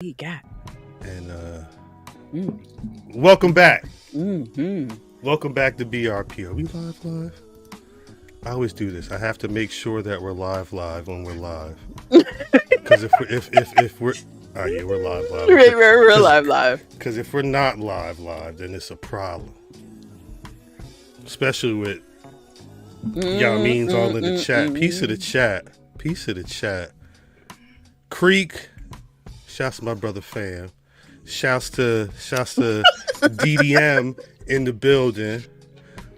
He got. And welcome back. Welcome back to BRP. Are we live? I always do this. I have to make sure that we're live when we're live. Because if we're yeah, we're live. We're live. Because if we're not live, then it's a problem. Especially with y'all means all in the chat. Piece of the chat. Creek. Shouts to my brother fam. Shouts to DDM in the building.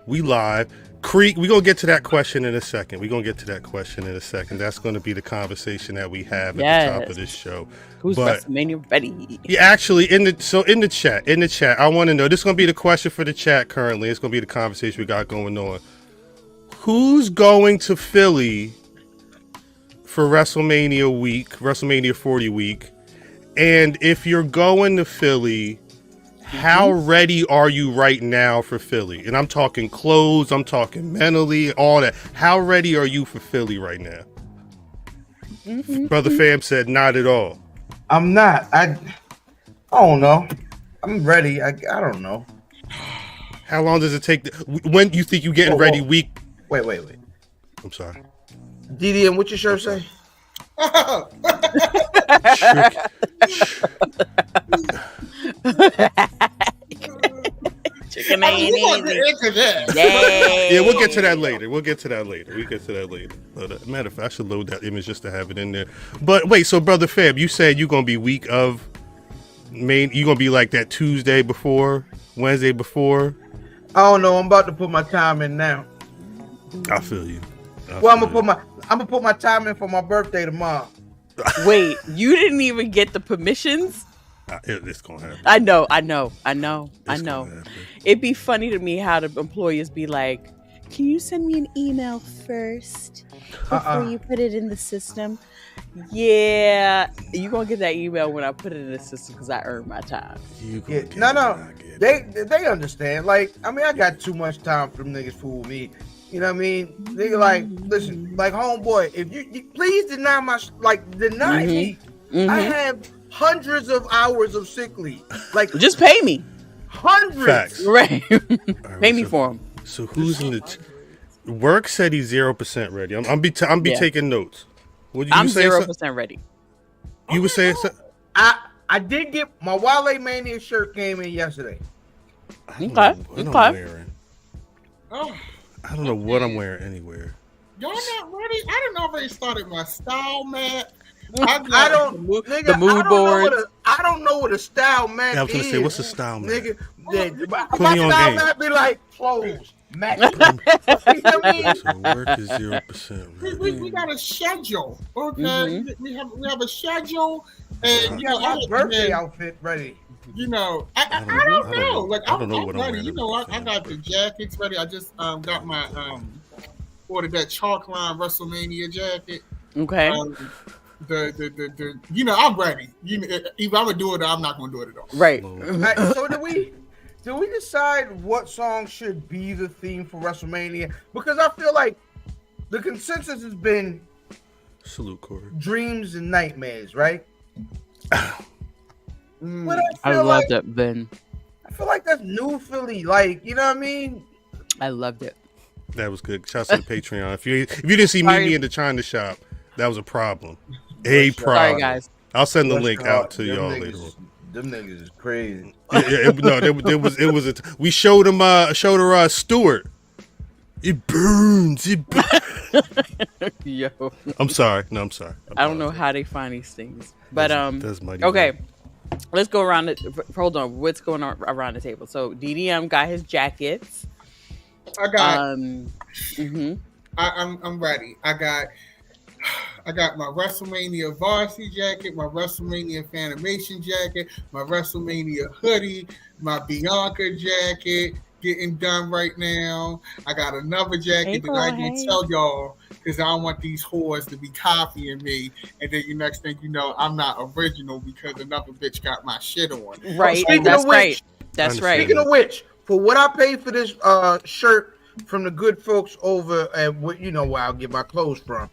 We live. Creek, we're going to get to that question in a second. That's going to be the conversation that we have at the top of this show. Who's WrestleMania ready? Yeah, actually, in the chat, I want to know, this is going to be the question for the chat currently. It's going to be the conversation we got going on. Who's going to Philly for WrestleMania week, WrestleMania 40 week? And if you're going to Philly, how ready are you right now for Philly? And I'm talking clothes, I'm talking mentally, all that. How ready are you for Philly right now? Brother Fam said not at all. I'm not. I don't know. I'm ready. I don't know. How long does it take? When you think you're getting ready week? Wait. I'm sorry. DDM, what your shirt say? Chicken ain't easy. Yeah, we'll get to that later. Matter of fact, I should load that image just to have it in there. But wait, so Brother Fab, you said you're gonna be week of Maine. You gonna be like that Tuesday before, Wednesday before? I don't know. I'm about to put my time in now. I feel you. I'm gonna put my time in for my birthday tomorrow. Wait, you didn't even get the permissions? It's gonna happen. I know. It'd be funny to me how the employers be like, "Can you send me an email first before you put it in the system?" Yeah, you gonna get that email when I put it in the system because I earned my time. No. They understand. Like, I mean, I got too much time for them niggas fool me. You know what I mean? They like, listen, like, homeboy, if you please deny me. I have hundreds of hours of sick leave. Like, just pay me. Hundreds. Facts. Right. Pay me for them. So who's in the work said he's 0% ready. I'm taking notes. I'm 0% ready. You were saying something? I did get my Wale Mania shirt came in yesterday. Okay. I don't know what I'm wearing anywhere. Y'all not ready? I don't know if I started my style mat. The mood board. I don't know what a style mat is. I was gonna say, what's a style mat? Nigga, my style mat be like clothes. Mat. So work is 0%. We got a schedule. Okay, we have a schedule, and my birthday outfit ready. I don't know. Like, I'm ready. I got the jackets ready. I just got my ordered that chalk line WrestleMania jacket. Okay. I'm ready. Either I'm gonna do it or I'm not gonna do it at all. Right. So do we decide what song should be the theme for WrestleMania? Because I feel like the consensus has been Salute, Corey. Dreams and Nightmares, right? I love that, Ben. I feel like that's new Philly. Like, you know what I mean? I loved it. That was good. Shouts to the Patreon. If you didn't see me in the China shop, that was a problem. A problem. Sorry, guys. I'll send the link out to y'all later on. Them niggas is crazy. We showed her Stewart. It burns. Yo. I'm sorry. No, I'm sorry. I don't know how they find these things, but that's mighty. Okay. Let's go around it. Hold on. What's going on around the table? So DDM got his jackets. I got. I'm ready. I got my WrestleMania varsity jacket, my WrestleMania Fanimation jacket, my WrestleMania hoodie, my Bianca jacket, getting done right now. I got another jacket that I didn't tell y'all because I don't want these whores to be copying me. And then the next thing you know, I'm not original because another bitch got my shit on. Right. That's right. Speaking of which, for what I paid for this shirt from the good folks over at where I'll get my clothes from.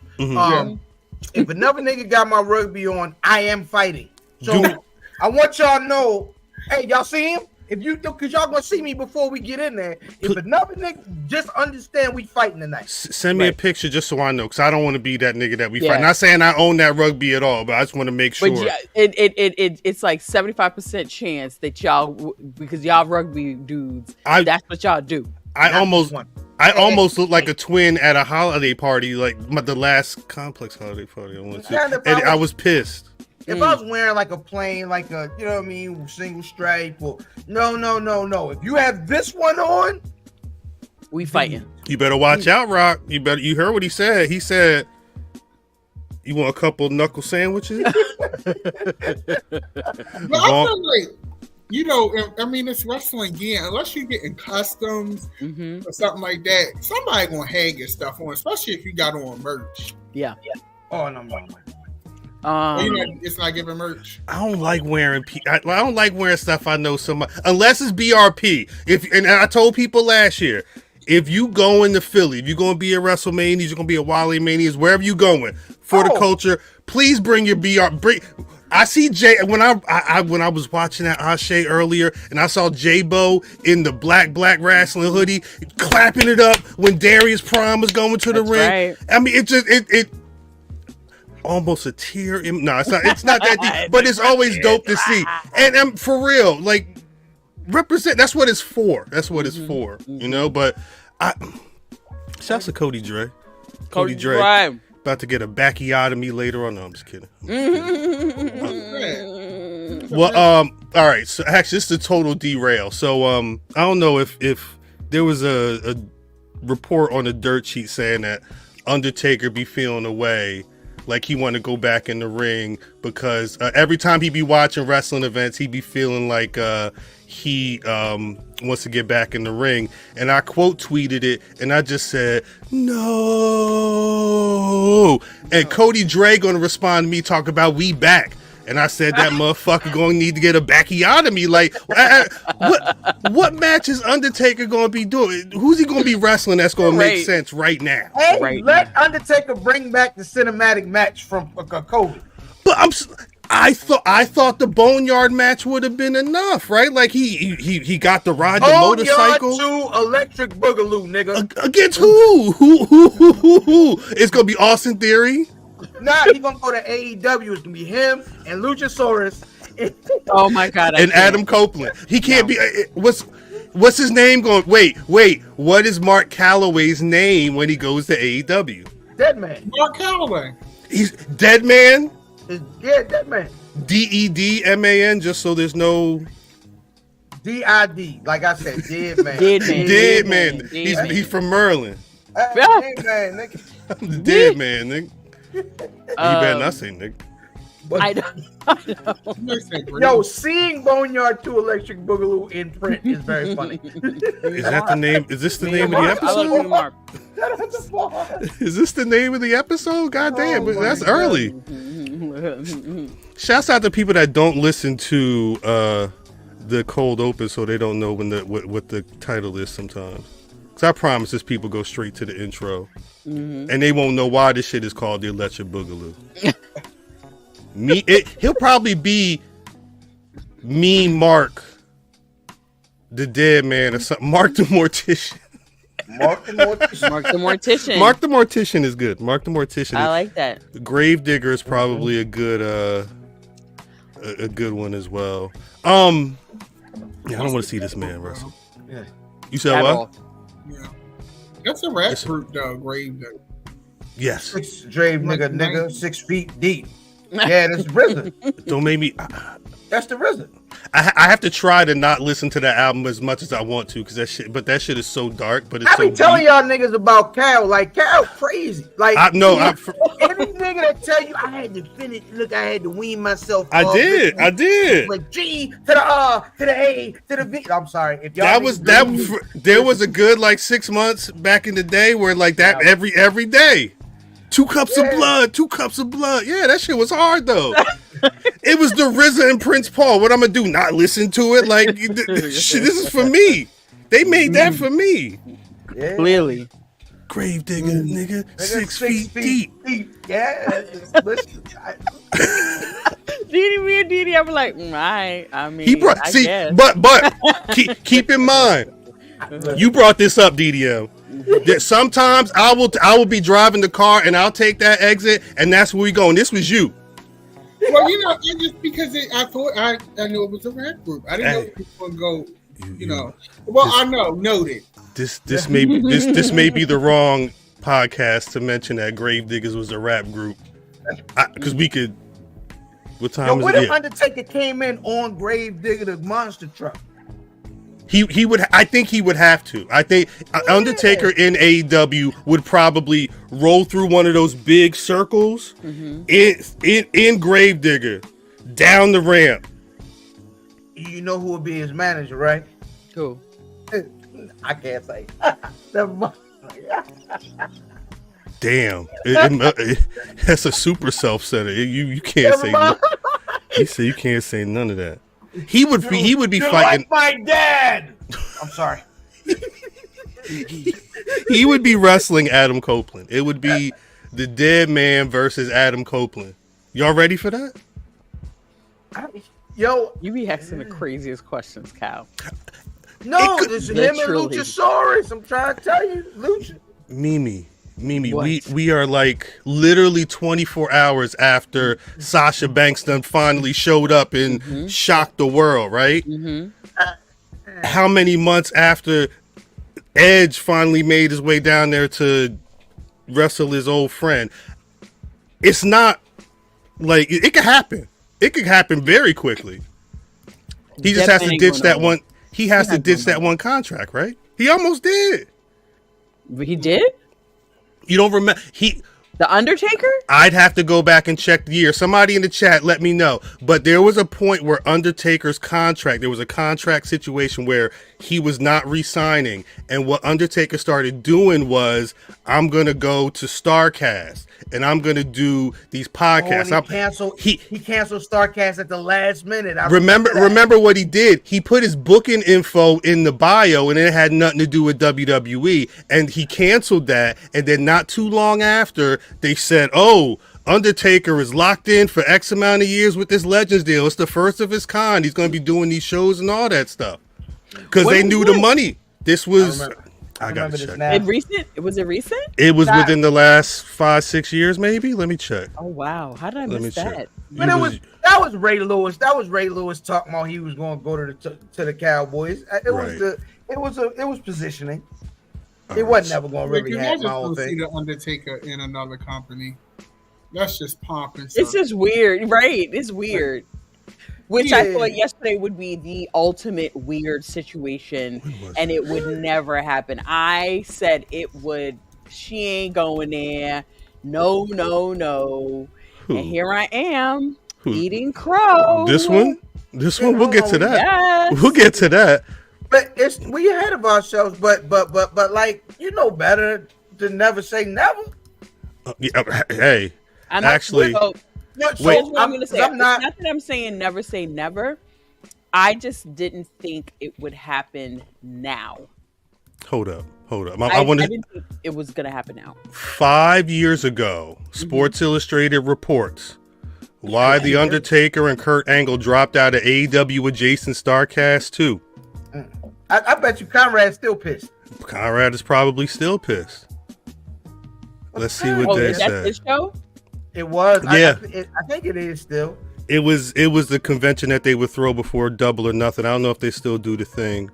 If another nigga got my rugby on, I am fighting. So I want y'all to know. Hey, y'all see him? If you do, because y'all gonna see me before we get in there. If another nigga, just understand we fighting tonight. Send me a picture just so I know, because I don't want to be that nigga that we fight. Not saying I own that rugby at all, but I just want to make sure. But yeah, it's like 75% chance that y'all, because y'all rugby dudes, that's what y'all do. I almost look like a twin at a holiday party, like the last Complex holiday party I went to, and I was pissed. If I was wearing like a plain, like a, you know what I mean, single stripe, or no. If you have this one on, we fighting. You better watch out, Rock. You heard what he said. He said, "You want a couple knuckle sandwiches?" But I feel like, you know, I mean, it's wrestling again. Unless you're getting customs or something like that, somebody gonna hang your stuff on, especially if you got on merch. Yeah. Oh no. It's not giving merch. I don't like wearing I don't like wearing stuff I know somebody, unless it's BRP. And I told people last year, if you go into Philly, if you're going to be at WrestleMania, you're going to be at Wally Manias, wherever you going for the culture, please bring your I see Jay when I was watching that Ashe earlier, and I saw J-Bo in the black Rasslin hoodie clapping it up when Darius Prime was going to the ring. Right. I mean, it almost a tear in, no, it's not that deep, but it's always dope to see. And for real, like, represent, that's what it's for. You know. But shouts to Cody Dre. Cody Dre about to get a backiotomy later on. No, I'm just kidding. Well, all right, so actually this is a total derail. So I don't know if there was a report on the dirt sheet saying that Undertaker be feeling away, like he want to go back in the ring, because every time he be watching wrestling events, he be feeling like he wants to get back in the ring. And I quote tweeted it, and I just said, no. And Cody Dre going to respond to me, talk about we back. And I said, that motherfucker going to need to get a backiotomy. Like, what match is Undertaker going to be doing? Who's he going to be wrestling that's going to make sense right now? Hey, let Undertaker bring back the cinematic match from Cody. But I thought the Boneyard match would have been enough, right? Like he got the ride the motorcycle. Boneyard to Electric Boogaloo, nigga. Against who? Who? It's going to be Austin Theory? Nah, he's gonna go to AEW. It's gonna be him and Luchasaurus. Oh my god! And Adam Copeland. He can't be. What's his name going? Wait. What is Mark Calloway's name when he goes to AEW? Dead Man. Mark Calloway. He's Dead Man. Dead Man. DEDMAN. Just so there's no. DID. Like I said, Dead Man. Dead Man. He's from Merlin. Dead Man, nigga. Dead Man, nigga. You better not say nigga. I know. Yo, seeing Boneyard to Electric Boogaloo in print is very funny. Is that the name? Is this the name of the episode? Is this the name of the episode? God damn, that's early. Shouts out to people that don't listen to the cold open, so they don't know when what the title is sometimes. Because I promise this people go straight to the intro. And they won't know why this shit is called the Electric Boogaloo. He'll probably be Mean Mark, the Dead Man, or something. Mark the Mortician. Mark the Mortician. Mark the Mortician is good. Mark the Mortician. I like that. Gravedigger is probably a good one as well. Yeah, I don't want to see this man wrestle. Yeah. You said what? Yeah. That's a rap group, though. Gravedigger. Yes. 6 nigga, 6 feet deep. Yeah, that's RZA. Don't make me. That's the RZA. I have to try to not listen to that album as much as I want to, because that shit is so dark. But it's I be telling y'all niggas about Cal. Like, Cal crazy. Like, every nigga that tell you I had to finish. Look, I had to wean myself. I did. Like G to the R to the A to the V. I'm sorry. If y'all there was a good like 6 months back in the day where like that every day. 2 cups of blood. Yeah, that shit was hard though. It was the RZA and Prince Paul. What I'm gonna do? Not listen to it? Like, shit, this is for me. They made that for me. Yeah. Clearly. Gravedigger, nigga, 6 feet deep. Yeah. Listen. Me and Didi, I'm like, I mean, He brought I see, guess. but keep in mind, you brought this up, DDM. That sometimes I will be driving the car and I'll take that exit, and that's where we go. And this was you. Well, just because I thought I knew it was a rap group. I didn't know it was going to go. Well, I know, noted. This may be the wrong podcast to mention that Gravediggers was a rap group, because we could. What time is what it? if Undertaker came in on Gravedigger the monster truck? He would. I think he would have to. I think Undertaker in AEW would probably roll through one of those big circles in Gravedigger down the ramp. You know who would be his manager, right? Who? I can't say. Never mind. Damn, that's a super self-center. You can't say. He said you can't say none of that. He would be fighting. Like my dad. I'm sorry. He would be wrestling Adam Copeland. It would be the dead man versus Adam Copeland. Y'all ready for that? Yo, You be asking the craziest questions, Cal. no, it's him and literally. Luchasaurus. I'm trying to tell you, Lucha. Mimi, What? we are like literally 24 hours after Sasha Banks done finally showed up and shocked the world, right? How many months after Edge finally made his way down there to wrestle his old friend? It's not like it could happen. It could happen very quickly. He just has to ditch that one. He has to ditch that one contract, right? He almost did. He did? You don't remember? The Undertaker? I'd have to go back and check the year. Somebody in the chat, let me know. But there was a point where Undertaker's contract, there was a contract situation where he was not re-signing. And what Undertaker started doing was, I'm going to go to StarCast and I'm going to do these podcasts. He canceled StarCast at the last minute. Remember what he did? He put his booking info in the bio and it had nothing to do with WWE. And he canceled that. And then not too long after, they said, oh, Undertaker is locked in for X amount of years with this Legends deal. It's the first of its kind. He's going to be doing these shows and all that stuff. Because they knew the money. This was... I got to check. Was it recent? It was within the last 5-6 years, maybe. Let me check. Oh wow! How did I miss that? But that was Ray Lewis. That was Ray Lewis talking about he was going to go to the Cowboys. It was positioning. It wasn't never going to really happen. I don't think. See the Undertaker in another company. That's just popping. It's just weird, right? It's weird. Which I thought yesterday would be the ultimate weird situation, and it would never happen. I said it would. She ain't going there. No. And here I am eating crow. This one? We'll get to that. Yes. We'll get to that. But we ahead of ourselves. But like, you know better to never say never. Hey, actually. Wait, what I'm going to say. It's not that I'm saying never say never. I just didn't think it would happen now. Hold up. I didn't think it was going to happen now. 5 years ago, Sports Illustrated reports why The Undertaker and Kurt Angle dropped out of AEW adjacent StarCast 2. I bet you Conrad's still pissed. Conrad is probably still pissed. Let's see what they said. That's his show? It was. Yeah. I think it is still. It was the convention that they would throw before Double or Nothing. I don't know if they still do the thing.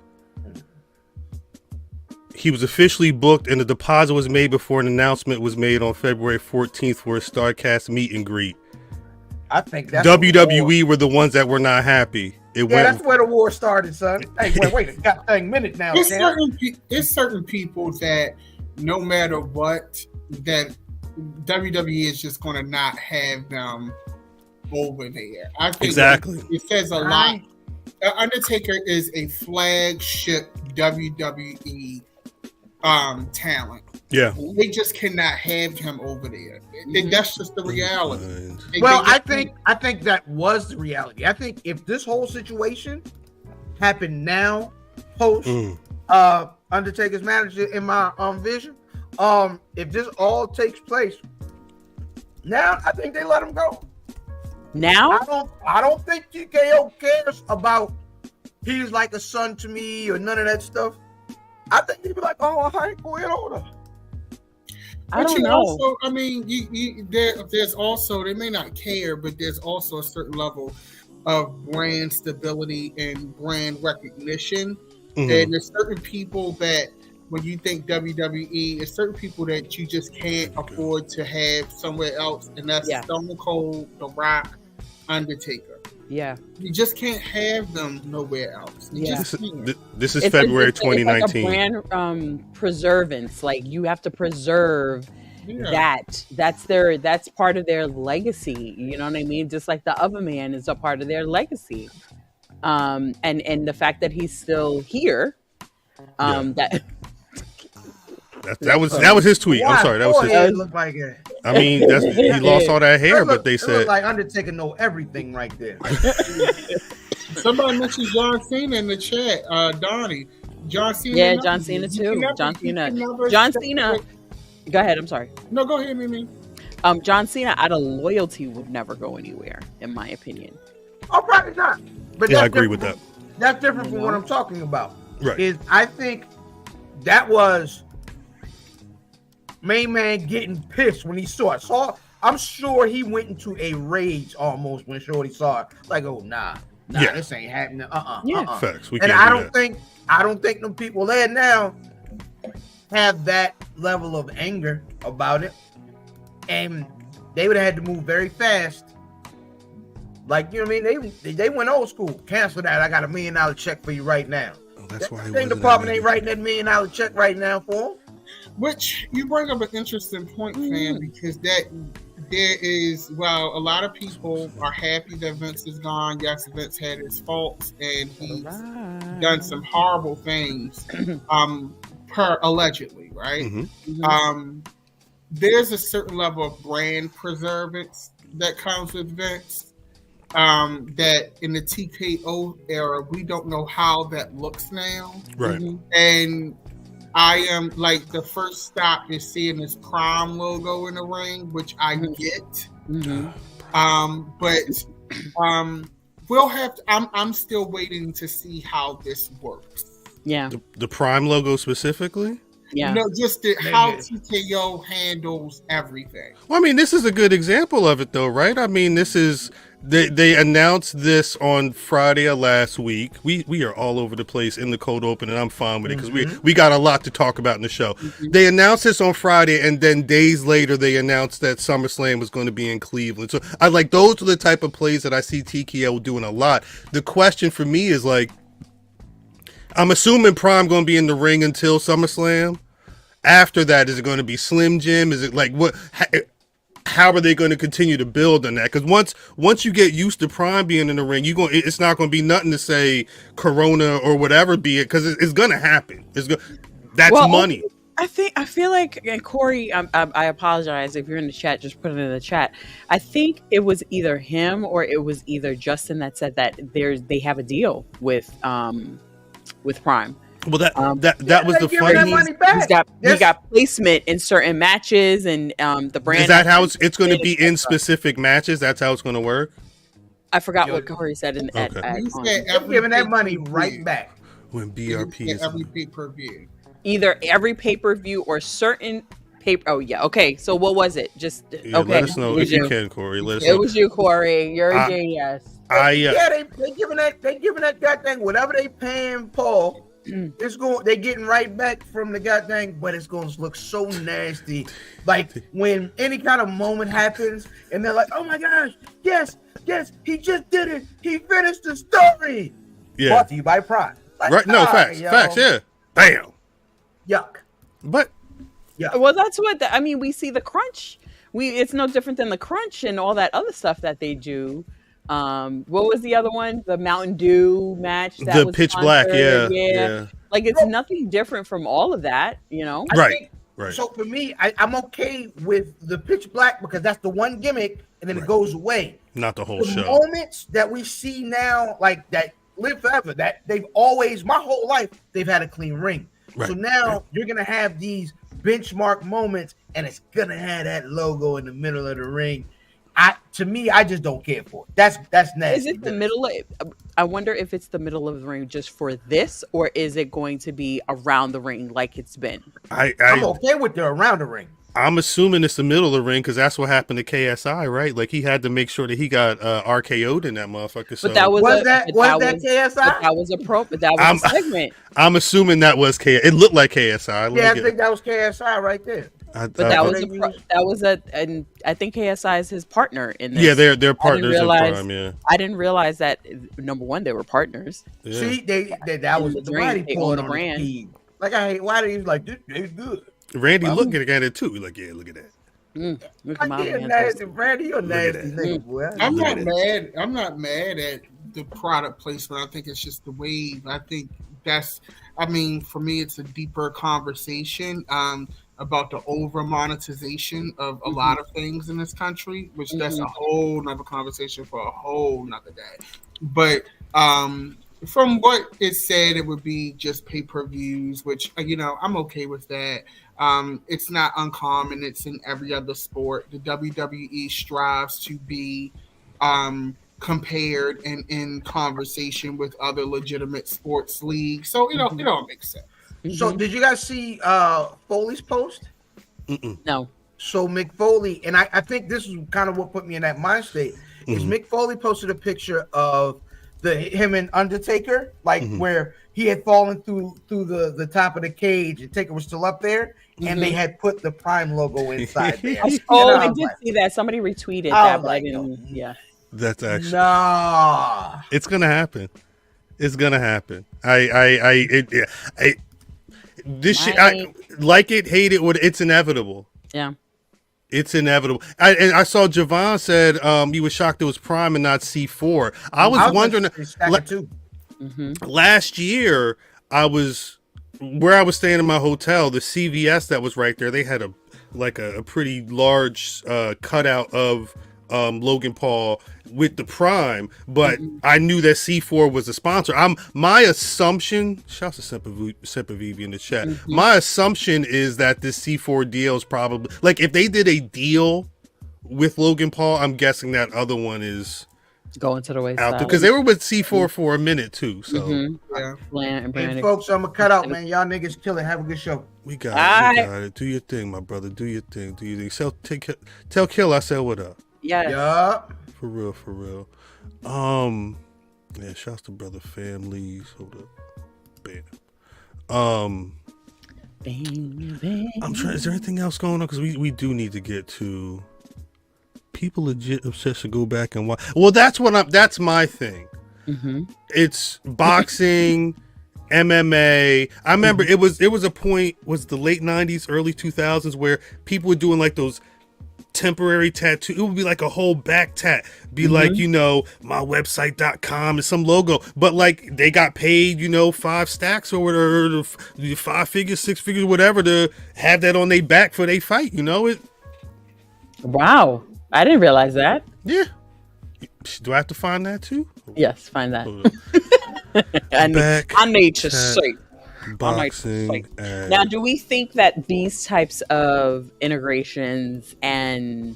He was officially booked and the deposit was made before an announcement was made on February 14th for a StarCast meet and greet. I think that's WWE were the ones that were not happy. That's where the war started, son. Hey, wait a goddamn minute now. It's certain people that no matter what, that WWE is just going to not have them over there. I think exactly. It says a lot. Undertaker is a flagship WWE talent. Yeah. They just cannot have him over there. That's just the reality. I think that was the reality. I think if this whole situation happened now, post Undertaker's manager in my vision, if this all takes place now, I think they let him go. Now, I don't think TKO cares about he's like a son to me or none of that stuff. I think he'd be like, oh, all right, go ahead, hold on. I don't know. Also, I mean, there's also, they may not care, but there's also a certain level of brand stability and brand recognition. And there's certain people that when you think WWE, there's certain people that you just can't afford to have somewhere else, and that's Stone Cold, The Rock, Undertaker. Yeah, you just can't have them nowhere else. This is February 2019. It's like a brand preservance. Like you have to preserve that. That's part of their legacy. You know what I mean? Just like the other man is a part of their legacy. And the fact that he's still here. That was his tweet. I'm sorry, that was his. Look like it. I mean, he lost all that hair, but they said like Undertaker know everything right there. Somebody mentioned John Cena in the chat. Donnie, John Cena. Yeah, John Cena too. John Cena. Go ahead. I'm sorry. No, go ahead, Mimi. John Cena, out of loyalty, would never go anywhere, in my opinion. Oh, probably not. But yeah, I agree with that. That's different from what I'm talking about. Right. Is I think that was main man getting pissed when he saw it. I'm sure he went into a rage almost when Shorty saw it. Like, oh nah, this ain't happening. Facts. And I don't think them people there now have that level of anger about it. And they would have had to move very fast. Like, you know what I mean? They went old school. Cancel that. I got $1 million check for you right now. Oh, that's why the department ain't writing that $1 million check right now for him. Which you bring up an interesting point, fam, because there is, well, a lot of people are happy that Vince is gone. Yes, Vince had his faults and he's done some horrible things, allegedly, right? There's a certain level of brand preservance that comes with Vince. That in the TKO era, we don't know how that looks now. Right. And I am like, the first stop is seeing his Prime logo in the ring, which I get. But we'll have to, I'm still waiting to see how this works. Yeah. The Prime logo specifically? Yeah. No, just how TKO handles everything. Well, I mean, this is a good example of it, though, right? I mean, this is they announced this on Friday of last week. We are all over the place in the cold open, and I'm fine with it because we got a lot to talk about in the show. They announced this on Friday, and then days later they announced that SummerSlam was going to be in Cleveland. So I like, those are the type of plays that I see TKO doing a lot. The question for me is, like, I'm assuming Prime going to be in the ring until SummerSlam. After that, is it going to be Slim Jim? Is it like what? How are they going to continue to build on that? Because once you get used to Prime being in the ring, it's not going to be nothing to say Corona or whatever be it, because it's going to happen. That's money. I feel like, and Corey, I apologize if you're in the chat, just put it in the chat. I think it was either him or it was either Justin that said that they have a deal with Prime. Well, that was the fun. He got placement in certain matches, and the brand. Is that how it's going to be in specific matches? That's how it's going to work. I forgot what Corey said. They're giving that money right back when BRP is every pay-per-view. Either every pay-per-view or certain paper. Oh yeah. Okay. So what was it? Just okay. Let us know if you can, Corey. It was you, Corey. You're a genius. They giving that goddamn whatever they paying Paul. They're getting right back from the goddamn, but it's going to look so nasty. Like when any kind of moment happens and they're like, oh my gosh, yes, he just did it. He finished the story. Yeah. Brought to you by Prime. Like, right. No, facts, yeah. Bam. Yuck. But. Yeah. Well, that's what, we see the crunch. It's no different than the crunch and all that other stuff that they do. What was the other one? The Mountain Dew match. The Pitch Black, yeah. Like, it's nothing different from all of that, you know? Right. So for me, I'm okay with the Pitch Black because that's the one gimmick, and then it goes away. Not the whole show. The moments that we see now, like that, live forever. That they've always, my whole life, they've had a clean ring. Right. So now you're gonna have these benchmark moments, and it's gonna have that logo in the middle of the ring. to me, I just don't care for it. That's nasty. Is it the middle of, I wonder if it's the middle of the ring just for this, or is it going to be around the ring like it's been? I'm okay with the around the ring. I'm assuming it's the middle of the ring because that's what happened to KSI, right? Like he had to make sure that he got RKO'd in that motherfucker. So. But that was that KSI? But that was but that was a segment. I'm assuming that was KSI. It looked like KSI. Yeah, I think that was KSI right there. And I think KSI is his partner in this. Yeah, they're partners in Prime. Yeah, I didn't realize that. Number one, they were partners. Yeah. See, that was the brand. They own the brand. Like why did he like this? They're good. Randy looking at it too. We're like, yeah, look at that. Look at my nasty, Randy. You're nasty nigga, boy. I'm not mad. I'm not mad at the product placement. I think it's just the wave. I think for me, it's a deeper conversation. About the over monetization of a lot of things in this country, which that's a whole nother conversation for a whole nother day. But from what it said, it would be just pay-per-views, which, I'm okay with that. It's not uncommon. It's in every other sport. The WWE strives to be compared and in conversation with other legitimate sports leagues. So, it all makes sense. So did you guys see Foley's post? No. So Mick Foley, and I think this is kind of what put me in that mind state, is Mick Foley posted a picture of him and Undertaker, where he had fallen through the top of the cage and Taker was still up there, and they had put the Prime logo inside there. I did see that. Somebody retweeted that, but I didn't. Yeah. That's actually It's gonna happen. It's gonna happen. This shit, like it, hate it, it's inevitable. Yeah. It's inevitable. I saw Javon said he was shocked it was Prime and not C4. I was wondering. Last year, where I was staying in my hotel, the CVS that was right there, they had a pretty large cutout of Logan Paul with the Prime, but I knew that C4 was a sponsor. My assumption, shouts to Semper in the chat. My assumption is that this C4 deal is probably, like, if they did a deal with Logan Paul, I'm guessing that other one is going to the wayside because they were with C4 for a minute too. So yeah. Hey, folks, I'm gonna cut out, man. Y'all niggas kill it. Have a good show. We got it. Do your thing, my brother. Do your thing. Tell Kill I said what up. Yeah. For real. Yeah, shouts to brother families. Hold up. Bam. I'm trying. Is there anything else going on? Because we do need to get to people legit obsessed to go back and watch. Well, that's my thing. It's boxing, MMA. I remember it was a point, was the late 90s, early 2000s, where people were doing like those temporary tattoo. It would be like a whole back tat, be like, my website.com and some logo, but like they got paid 5 stacks or whatever, 5 figures, 6 figures, whatever, to have that on their back for their fight. It. Wow, I didn't realize that. Yeah. Do I have to find that too? Yes, find that. I need to see. Boxing. Now, do we think that these types of integrations and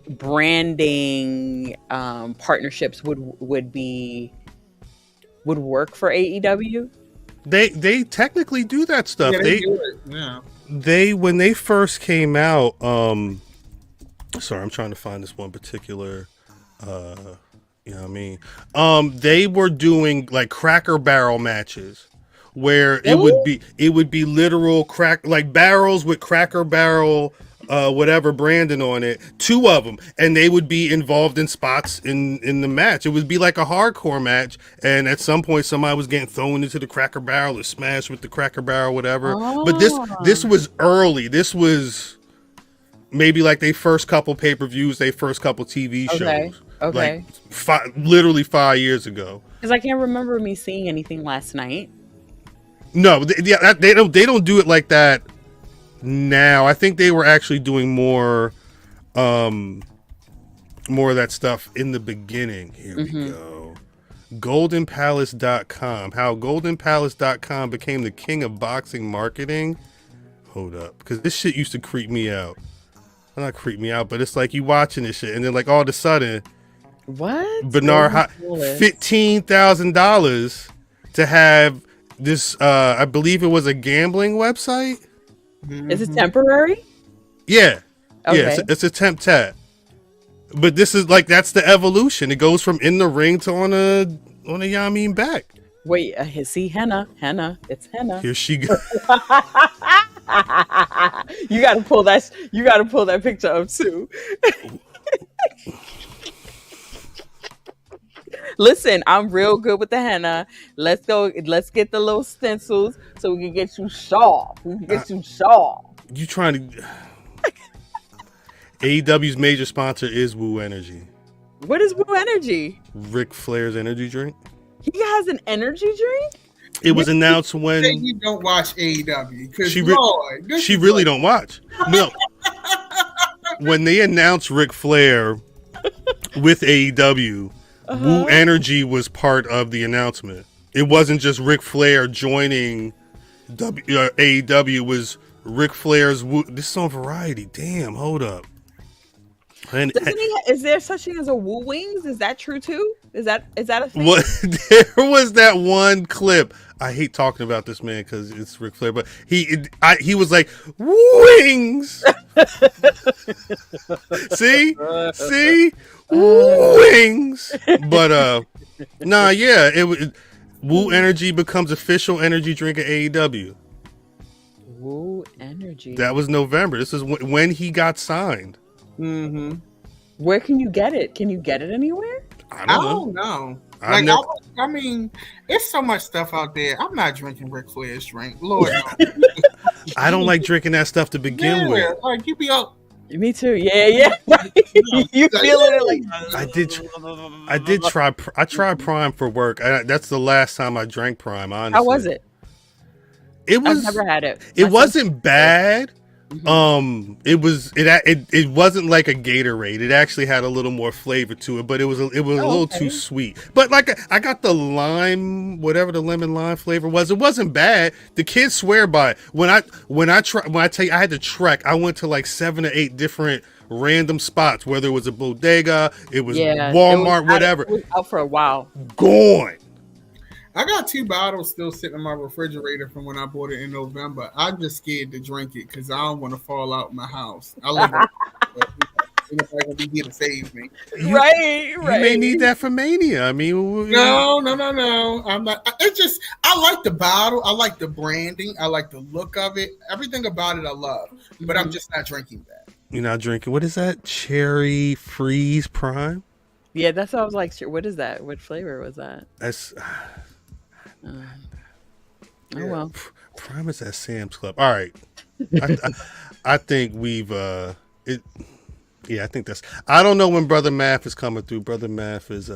branding partnerships would work for AEW? They technically do that stuff. Yeah, they do it. Yeah. When they first came out, sorry, I'm trying to find this one particular you know what I mean? They were doing like Cracker Barrel matches where it would be literal like barrels with Cracker Barrel whatever branding on it, 2 of them, and they would be involved in spots in the match. It would be like a hardcore match, and at some point somebody was getting thrown into the Cracker Barrel or smashed with the Cracker Barrel, whatever. But this was early. This was maybe like their first couple pay-per-views, their first couple TV shows. Okay. Like literally 5 years ago. Because I can't remember me seeing anything last night. No, they don't do it like that now. I think they were actually doing more of that stuff in the beginning. Here we go. GoldenPalace.com. How GoldenPalace.com became the king of boxing marketing. Hold up, because this shit used to creep me out. not creep me out, but it's like you watching this shit, and then like all of a sudden, What? Bernard $15,000 to have this. I believe it was a gambling website. Is it temporary? Yeah, Okay. yeah, it's a temp tat. But this is like that's the evolution. It goes from in the ring to on a Yamin back. Wait, see henna. It's henna. Here she goes. You got to pull that. You got to pull that picture up too. Listen, I'm real good with the henna. Let's go. Let's get the little stencils so we can get you sharp. You trying to? AEW's major sponsor is Woo Energy. What is Woo Energy? Ric Flair's energy drink. He has an energy drink? It was announced when you don't watch AEW because she really don't watch. No, when they announced Ric Flair with AEW, Woo Energy was part of the announcement. It wasn't just Ric Flair joining AEW. It was Ric Flair's Woo. This is on Variety. Damn, hold up. And is there such thing as a Woo Wings? Is that true too? Is that a thing? There was that one clip. I hate talking about this man because it's Ric Flair, but he was like wings. see, wings. But yeah, Woo Energy becomes official energy drink at AEW. Woo Energy. That was November. This is when he got signed. Mm-hmm. Where can you get it? Can you get it anywhere? I don't know. I mean, it's so much stuff out there. I'm not drinking Ric Flair's drink. Lord, no. I don't like drinking that stuff to begin with. Like you be up. Me too. Yeah. You feeling it like I did try. I tried Prime for work. That's the last time I drank Prime. Honestly, how was it? It was. I've never had it. It wasn't bad. It wasn't like a Gatorade. It actually had a little more flavor to it, but it was a little too sweet. But like I got the lime, whatever the lemon lime flavor was. It wasn't bad. The kids swear by it. When I tell you I had to trek, I went to like 7 or 8 different random spots, whether it was a bodega, it was Walmart, whatever. It was out for a while. Gone. I got 2 bottles still sitting in my refrigerator from when I bought it in November. I'm just scared to drink it because I don't want to fall out in my house. I live in nobody gonna be here to save me. Right. You may need that for Mania. I mean, no. I'm not. It's just I like the bottle. I like the branding. I like the look of it. Everything about it I love. But I'm just not drinking that. You're not drinking. What is that? Cherry Freeze Prime? Yeah, that's what I was like. What is that? What flavor was that? That's. Well. Prime is at Sam's Club. All right. I think we've I think that's. I don't know when Brother Math is coming through. Brother Math is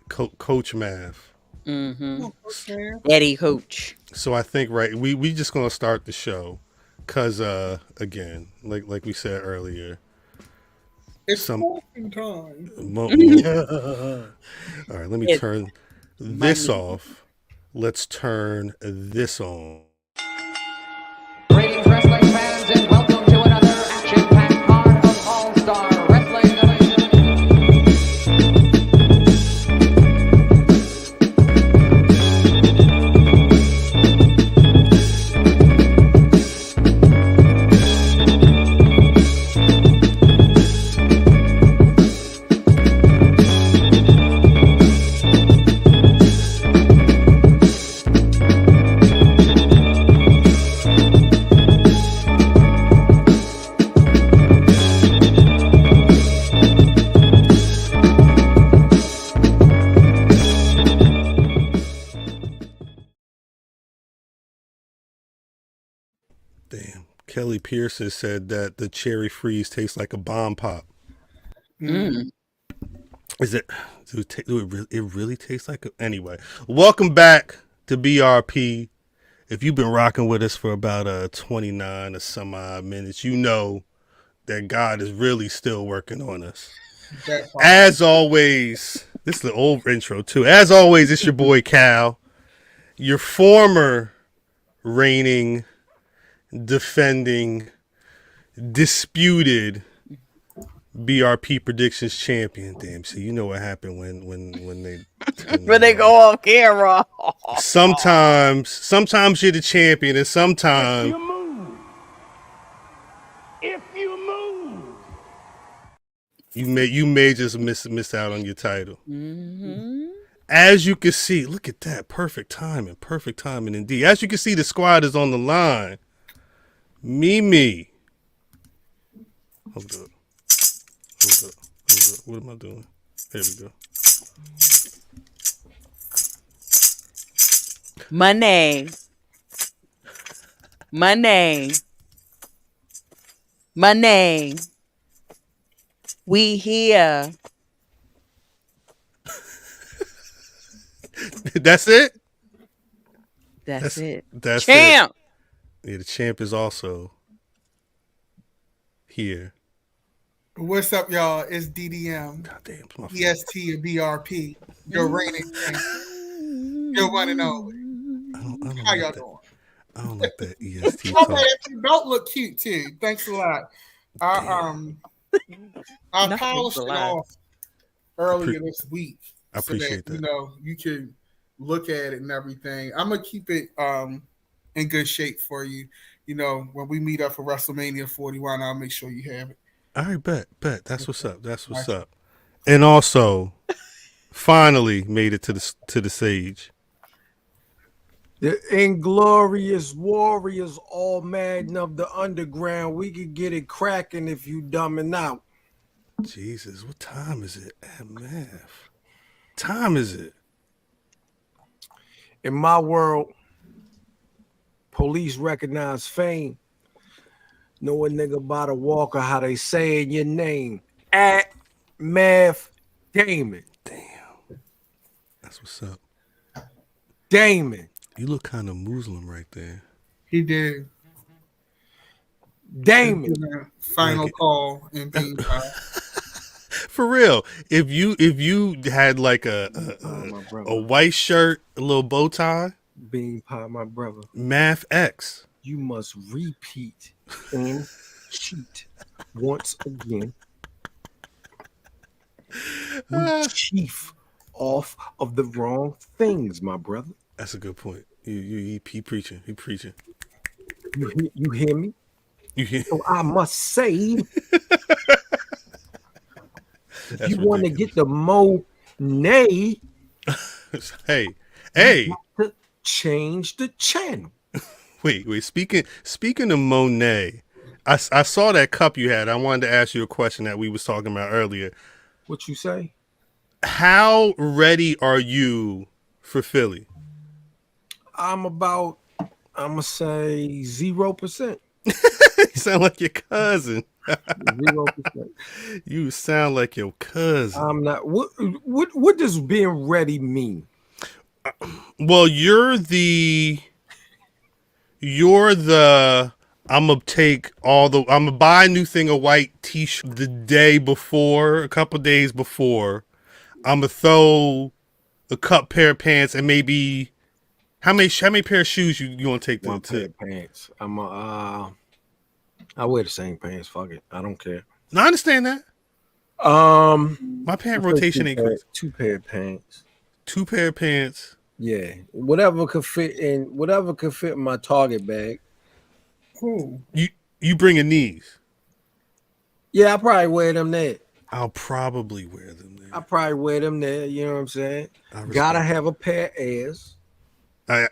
Coach Math. Mm-hmm. Okay. Eddie Hooch. So I think we just gonna start the show because again, like we said earlier, it's morning time. All right, let me turn this off. Let's turn this on. Greetings, wrestling fans, and welcome to another action-packed part of All-Star Wrestling. Damn. Kelly Pearson said that the cherry freeze tastes like a bomb pop. Mm. Is it? It really tastes like anyway. Welcome back to BRP. If you've been rocking with us for about 29 or some odd minutes, you know that God is really still working on us. As always, this is the old intro too. As always, it's your boy Cal, your former reigning, defending disputed BRP predictions champion. Damn, see, you know what happened when they When they go off camera. sometimes you're the champion, and sometimes you may just miss out on your title. Mm-hmm. As you can see, look at that, perfect timing indeed. As you can see, the squad is on the line. Mimi, hold up. What am I doing? There we go. Moné. We here. That's it? That's it. That's Champ. it. Yeah, the champ is also here. What's up, y'all? It's DDM, God damn, it's my fault. EST, and BRP. Your reigning champion. Your one and only. How y'all doing? I don't like that EST Oh, talk. man, you don't look cute too. Thanks a lot. I polished it off earlier this week. I appreciate that. You know, you can look at it and everything. I'm gonna keep it in good shape for you. You know, when we meet up for WrestleMania 41, I'll make sure you have it. All right, bet. That's what's up. And also, finally made it to the stage. The inglorious warriors, all Madden of the underground. We could get it cracking if you dumbing out. Jesus, what time is it? Math. Time is it? In my world, police recognize fame. Know a nigga by the walker, how they saying your name. At Math Damon. Damn. That's what's up. Damon. You look kind of Muslim right there. He did. Damon. Final call and being For real. If you had like a white shirt, a little bow tie. Being pie, my brother. Math X. You must repeat and cheat once again. We chief off of the wrong things, my brother. That's a good point. He preaching. He preaching. You hear me? You hear? So I must say, if you want to get the Moné, hey, to change the channel. Wait. Speaking of Moné, I saw that cup you had. I wanted to ask you a question that we was talking about earlier. What you say? How ready are you for Philly? I'm gonna say 0%. You sound like your cousin. 0%. You sound like your cousin. I'm not. What does being ready mean? Well, you're the. I'm gonna buy a new thing of white t-shirt the day before, a couple days before. I'm gonna throw a pair of pants and maybe how many pair of shoes you gonna take? One pair of pants. I wear the same pants. Fuck it, I don't care. No, I understand that. My pant rotation ain't crazy. 2 pair of pants. 2 pair of pants. Yeah, whatever could fit in my Target bag. Cool. You bringing these? Yeah, I probably wear them there. I'll probably wear them there. I probably wear them there. You know what I'm saying? Gotta have a pair of airs. I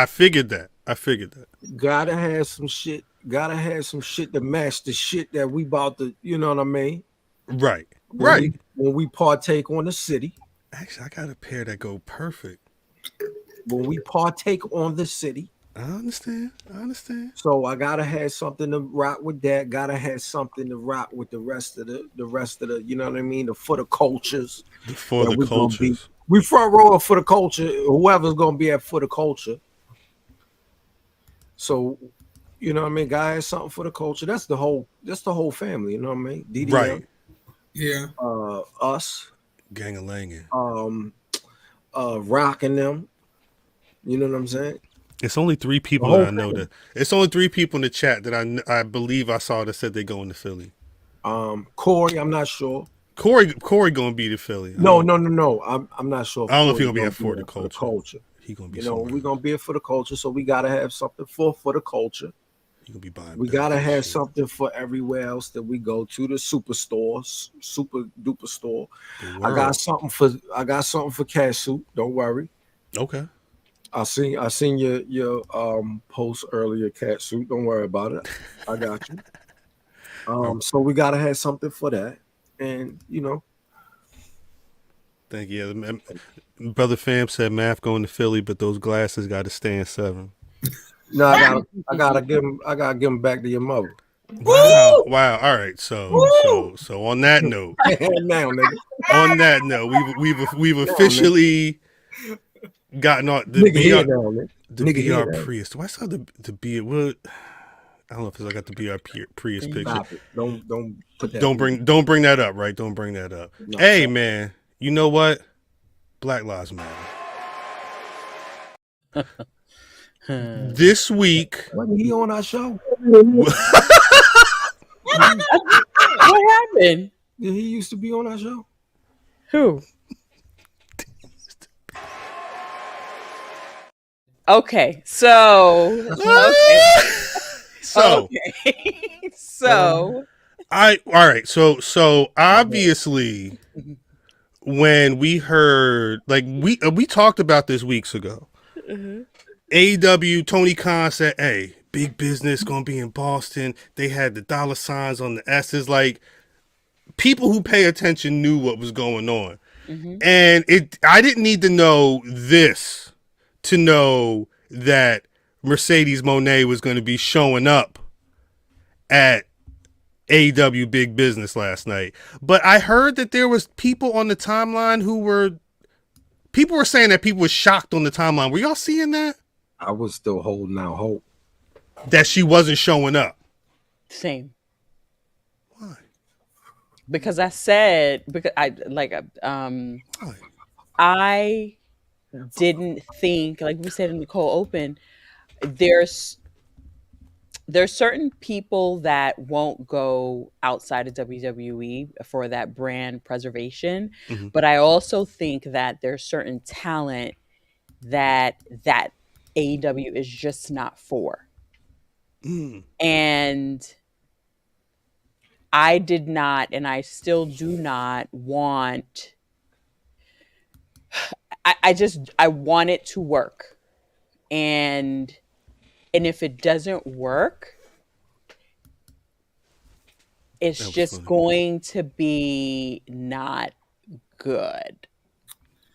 figured that. Gotta have some shit. Gotta have some shit to match the shit that we about to. You know what I mean? Right. When we partake on the city. Actually, I got a pair that go perfect. When we partake on the city. I understand. So I gotta have something to rock with that. Gotta have something to rock with the rest of the. You know what I mean? The for the cultures. For the cultures. We front row for the culture. Whoever's gonna be at for the culture. So, you know what I mean? Guy has something for the culture. That's the whole family. You know what I mean? DDM, right. Yeah. Us. Gang of Langin. Rocking them. You know what I'm saying? It's only 3 people that I know that. It's only 3 people in the chat that I believe I saw that said they're going to Philly. Corey, I'm not sure. Corey gonna be to Philly. No. I'm not sure. I don't know if he's gonna be here for the culture. He gonna be. We're gonna be here for the culture, so we gotta have something for the culture. He gonna be buying. We gotta have something for everywhere else that we go to. The superstores, super duper store. I got something for Cat Soup. Don't worry. Okay. I seen your post earlier, Cat Soup. Don't worry about it. I got you. So we gotta have something for that, and Thank you. Brother Fam said Math going to Philly, but those glasses got to stay in 7. No, I gotta give them back to your mother. Wow. All right. So on that note, now, nigga. On that note, we've officially gotten on the BR Prius. Do I saw the BR? What? I don't know if I got the BR Prius picture. Don't put that. Don't bring that up, right? Don't bring that up. No, hey, man, you know what? Black Lives Matter. This week, wasn't he on our show? What happened? Did he used to be on our show? Who? Okay, so all right. So obviously, when we heard, like, we talked about this weeks ago. Mm-hmm. AEW, Tony Khan said, "Hey, big business gonna be in Boston." They had the dollar signs on the S's. Like, people who pay attention knew what was going on, and I didn't need to know this to know that Mercedes Moné was going to be showing up at AEW Big Business last night. But I heard that there was people on the timeline who were saying that people were shocked on the timeline. Were y'all seeing that? I was still holding out hope that she wasn't showing up. Same. Why? Because I didn't think, like we said in the cold open, there's certain people that won't go outside of WWE for that brand preservation. Mm-hmm. But I also think that there's certain talent that AEW is just not for. And I did not, and I still do not want, I want it to work. And if it doesn't work, it's just going to be not good,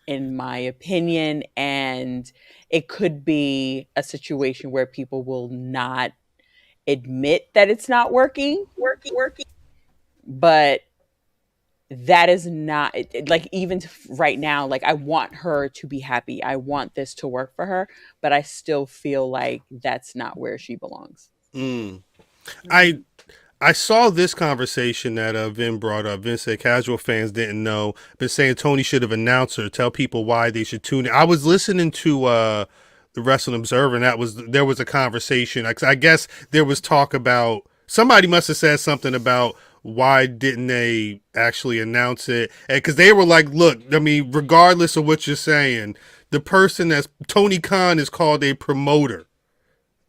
in my opinion. And it could be a situation where people will not admit that it's not working. But that is not, like, even right now, like, I want her to be happy. I want this to work for her, but I still feel like that's not where she belongs. I saw this conversation that Vin brought up. Vin said casual fans didn't know, been saying Tony should have announced her, tell people why they should tune in. I was listening to the Wrestling Observer, and there was a conversation. I guess there was talk about, somebody must have said something about why didn't they actually announce it? And because they were like, look, I mean, regardless of what you're saying, the person that's Tony Khan is called a promoter.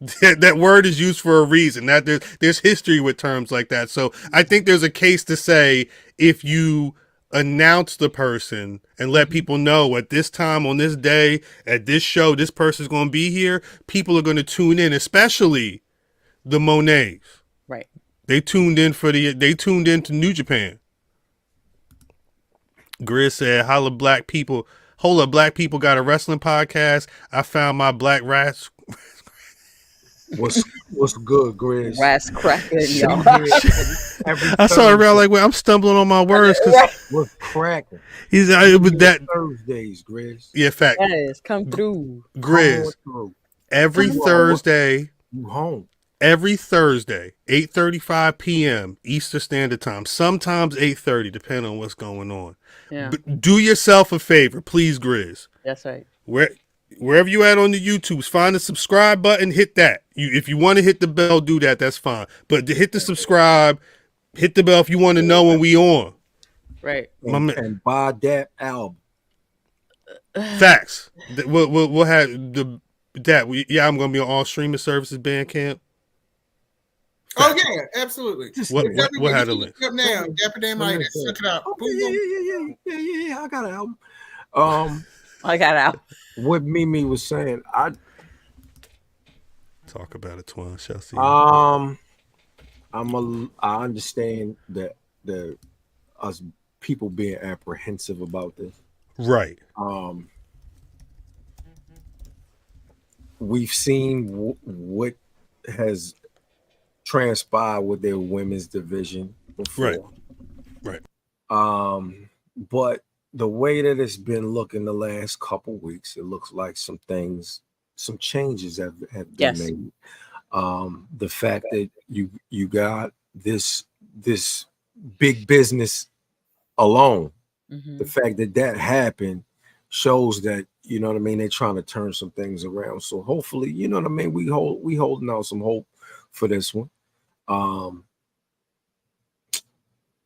That word is used for a reason. That there's history with terms like that. So I think there's a case to say, if you announce the person and let people know at this time on this day at this show this person's going to be here, people are going to tune in, especially the Monets. Right. They tuned in to New Japan. Grizz said, "Holla black people. Hold up, black people got a wrestling podcast. I found my black rats." What's good, Grizz? Rats cracking, y'all. I saw it around like, well, I'm stumbling on my words because what's cracking? He's with that Thursdays, Grizz. Yeah, fact. Yes, come through, Grizz. Every Thursday. You home? Every Thursday, 8:35 p.m. Eastern Standard Time. Sometimes 8:30, depending on what's going on. Yeah. But do yourself a favor, please, Grizz. That's right. wherever you at on the YouTubes, find the subscribe button, hit that. If you want to hit the bell, do that. That's fine. But to hit the subscribe, hit the bell if you want to know when we on. Right. And buy that album. Facts. We'll have that. Yeah, I'm gonna be on all streaming services, Bandcamp. Oh yeah, absolutely. What had the link? Up now, Dapper Dan Might check it out. Yeah. I got an album. I got out. What Mimi was saying, I talk about it, Twan. Shall see. I understand that us people being apprehensive about this. Right. We've seen what has transpired with their women's division before. Right. But the way that it's been looking the last couple weeks, it looks like some changes have been made. The fact that you got this big business alone, the fact that happened shows that, you know what I mean, they're trying to turn some things around. So hopefully, you know what I mean, we holding out some hope for this one. A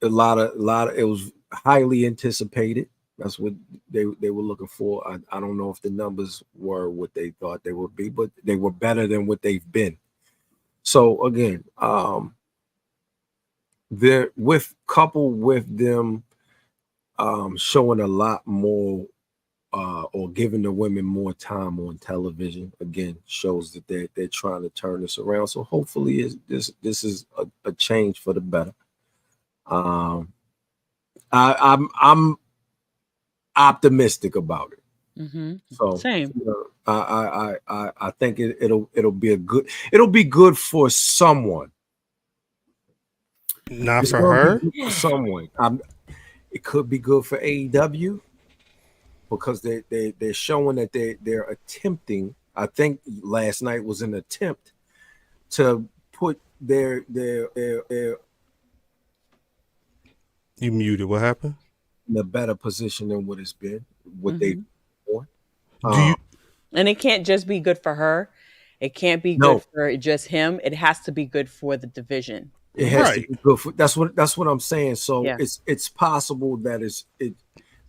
lot of it was highly anticipated. That's what they were looking for. I don't know if the numbers were what they thought they would be, but they were better than what they've been. So again, coupled with them showing a lot more or giving the women more time on television, again, shows that they're trying to turn this around. So hopefully this is a change for the better. I'm optimistic about it. So same. You know, I think it'll be it'll be good for someone. Not for her. For someone. It could be good for AEW because they're showing that they're attempting. I think last night was an attempt to put their You muted. What happened? In a better position than what it's been. What they want. And it can't just be good for her. It can't be good for just him. It has to be good for the division. It has to be good for. That's what I'm saying. So it's possible that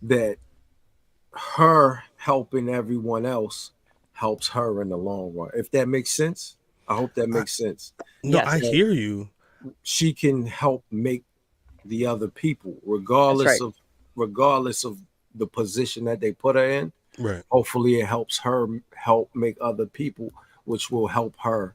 that her helping everyone else helps her in the long run. If that makes sense, I hope that makes sense. No, I hear you. She can help make the other people, regardless of the position that they put her in. Right. Hopefully, it helps her help make other people, which will help her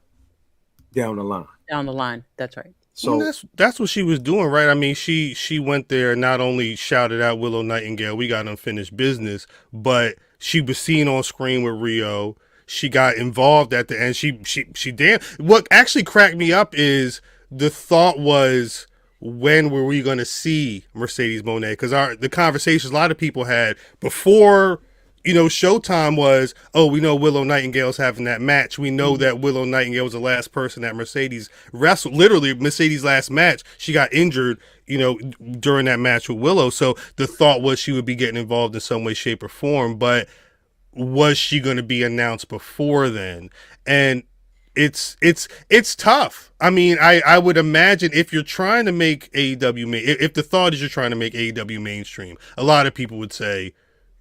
down the line. Down the line. That's right. So that's what she was doing, right? I mean, she went there, not only shouted out Willow Nightingale, we got unfinished business, but she was seen on screen with Rio. She got involved at the end. She damn. What actually cracked me up is the thought was, when were we going to see Mercedes Moné? Because the conversations a lot of people had before, you know, Showtime was, oh, we know Willow Nightingale's having that match. We know that Willow Nightingale was the last person that Mercedes wrestled. Literally, Mercedes' last match, she got injured, you know, during that match with Willow. So the thought was she would be getting involved in some way, shape, or form. But was she going to be announced before then? And it's tough. I mean, I would imagine if you're trying to make AEW, if the thought is you're trying to make AEW mainstream, a lot of people would say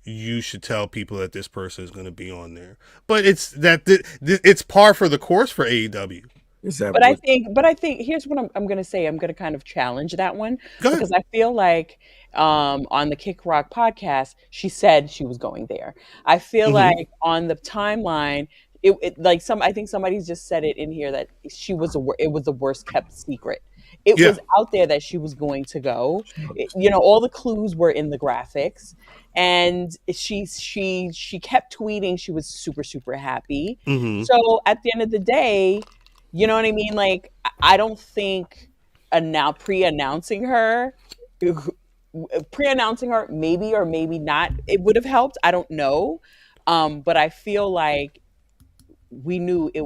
you should tell people that this person is going to be on there. But it's par for the course for AEW. But I think here's what I'm going to say. I'm going to kind of challenge that one because I feel like on the Kick Rock podcast, she said she was going there. I feel like on the timeline, I think somebody just said it in here that it was the worst kept secret. It was out there that she was going to go. All the clues were in the graphics, and she kept tweeting. She was super, super happy. So at the end of the day, you know what I mean? Like, I don't think pre-announcing her, maybe or maybe not, it would have helped. I don't know. But I feel like we knew it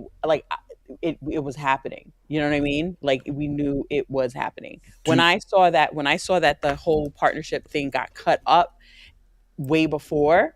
was happening. You know what I mean? Like, we knew it was happening. When I saw that the whole partnership thing got cut up way before,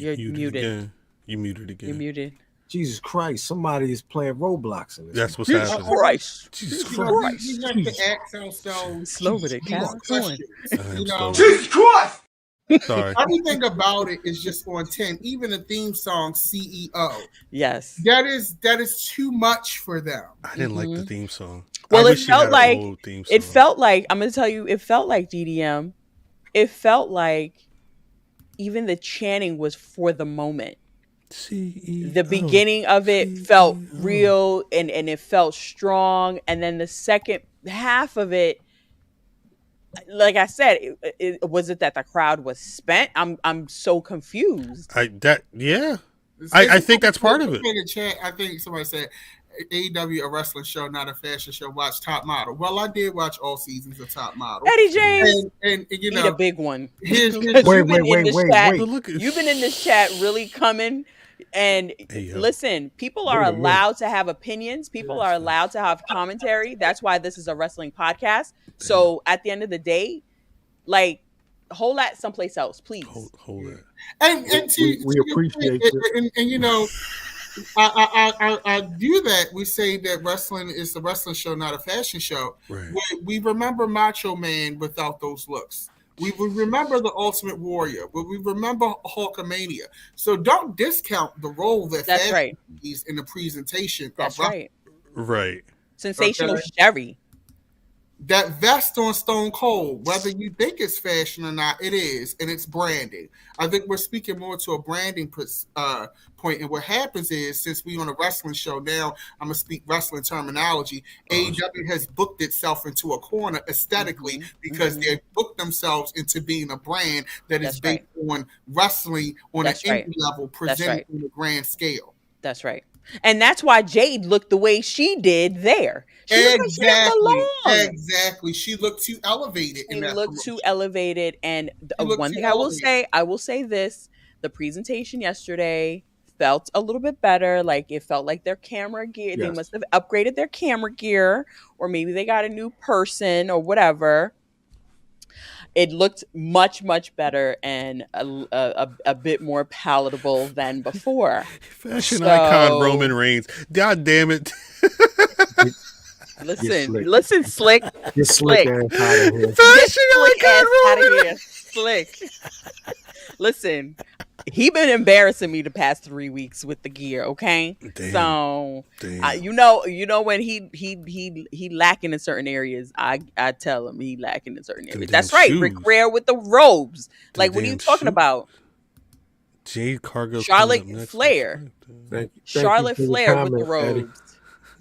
You're muted. Again. You muted again. You're muted. Jesus Christ! Somebody is playing Roblox in this. That's what's happening. Christ. Jesus You know, Christ. we have to ask ourselves Slow with it, Cal. questions. You know, Jesus Christ! Sorry. everything about it is just on 10. Even the theme song CEO. Yes. That is too much for them. I didn't like the theme song. Well, I it wish she felt had an like old theme it song. felt like I'm gonna tell you, it felt like DDM. It felt like even the chanting was for the moment. CEO, The beginning of it felt real and it felt strong, and then the second half of it, like I said, was it that the crowd was spent? I'm so confused. I think that's part of it. In the chat, I think somebody said AEW, a wrestling show, not a fashion show. Watch Top Model. Well, I did watch all seasons of Top Model. Eddie James, and you he know, the big one. his Wait. You've Look at- been in this chat really coming. And listen, people are allowed to have opinions. People are allowed to have commentary. That's why this is a wrestling podcast. So at the end of the day, like, hold that someplace else, please. Hold that. And we appreciate it. And you know, I do that. We say that wrestling is a wrestling show, not a fashion show. Right. We remember Macho Man without those looks. We remember the Ultimate Warrior, but we remember Hulkamania. So don't discount the role that fashion plays in the presentation. That's right. Right. Sensational Sherry. That vest on Stone Cold, whether you think it's fashion or not, it is, and it's branding. I think we're speaking more to a branding point. And what happens is, since we're on a wrestling show now, I'm going to speak wrestling terminology. AEW has booked itself into a corner aesthetically because they booked themselves into being a brand that is based on wrestling on an indie level, presented on a grand scale. That's right. And that's why Jade looked the way she did there. Exactly. She looked too elevated. She looked too elevated. And one thing I will say this: the presentation yesterday felt a little bit better. Like, it felt like their camera gear. They must have upgraded their camera gear, or maybe they got a new person or whatever. It looked much, much better and a bit more palatable than before. Fashion icon Roman Reigns. God damn it. Listen, Slick. Get Slick ass out of here. Fashion icon Roman. Slick. Listen, he been embarrassing me the past 3 weeks with the gear. Okay, so you know when he lacking in certain areas, I tell him he lacking in certain areas. That's right, Ric Flair with the robes. Like, what are you talking about? Jade Cargill, Charlotte Flair. Charlotte Flair with the robes.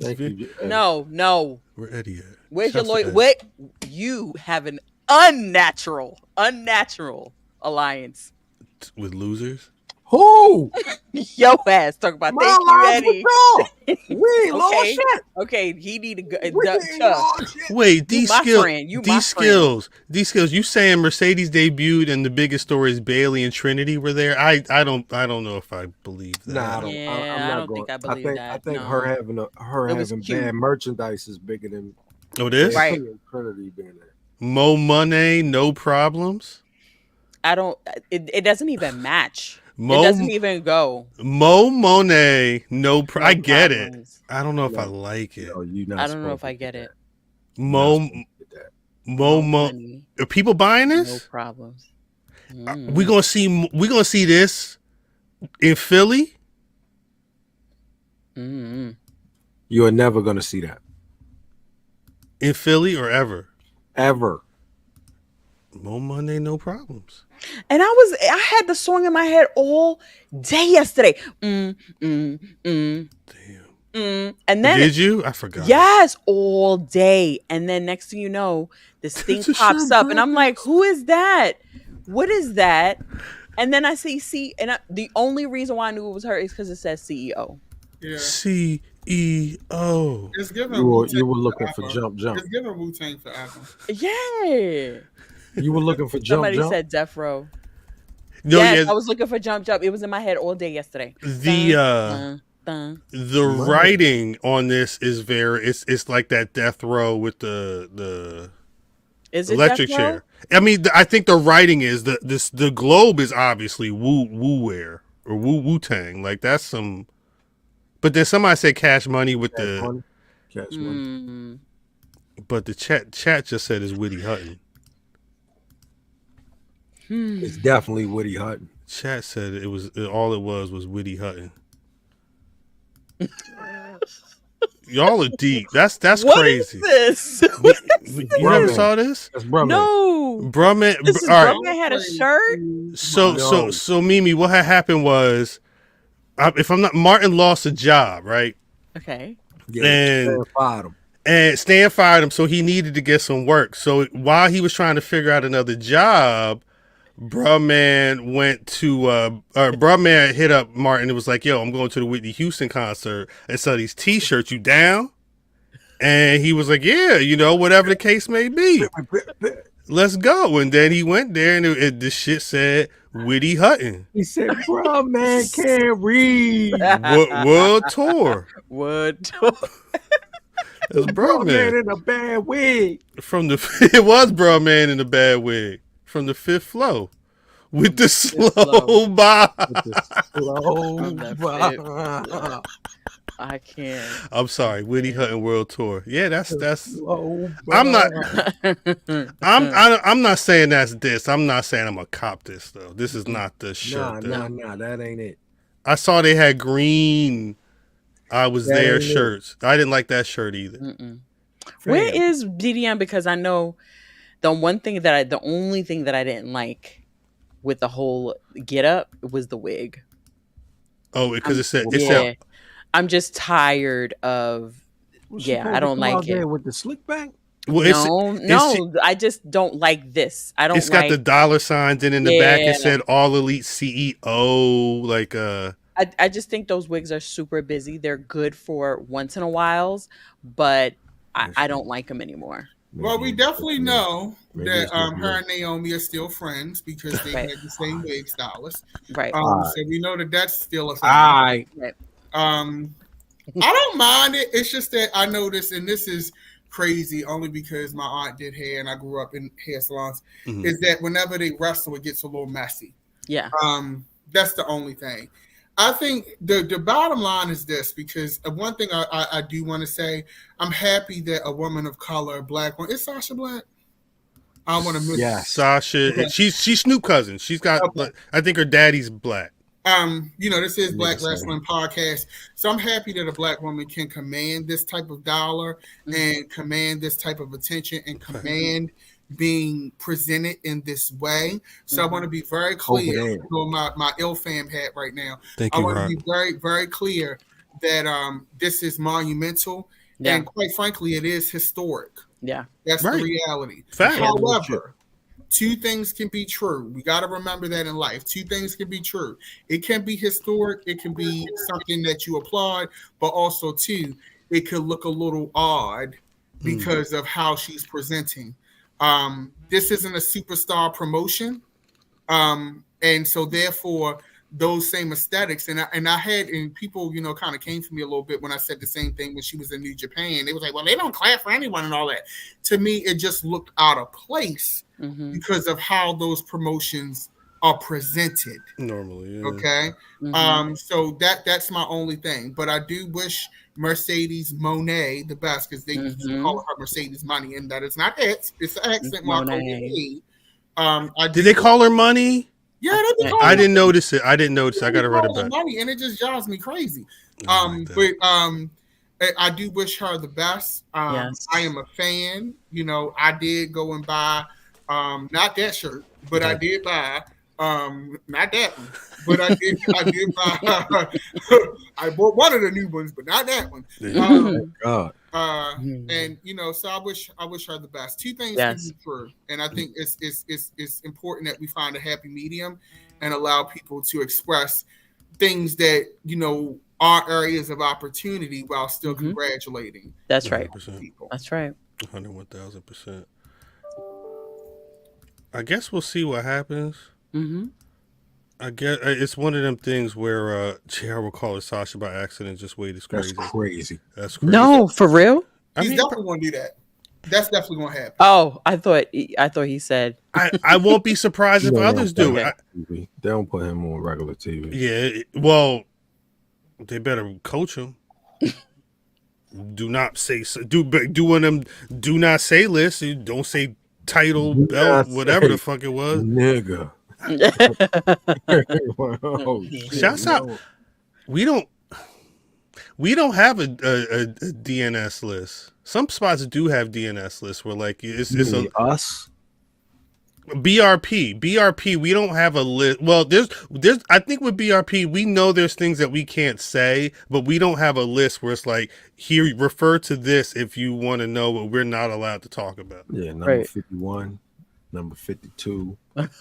Eddie. Thank you. Eddie. No. Where Eddie at? Where's your lawyer? What? You have an unnatural alliance with losers. Who? Yo ass talk about thank you, Eddie. We ain't lost shit. Okay, he need to go. Wait, these skills. You saying Mercedes debuted and the biggest story is Bailey and Trinity were there? I don't know if I believe that. Nah, I don't think I believe that. I think her having bad merchandise is bigger than. Oh, it is? Right. Trinity being there. Mo Moné, no problems. It doesn't even match. It doesn't even go. Mo Moné, I get it. I don't know if I like it. No, I don't know if I get it. Mo. Are people buying this? No problems. We gonna see this in Philly. You are never gonna see that in Philly or ever. Mo Moné, no problems. And I had the song in my head all day yesterday. Damn. And then did you? I forgot. Yes, all day. And then next thing you know, this thing pops up, and I'm like, "Who is that? What is that?" And then I see, and the only reason why I knew it was her is because it says CEO. Yeah. CEO. It's giving you were looking for jump. It's giving Wu-Tang forever. Yeah. You were looking for Somebody jump. said Death Row. No, yes, I was looking for jump. It was in my head all day yesterday. The writing on this is it's like that Death Row with the electric chair. I mean, I think the writing is the globe is obviously woo wear. or Wu Tang. Like that's some. But then somebody said Cash Money with Cash Money. But the chat just said it's Whitty Hutton. It's definitely Whitty Hutton. Chat said all it was Whitty Hutton. Y'all are deep. That's crazy. What is this? You never saw this? That's Brumman. No. Brumman. This is all right. Brumman had a shirt. So Mimi, what had happened was, if I'm not, Martin lost a job, right? Okay. Yeah, and fired him. And Stan fired him, so he needed to get some work. So while he was trying to figure out another job, Brumman Brumman hit up Martin and was like, yo, I'm going to the Whitney Houston concert and sell these t-shirts. You down? And he was like, yeah, whatever the case may be. Let's go. And then he went there and the shit said Whitty Hutton. He said, Brumman can't read. World tour. World tour. It was Brumman in a bad wig. It was Brumman in a bad wig. From the fifth floor with the slow bob. I can't. I'm sorry, Whitty Hutton World Tour. Yeah, that's. I'm not. I'm not saying that's this. I'm not saying I'm gonna cop this though. This is not the shirt. Nah, that ain't it. I saw they had green. I was there shirts. I didn't like that shirt either. Where is DDM? Because I know. The only thing that I didn't like with the whole get up was the wig. Oh, because it said. I'm just tired of. I don't like it with the slick back. Well, no, I just don't like this. I don't. It's got the dollar signs in the back. It said All Elite CEO. Like I just think those wigs are super busy. They're good for once in a whiles, but I don't like them anymore. Well, we definitely know that her and Naomi are still friends because they had the same wig stylist. Right. So we know that that's still a thing. Right. I don't mind it. It's just that I noticed, and this is crazy only because my aunt did hair and I grew up in hair salons, is that whenever they wrestle, it gets a little messy. Yeah. That's the only thing. I think the bottom line is this, because one thing I do want to say, I'm happy that a woman of color, black one, is Sasha Black? I want to miss Sasha. Okay. She's Snoop cousin. She's got, I think her daddy's black. This is Black Rasslin Podcast. So I'm happy that a black woman can command this type of dollar and command this type of attention and command being presented in this way. So I want to be very clear. I'm doing my ill fam hat right now. I want to be very, very clear that this is monumental. Yeah. And quite frankly, it is historic. Yeah. That's the reality. Fact. However, two things can be true. We got to remember that in life. Two things can be true. It can be historic. It can be something that you applaud, but also too, it could look a little odd because of how she's presenting. This isn't a superstar promotion. And so therefore those same aesthetics and I had, and people, kind of came for me a little bit when I said the same thing when she was in New Japan. They was like, well, they don't clap for anyone and all that. To me, it just looked out of place because of how those promotions are presented normally. Yeah. Okay. So that's my only thing, but I do wish Mercedes Moné the best, because they used to call her Mercedes Money, and that is not it. It's an accent mark over me. Did they call her Money? Yeah, they did. I didn't notice it. I got to read it back. Money, and it just drives me crazy. But I do wish her the best. Yes. I am a fan. I did go and buy not that shirt, but I did buy not that one, but I did buy I bought one of the new ones, but not that one. And so I wish her the best. Two things can be true, and I think it's important that we find a happy medium and allow people to express things that are areas of opportunity while still congratulating. That's right. People. That's right. 101,000%. I guess we'll see what happens. I guess it's one of them things where JR will call it Sasha by accident. Just wait, it's crazy. That's crazy. That's crazy. No, for real. He's definitely gonna do that. That's definitely gonna happen. Oh, I thought he said. I won't be surprised if others do it. They don't put him on regular TV. Yeah, well, they better coach him. Do not say do one of them. Do not say list. Don't say title, belt, whatever the fuck it was. Nigga. Shouts out. We don't have a DNS list. Some spots do have DNS lists where like it's us. BRP. We don't have a list. Well, there's. I think with BRP, we know there's things that we can't say, but we don't have a list where it's like here refer to this if you want to know what we're not allowed to talk about. Yeah, number 51, number 52. But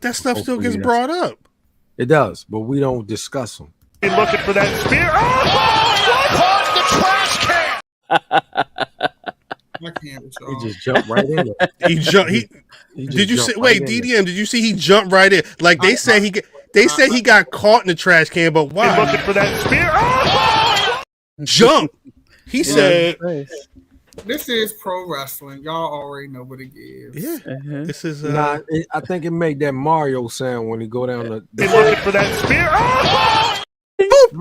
that stuff still gets brought up. It does, but we don't discuss them. Looking for that spear. Oh, the trash can! He just jumped right in there. He jumped. Did you see? Wait, DDM. Did you see? He jumped right in. Like they said he got caught in the trash can, but why? Looking for that spear. Oh! Jump. He said. This is pro wrestling. Y'all already know what it is. Yeah, this is. I think it made that Mario sound when he go down the. Looking for that spear. Oh! Sim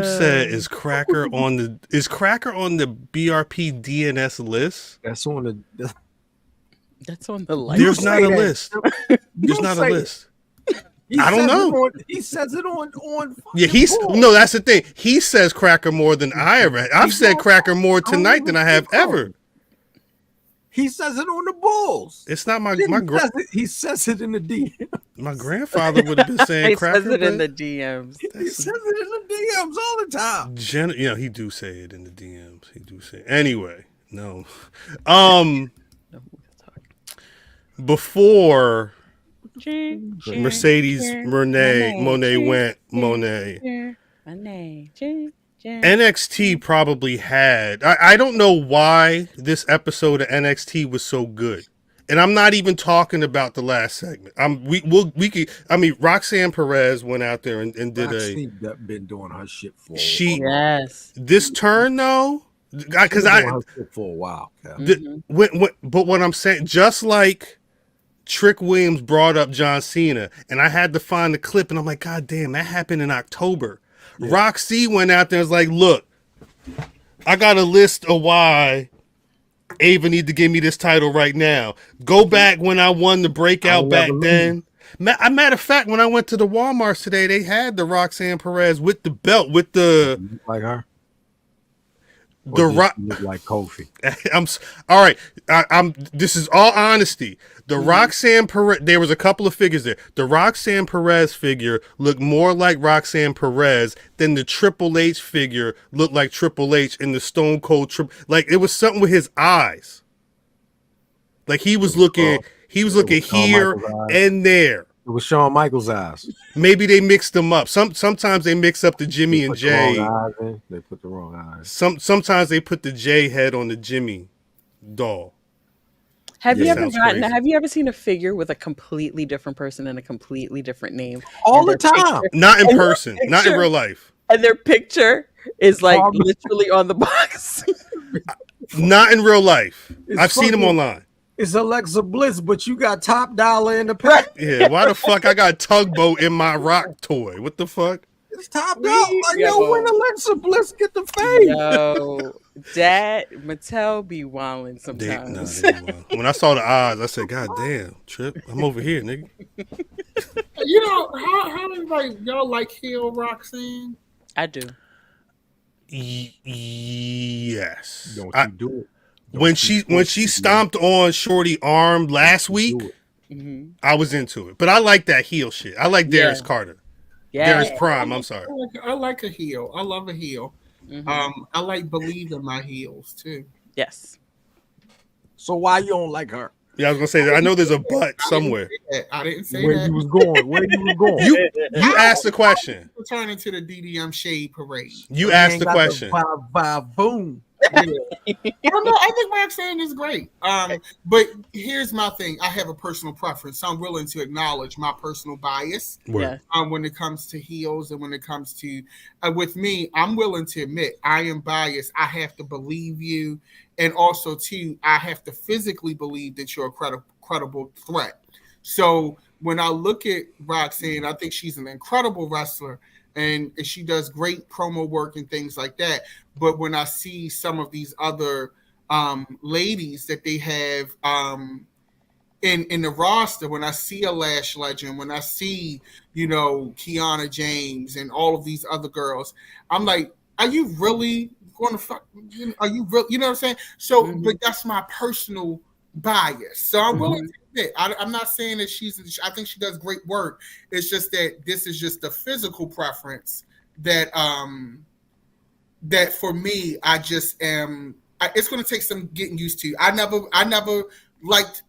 said, "Is Cracker on the BRP DNS list?" That's on the. That's on the list. There's not a list. There's not a list. I don't know. He says it on. Yeah, no. That's the thing. He says Cracker more than I ever. I've said Cracker more tonight than I have ever. He says it on the Bulls. It's not my He says it in the DM. My grandfather would have been saying He Cracker. says it in the DMs. He says it in the DMs all the time. He do say it in the DMs. He do say it. Anyway, no. Before Mercedes Moné went Moné. NXT probably had. I don't know why this episode of NXT was so good, and I'm not even talking about the last segment. Roxanne Perez went out there and did been doing her shit for. This turn though, because for a while. But what I'm saying, just like Trick Williams brought up John Cena, and I had to find the clip, and I'm like, God damn, that happened in October. Yeah. Roxy went out there and was like, look, I got a list of why Ava need to give me this title right now. Go back when I won the breakout back then. Matter of fact, when I went to the Walmarts today, they had the Roxanne Perez with the belt, with the... Like her? The Rock look like Kofi. All right. This is all honesty. The Roxanne Perez. There was a couple of figures there. The Roxanne Perez figure looked more like Roxanne Perez than the Triple H figure looked like Triple H in the Stone Cold Triple. Like it was something with his eyes. Like he was looking. He was looking here and there. It was Shawn Michaels' eyes. Maybe they mixed them up. Sometimes they mix up the Jimmy and Jay. They put the wrong eyes. Sometimes they put the Jay head on the Jimmy doll. Have you ever seen a figure with a completely different person and a completely different name? All the time. Not in person. Not in real life. And their picture is like literally on the box. Not in real life. I've seen them online. It's Alexa Bliss, but you got Top Dollar in the pack. Yeah, why the fuck I got Tugboat in my rock toy? What the fuck? It's Top Dollar. When Alexa Bliss get the fade. Yo, Dad, Mattel be wilding sometimes. When I saw the odds, I said, God damn, Trip, I'm over here, nigga. You know, how like y'all like heel Roxanne? I do. Yes. Don't you do it. When she stomped on Shorty arm last week, I was into it. But I like that heel shit. I like Darius Carter. Yeah. Darius Prime, I'm sorry. I like a heel. I love a heel. I like believe in my heels too. Yes. So why you don't like her? Yeah, I was gonna say that. I know there's a butt somewhere. I didn't say where that. You was going. Where you was going? You asked the question. Returning to the DDM shade parade. You asked the question. Boom. Yeah. Oh, no, I think Roxanne is great. But here's my thing. I have a personal preference. So I'm willing to acknowledge my personal bias when it comes to heels and when it comes to with me, I'm willing to admit I am biased. I have to believe you. And also, too, I have to physically believe that you're a credible threat. So when I look at Roxanne, I think she's an incredible wrestler. And she does great promo work and things like that. But when I see some of these other ladies that they have in the roster, when I see a Lash Legend, when I see, Kiana James and all of these other girls, I'm like, are you really going to fuck? Are you really, you know what I'm saying? So, but that's my personal bias. So I'm willing to admit, I'm not saying that I think she does great work. It's just that this is just a physical preference that that for me, I just am. It's going to take some getting used to. I never liked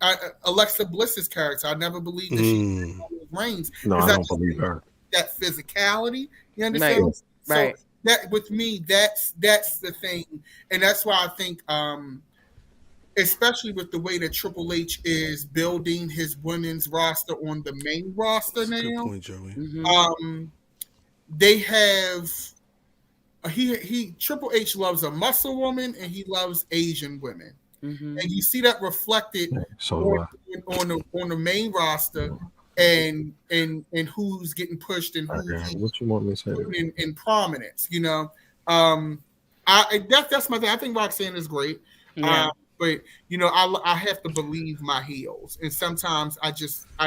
Alexa Bliss's character. I never believed that she reigns. No, I don't believe her. That physicality, you understand? Right. So Right. that with me, that's the thing, and that's why I think. Especially with the way that Triple H is building his women's roster on the main roster now. Good point, Joey. They have Triple H loves a muscle woman and he loves Asian women, and you see that reflected on the main roster and who's getting pushed and who's what you want me to say in prominence. That's my thing. I think Roxanne is great. Yeah. But I have to believe my heels, and sometimes I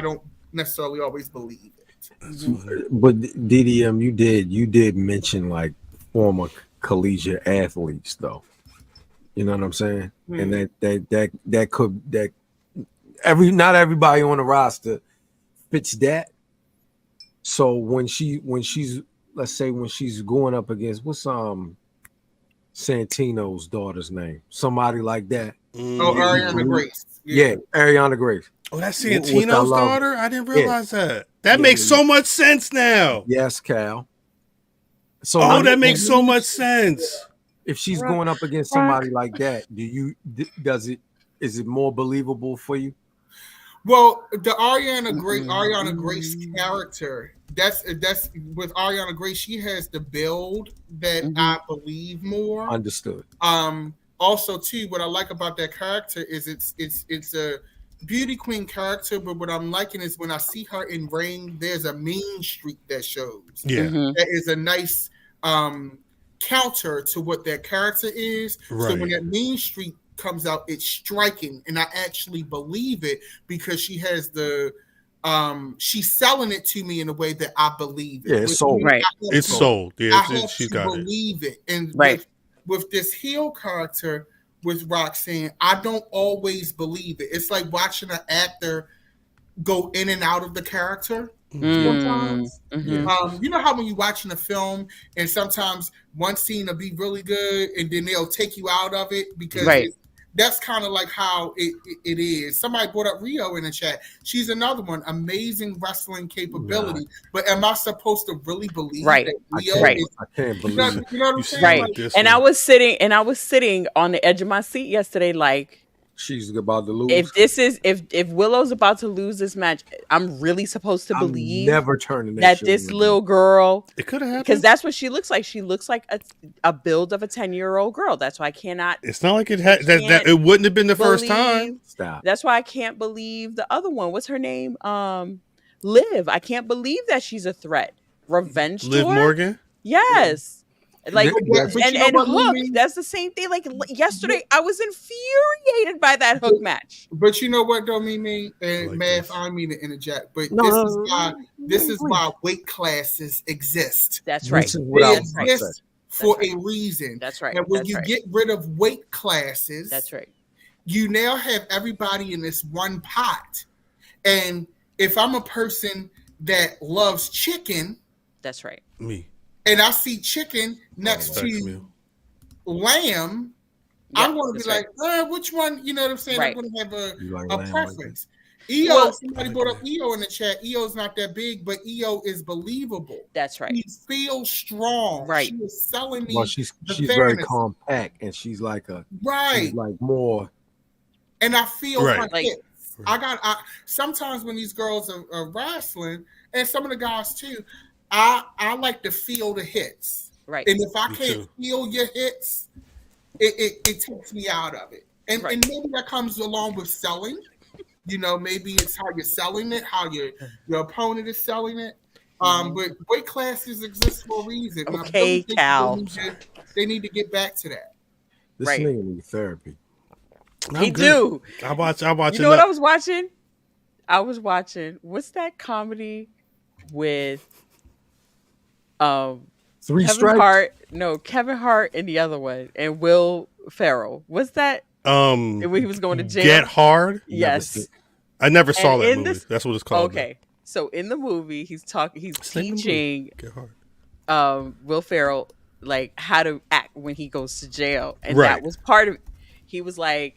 don't necessarily always believe it. But DDM, you did mention like former collegiate athletes, though. You know what I'm saying? And that not everybody on the roster fits that. So when she's going up against what's Santino's daughter's name, somebody like that. Ariana Grace. Yeah, Ariana Grace. Oh, that's Santino's daughter? I didn't realize that. That makes so much sense now. Yes, Cal. So that makes so much sense. If she's going up against somebody like that, is it more believable for you? Well, the Ariana Grace character, that's with Ariana Grace, she has the build that I believe more. Understood. Also, too, what I like about that character is it's a beauty queen character, but what I'm liking is when I see her in ring, there's a mean streak that shows. Yeah, that is a nice counter to what that character is. Right. So when that mean streak comes out, it's striking, and I actually believe it because she has she's selling it to me in a way that I believe it. Yeah, it's sold. Right. It's sold. Yeah, she's got to believe it. And with this heel character with Roxanne, I don't always believe it. It's like watching an actor go in and out of the character. Sometimes. You know how when you're watching a film and sometimes one scene will be really good and then they'll take you out of it because that's kind of like how it is. Somebody brought up Rio in the chat. She's another one, amazing wrestling capability. But am I supposed to really believe that Rio is? I can't believe it. You know what I'm saying? Right. Like, And I was sitting on the edge of my seat yesterday, like, she's about to lose. If Willow's about to lose this match, I'm really supposed to believe never turning that this little girl. It could have happened because that's what she looks like. She looks like a build of a 10-year-old girl. That's why I cannot. It's not like it had that. It wouldn't have been the first time. Stop. That's why I can't believe the other one. What's her name? Liv. I can't believe that she's a threat. Revenge. Liv tour? Morgan. Yes. Like and Hook, mean? that's the same thing. Like yesterday, I was infuriated by that Hook match. But you know what, though, Mimi and Math, I don't mean to interject, but this is why weight classes exist. That's right. They exist for a reason. That's right. And when you get rid of weight classes, that's right. You now have everybody in this one pot. And if I'm a person that loves chicken, that's right. Me. And I see chicken next to lamb, I'm going to be like, which one? You know what I'm saying? Right. I'm going to have a preference. EO, Well- somebody brought up EO in the chat. EO's not that big, but EO is believable. That's right. She feels strong. Right. She is selling me. Well, she's the very fairness. compact, and she's like Right. like more. And I feel Right. her Like- hits. I sometimes when these girls are wrestling, and some of the guys too, I like to feel the hits. Right. And if I Me can't too. feel your hits, it takes me out of it. And Right. and maybe that comes along with selling. You know, maybe it's how you're selling it, how your opponent is selling it. But weight classes exist for a reason. And I Okay, really think Cal. they need to get back to that. This Right. nigga need therapy. He do. I watch. You know what I was watching? I was watching. What's that comedy with Three Kevin strikes. Hart? No, Kevin Hart and the other one, and Will Ferrell. What's that? When he was going to jail. Get Hard. Yes. I never saw And that in movie. this- That's what it's called. Okay. So in the movie, he's What's the name of the movie? teaching Get Hard. Will Ferrell like how to act when he goes to jail, and Right. that was part of. He was like,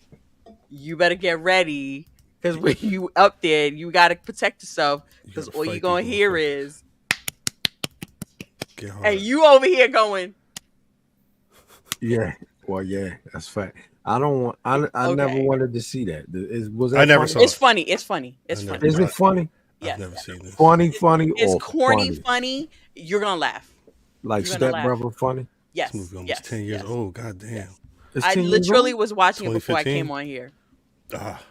"You better get ready because when you up there, you got to protect yourself because gotta all you fight gonna people hear first. is, Get Hard. and you over here going, Yeah. Well, yeah, that's fact. I don't want. I never Okay. wanted to see that. Was that? I never funny? saw it's funny, it's funny, it's I never- funny. Is it funny? I've Yes. never seen this. Funny, It's or corny, funny? funny. You're gonna laugh. Like You're gonna Step Brother funny? Yes, This movie almost yes, 10 years yes. old. God damn. Yes. It's I 10 years literally old? was watching it before I 2015? came on here. Ah,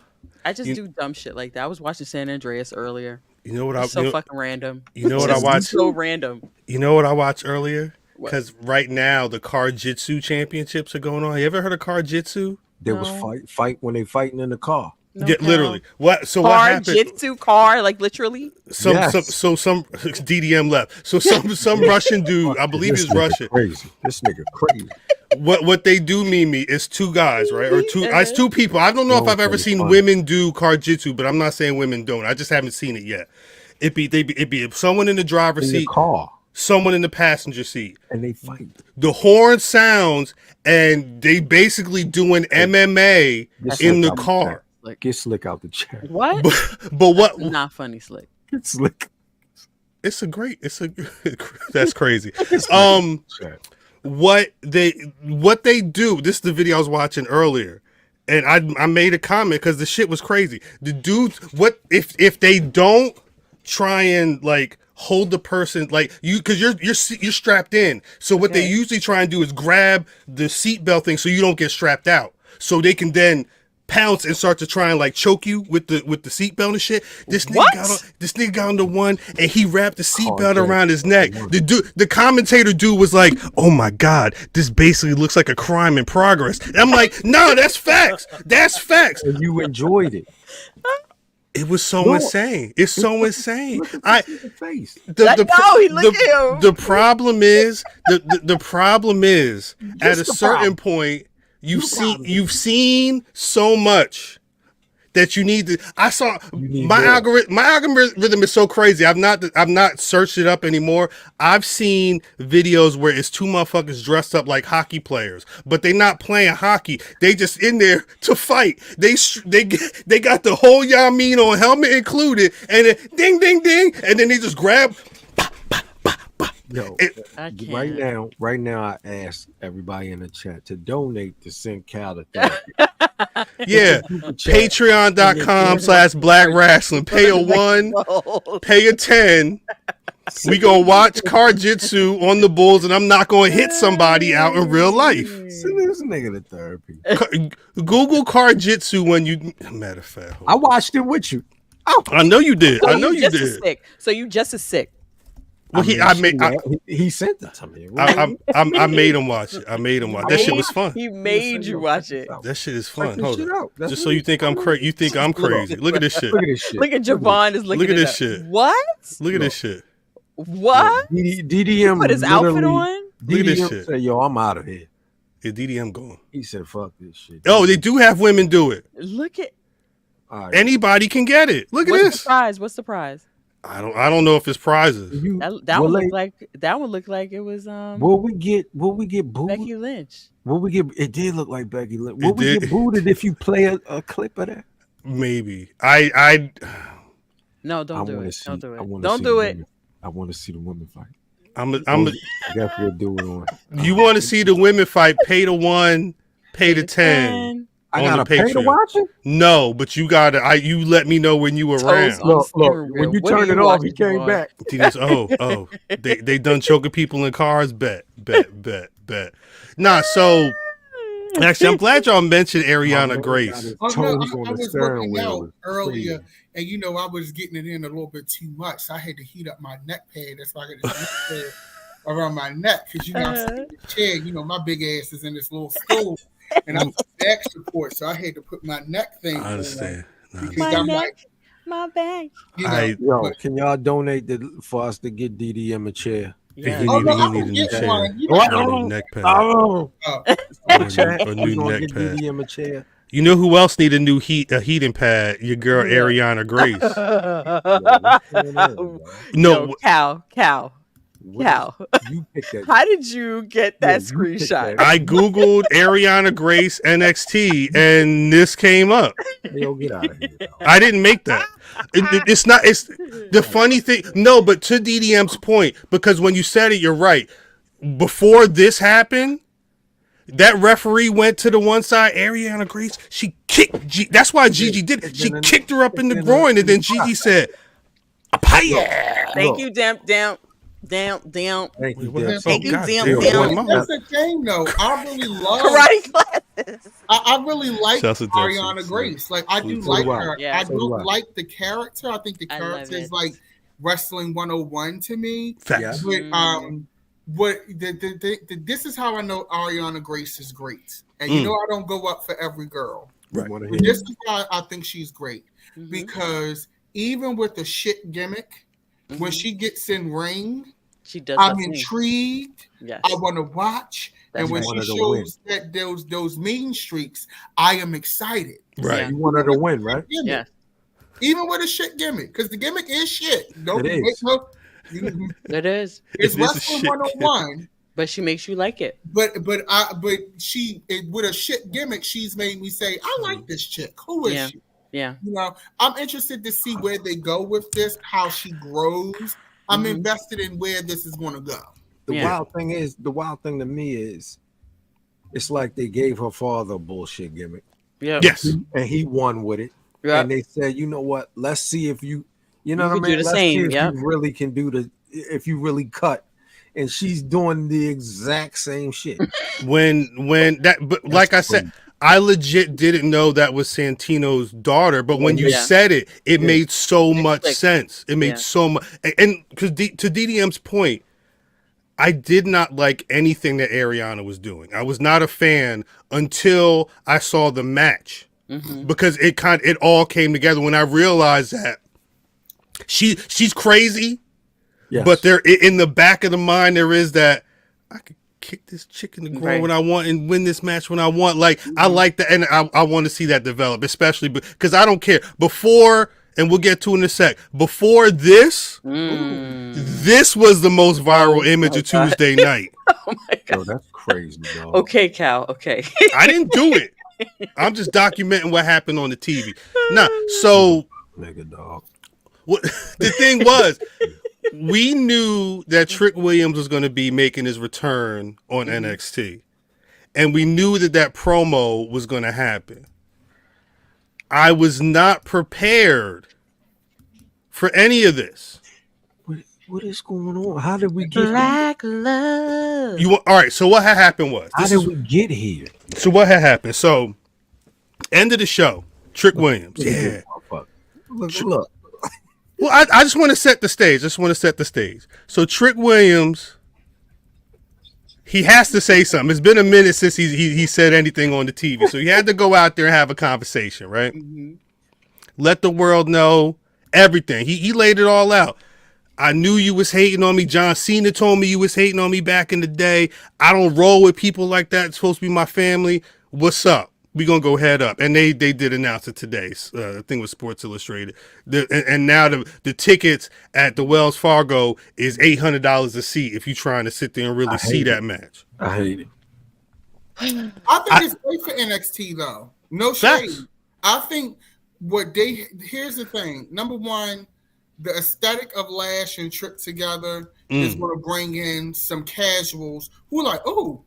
I just You- do dumb shit like that. I was watching San Andreas earlier. you know what It's I? so fucking random. You know what It's I watched? So random. You know what I watched earlier? What? Because right now the car jitsu championships are going on. You ever heard of car jitsu? There was No. fight when they fighting in the car. No Yeah, cow. literally. What? So what Car, happened? jitsu, car, like literally. Some Yes. some DDM left. So some Russian dude, I believe This he's nigga Russian. Crazy. This nigga crazy. What they do, Mimi, is two guys, right? Or two. It's two people. I don't know if No, I've ever it's seen funny. women do car jitsu, but I'm not saying women don't. I just haven't seen it yet. It'd be someone in the driver's In the seat, car, someone in the passenger seat. and they fight. The horn sounds, and they basically doing MMA Get in slick the out car. chair. Get slick out the chair. What? But what? Not funny, slick. Get slick. It's a that's crazy. Chair. What they do, this is the video I was watching earlier, and I made a comment because the shit was crazy. The dudes, what if they don't try and like hold the person like you, because you're strapped in, so what they Okay. usually try and do is grab the seatbelt thing so you don't get strapped out, so they can then pounce and start to try and like choke you with the seatbelt and shit. This nigga got on the one and he wrapped the seatbelt around his neck. The commentator dude was like, "Oh my god, this basically looks like a crime in progress." And I'm like, "No, that's facts. That's facts." And you enjoyed it. It was so insane. It's so insane. Look at the face. I know, he look at him. The problem is the problem is at a the certain problem. point you've seen so much that you need to. I saw need my more. algorithm. My algorithm is so crazy. I've not searched it up anymore. I've seen videos where it's two motherfuckers dressed up like hockey players, but they not playing hockey. They just in there to fight. They got the whole Yamin on, helmet included, and then ding ding ding, and then they just grab. Yo, I can't. right now, I ask everybody in the chat to donate to send Cal to therapy. Yeah, patreon.com/Black Rasslin. Pay a 1, pay a 10. We gonna watch car jitsu on the bulls, and I'm not gonna hit somebody out in real life. Send this nigga to therapy. Google car jitsu when you. Matter of fact, hold I on. watched it with you. I know you did. So I know you just as did. sick. So you just as sick. Well, He sent that to me. I made him watch it. I made him watch. That shit was fun. He made you watch it. That shit is fun. Check this Hold shit on. out. That's Just what so you think I'm crazy. You think I'm crazy. Look at this shit. Look at this shit. Look at Javon is looking Look at it this up. shit. What? Look at this shit. What? DDM Put his outfit literally- on? Look at this DDM shit. said, "Yo, I'm out of here." Yeah, DDM going. He said, "Fuck this shit." Oh, they do have women do it. Look at All right. Anybody can get it. Look at what's this. the prize? What's the prize? I don't know if it's prizes. You- That will one they- looked like it was Will we get booed? Becky Lynch. Will we get? It did look like Becky Lynch. It Will we did. get booted if you play a clip of that? Maybe. I No, don't do it. See, Don't do it. Don't Don't do it. I want to see the women fight. That's what do it on. You want to see the women fight? Pay the 1, pay the 10. I gotta pay to watch it? No, but you gotta. You let me know when you were around. Look, when you turned it off, he came back. They done choking people in cars. Bet. Nah, so actually, I'm glad y'all mentioned Ariana Grace. I was working out earlier, and I was getting it in a little bit too much. So I had to heat up my neck pad. That's why I got this neck pad around my neck because I'm sitting in the chair. My big ass is in this little stool. And I'm back support, so I had to put my neck thing. I understand. My back. Can y'all donate for us to get DDM a chair? Yeah. He need a new chair. A neck pad. A new neck pad. DDM a chair. You know who else need a new heating pad? Your girl Ariana Grace. No, Cal. You picked that. How did you get that screenshot? I googled Ariana Grace NXT and this came up. Yo, get out of here. I didn't make that. It's not. It's the funny thing. No, but to DDM's point, because when you said it, you're right. Before this happened, that referee went to the one side. Ariana Grace, she kicked. That's why Gigi did it. She kicked her up in the groin, and then Gigi said, "Apaya." Thank you, damn. Thank you, damn. That's the thing, though. I really love karate classes. I really like Ariana Grace. Like I do like her. Yeah. I don't like the character. I think the character is like wrestling 101 to me. Facts. But this is how I know Ariana Grace is great. And I don't go up for every girl. Right. But this is why I think she's great. Because even with the shit gimmick, when she gets in ring, she does. I'm intrigued. Yes. I want to watch. And when she shows that those mean streaks, I am excited. Right. Yeah. You want her to win, right? Yeah. Even with a shit gimmick, because the gimmick is shit. It is. It's wrestling 101. But she makes you like it. But she with a shit gimmick, she's made me say, I like this chick. Who is she? Yeah. I'm interested to see where they go with this, how she grows. I'm invested in where this is going to go. The wild thing to me is, it's like they gave her father a bullshit gimmick. Yeah. Yes. And he won with it. Yeah. And they said, you know what? Let's see if you know what I mean? Do the same. See if you really can do if you really cut. And she's doing the exact same shit. Like I said, I legit didn't know that was Santino's daughter, but when you said it, it made so much sense. It made so much, and because to DDM's point, I did not like anything that Ariana was doing. I was not a fan until I saw the match, because it all came together when I realized that she's crazy, but there in the back of the mind there is that I could kick this chick in the groin when I want and win this match when I want. Like I like that, and I want to see that develop, especially because I don't care before. And we'll get to it in a sec. Before this, this was the most viral image of Tuesday night. Oh my God. Yo, that's crazy, dog. Okay, Cal. Okay. I didn't do it. I'm just documenting what happened on the TV. Nah, so nigga, dog. What the thing was, we knew that Trick Williams was going to be making his return on NXT, and we knew that promo was going to happen. I was not prepared for any of this. What is going on? How did we get Black love? All right, so what had happened was... How did we get here? So what had happened? So, end of the show, Trick Williams. Yeah. Look. Well, I just want to set the stage. So, Trick Williams... He has to say something. It's been a minute since he said anything on the TV. So he had to go out there and have a conversation, right? Let the world know everything. He laid it all out. I knew you was hating on me. John Cena told me you was hating on me back in the day. I don't roll with people like that. It's supposed to be my family. What's up? We gonna go head up. And they did announce it today. I think it was Sports Illustrated. And now the tickets at the Wells Fargo is $800 a seat if you're trying to sit there and really see that match. I hate it. I think it's great for NXT though. No shade. I think here's the thing. Number one, the aesthetic of Lash and Trick together is going to bring in some casuals who are like, oh,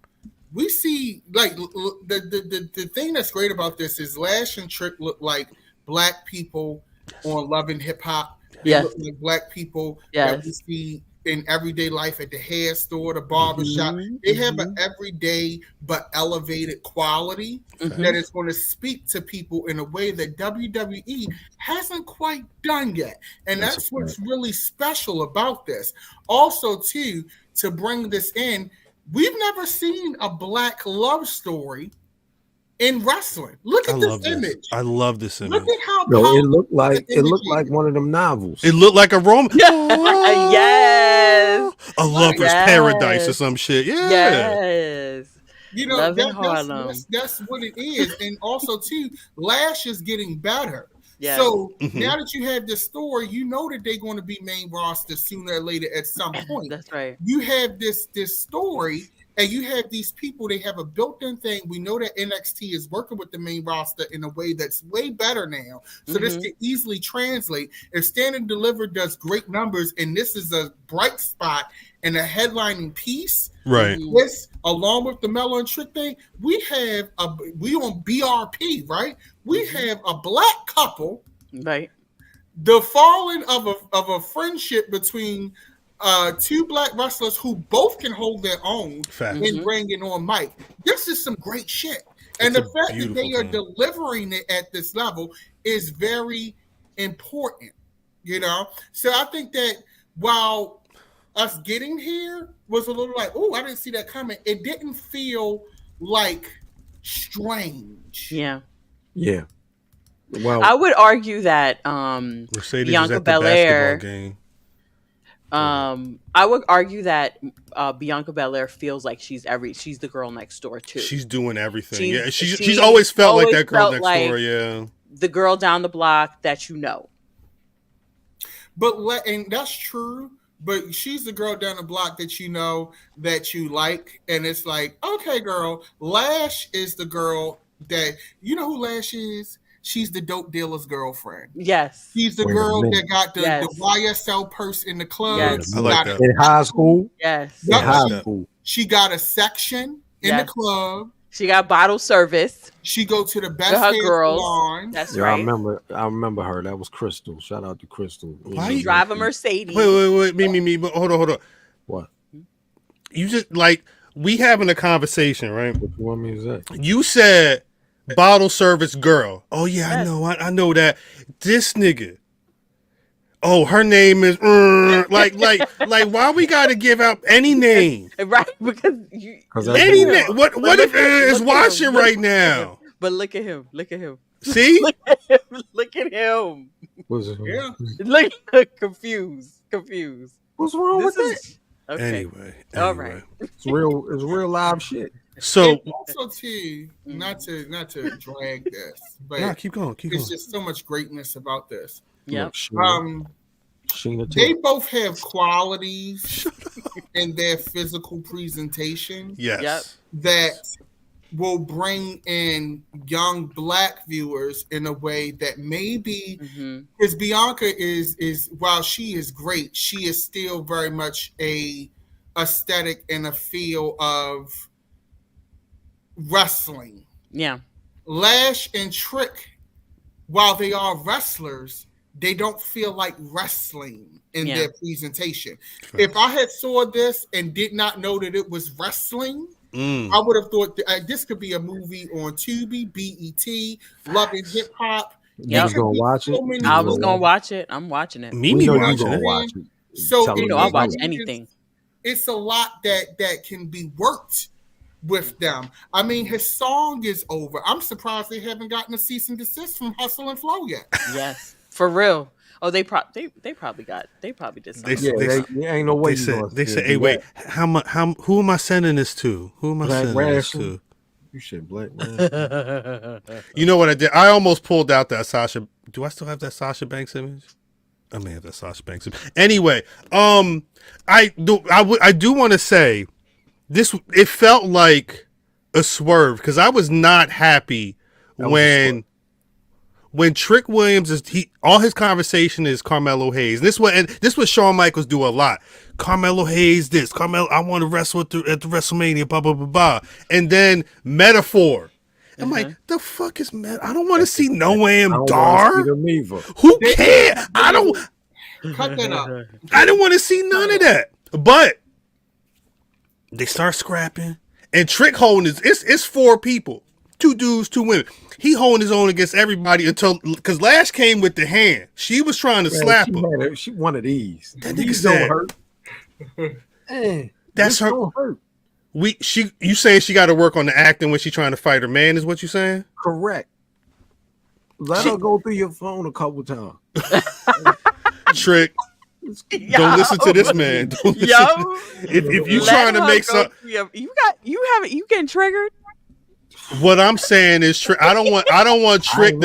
we see, like, the thing that's great about this is Lash and Trick look like black people on Love and Hip Hop. They look like black people that we see in everyday life at the hair store, the barber shop. They have an everyday but elevated quality that is going to speak to people in a way that WWE hasn't quite done yet. And that's what's really special about this. Also, too, to bring this in, we've never seen a black love story in wrestling. Look at this image. I love this image. Look at how it looked like one of them novels. It looked like a Roman. Yes. A lover's paradise or some shit. Yeah. Yes. You know, that's what it is. And also, too, Lash is getting better. Yes. So now that you have this story, you know that they're going to be main roster sooner or later at some point. That's right. You have this story, and you have these people. They have a built-in thing. We know that NXT is working with the main roster in a way that's way better now. So this can easily translate. If Stand and Deliver does great numbers, and this is a bright spot and a headlining piece, right? This, along with the Mellow and Trick thing, we on BRP, right? We have a black couple, right? The falling of a friendship between two black wrestlers who both can hold their own and bring it on mic. This is some great shit, and the fact that they are delivering it at this level is very important. You know, so I think that while us getting here was a little like, oh, I didn't see that coming. It didn't feel like strange. Yeah. Yeah. Well, I would argue that Mercedes Bianca is at Belair. the basketball game. I would argue that Bianca Belair feels like she's the girl next door too. She's doing everything. She's always felt like that girl next door. Yeah. The girl down the block that you know. And that's true. But she's the girl down the block that you know that you like. And it's like, okay, girl, Lash is the girl that, you know who Lash is? She's the dope dealer's girlfriend. Yes. She's the girl that got the YSL purse in the club. Yes. I like that. In high school? Yes. In high school. She got a section in the club. She got bottle service. She go to the best hair salon. That's right. I remember her. That was Crystal. Shout out to Crystal. Why you drive a Mercedes? Wait. Me. But hold on. What? You just like we having a conversation, right? What you want me to say? You said bottle service girl. Oh yeah, yes. I know that. This nigga. Oh, her name is like why we gotta give out any name? Right, because any name. What if is watching right now? But look at him. See? Look at him. What's it? Yeah. Look confused. What's wrong with that? Okay. Anyway. All right. It's real live shit. So and also too, not to drag this, but keep going. There's just so much greatness about this. Yeah. They both have qualities in their physical presentation. Yes. That will bring in young black viewers in a way that maybe because Bianca is while she is great, she is still very much a aesthetic and a feel of wrestling. Yeah. Lash and Trick, while they are wrestlers, they don't feel like wrestling in their presentation. If I had saw this and did not know that it was wrestling, I would have thought that, this could be a movie on Tubi, BET, Love and Hip Hop. You was gonna watch it? I was gonna watch it. I'm watching it. Mimi watching it. Watch it. So I'll watch anything. It's a lot that can be worked with them. I mean, his song is over. I'm surprised they haven't gotten a cease and desist from Hustle and Flow yet. Yes, for real. Oh, they probably did something. They ain't no way. They said, hey, wait, who am I sending this to? Who am I sending this to? You should Black. You know what I did? I almost pulled out that Sasha. Do I still have that Sasha Banks image? I may have that Sasha Banks image. Anyway, I do want to say this. It felt like a swerve because I was not happy when when Trick Williams all his conversation is Carmelo Hayes. This what Shawn Michaels do a lot. Carmelo Hayes, I want to wrestle at the WrestleMania, blah blah blah blah, and then Metaphor. I'm like, the fuck is Metaphor? I don't want to see Noam Dar. Who cares? I don't. Cut that up. I didn't want to see none of that. But they start scrapping, and Trick holding it's 4 people, 2 dudes, 2 women. He holding his own against everybody because Lash came with the hand. She was trying to slap him. She one of these. That nigga said, hurt. That's her. Hurt. You saying she got to work on the acting when she trying to fight her man? Is what you saying? Correct. Let her go through your phone a couple times. Trick. Don't listen to this man. If you trying to make something, you getting triggered. What I'm saying is, I don't want Trick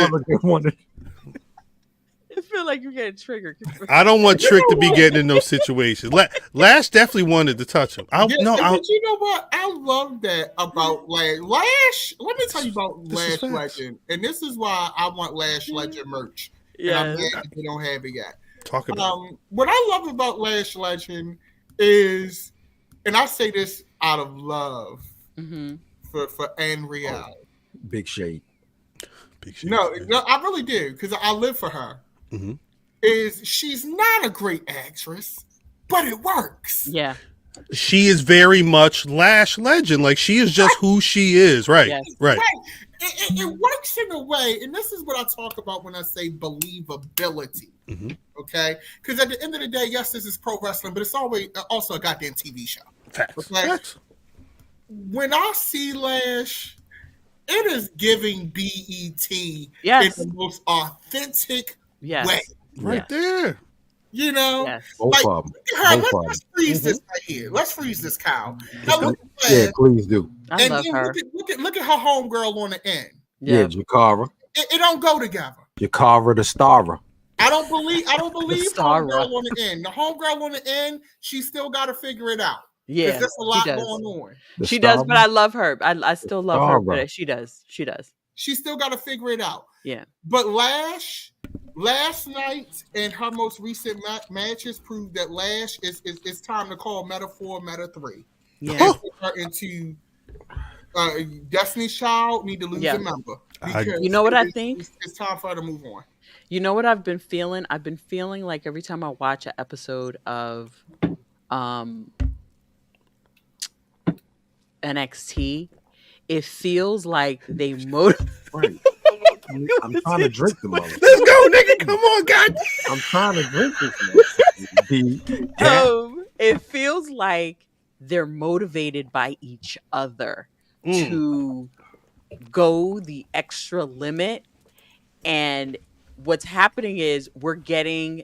I feel like you're getting triggered. I don't want Trick to be getting in those situations. Lash definitely wanted to touch him. But you know what? I love that about Lash. Let me tell you about Lash Legend, and this is why I want Lash Legend merch. Yeah, I'm glad that they don't have it yet. Talk about what I love about Lash Legend is, and I say this out of love for Anne Riel. Big shade. No, I really do, because I live for her. Is she's not a great actress, but it works. Yeah. She is very much Lash Legend. Like, she is just who she is. Right. Yes. Right. It works in a way, and this is what I talk about when I say believability. Okay? Because at the end of the day, yes, this is pro wrestling, but it's always also a goddamn TV show. Facts. Okay? Facts. When I see Lash, it is giving BET in the most authentic way. Right there. You know? Yes. Let's freeze this right here. Let's freeze this cow. Now, please do. I love her. Look at her homegirl on the end. Yeah, Jakara. It don't go together. Jakara the Starra. I don't believe homegirl on the end. The homegirl on the end, she still got to figure it out. Yeah, there's a lot going on. She does, but I love her. I still love her, but she does. She still got to figure it out. Yeah. But Lash, last night and her most recent matches proved that Lash is time to call Metaphor Meta 3. Yeah. And put her into Destiny's Child need to lose a member. You know what I think? It's time for her to move on. You know what I've been feeling? I've been feeling like every time I watch an episode of NXT, it feels like they motivate. I'm trying to drink the mother. Let's go, nigga. Come on, God. I'm trying to drink this. It feels like they're motivated by each other to go the extra limit. And what's happening is we're getting,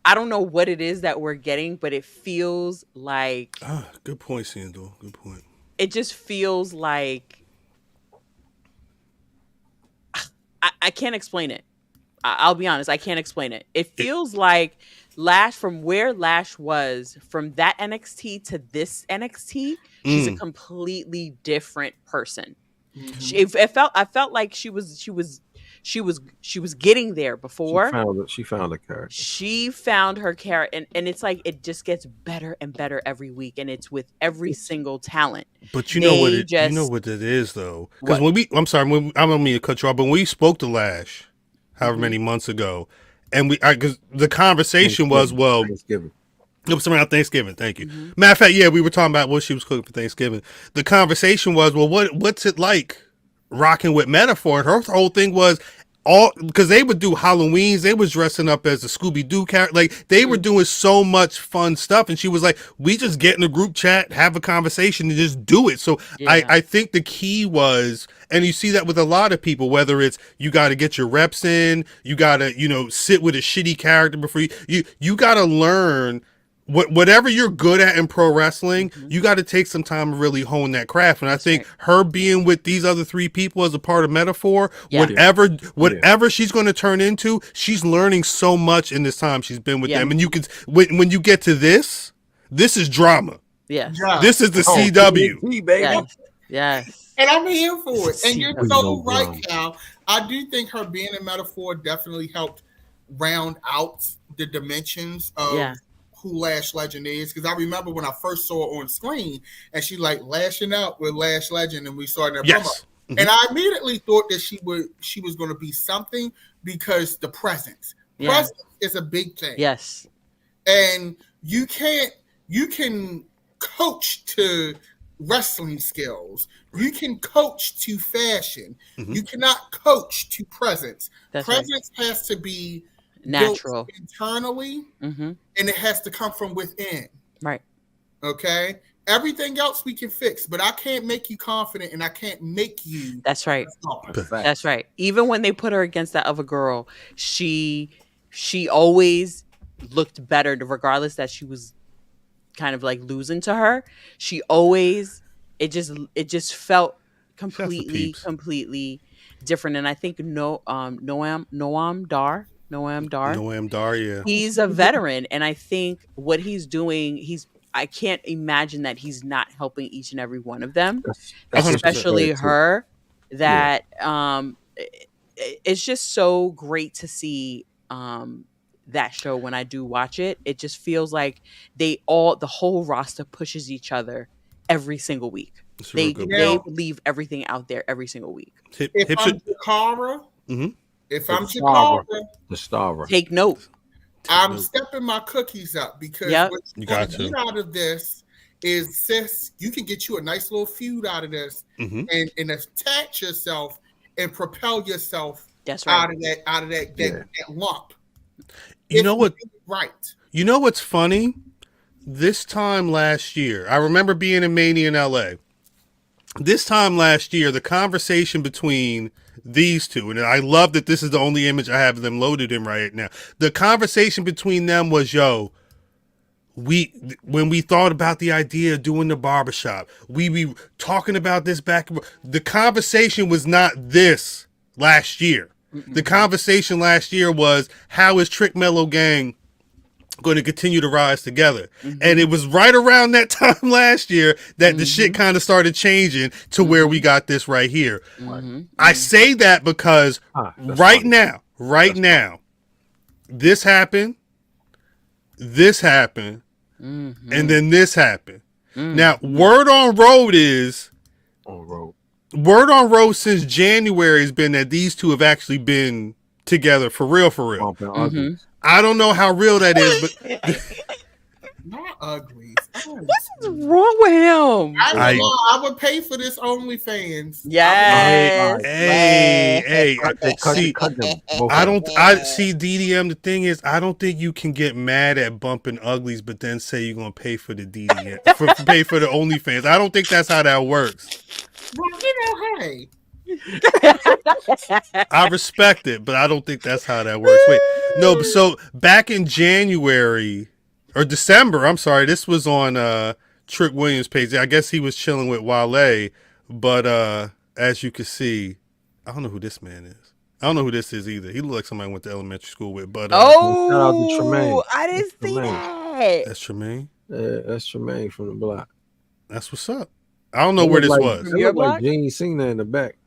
I don't know what it is that we're getting, but it feels like. Good point, Sandor. Good point. It just feels like I can't explain it. I'll be honest. I can't explain it. It feels like Lash, from where Lash was, from that NXT to this NXT, she's a completely different person. I felt like she was getting there before. She found a character. She found her character, and it's like it just gets better and better every week, and it's with every single talent. But you know what it is though, because I don't mean to cut you off, but when we spoke to Lash, however many months ago, and because the conversation was Thanksgiving. It was around Thanksgiving. Thank you. Matter of fact, we were talking about what she was cooking for Thanksgiving. The conversation was, well, what's it like rocking with Metaphor? And her whole thing was because they would do Halloweens, they was dressing up as a Scooby-Doo character. Like, they were doing so much fun stuff. And she was like, we just get in a group chat, have a conversation, and just do it. So I think the key was, and you see that with a lot of people, whether it's you got to get your reps in, you got to, sit with a shitty character before you got to learn whatever you're good at in pro wrestling, you got to take some time to really hone that craft. And I think her being with these other 3 people as a part of Metaphor, whatever she's going to turn into, she's learning so much in this time she's been with them. And you can, when you get to this is drama. Yeah. This is the CW. baby. Yes. And I'm here for it. And you're so right, drama. Cal. I do think her being a metaphor definitely helped round out the dimensions of who Lash Legend is. Because I remember when I first saw her on screen and she like lashing out with Lash Legend and we saw that promo. Mm-hmm. And I immediately thought that she was going to be something because the presence. Presence is a big thing. Yes. And you can coach to wrestling skills. You can coach to fashion. Mm-hmm. You cannot coach to presence. That's presence has to be natural built internally, mm-hmm. and it has to come from within. Right. Okay? Everything else we can fix, but I can't make you confident and I can't make you. That's right. Confident. That's right. Even when they put her against that other girl, she always looked better, regardless that she was kind of like losing to her. She always it just felt completely different. And I think Noam Dar, yeah. he's a veteran, and I think what he's doing, I can't imagine that he's not helping each and every one of them, especially her. That it's just so great to see that show. When I do watch it, it just feels like the whole roster pushes each other every single week. They leave everything out there every single week. If I'm Jakara, the Starver, take note. I'm stepping my cookies up because what's going to get out of this is, sis, you can get you a nice little feud out of this and attach yourself and propel yourself out of that lump. You know what? Right. You know what's funny? This time last year, I remember being in Mania in LA. This time last year, the conversation between these two, and I love that this is the only image I have them loaded in right now. The conversation between them was, when we thought about the idea of doing the barbershop, we talking about this back. The conversation was not this last year. The conversation last year was, how is Trick Mellow Gang going to continue to rise together? And it was right around that time last year that the shit kind of started changing to where we got this right here. I say that because right now, this happened, and then this happened. Now, word on road is, word on road since January has been that these two have actually been together for real. I don't know how real that is, but not ugly. What's wrong with him? I would pay for this OnlyFans. Yes. Hey. See, I see DDM. The thing is, I don't think you can get mad at bumping uglies, but then say you're gonna pay for the DDM, pay for the OnlyFans. I don't think that's how that works. Well, hey. I respect it, but I don't think that's how that works. Wait, no, but so back in January or December, I'm sorry, this was on Trick Williams' page. I guess he was chilling with Wale, but as you can see, I don't know who this man is. I don't know who this is either. He looked like somebody I went to elementary school with. But shout out to Tremaine. I didn't see that. That's Tremaine. That's Tremaine from the block. That's what's up. I don't know where this was. It looked like Gene Cena in the back.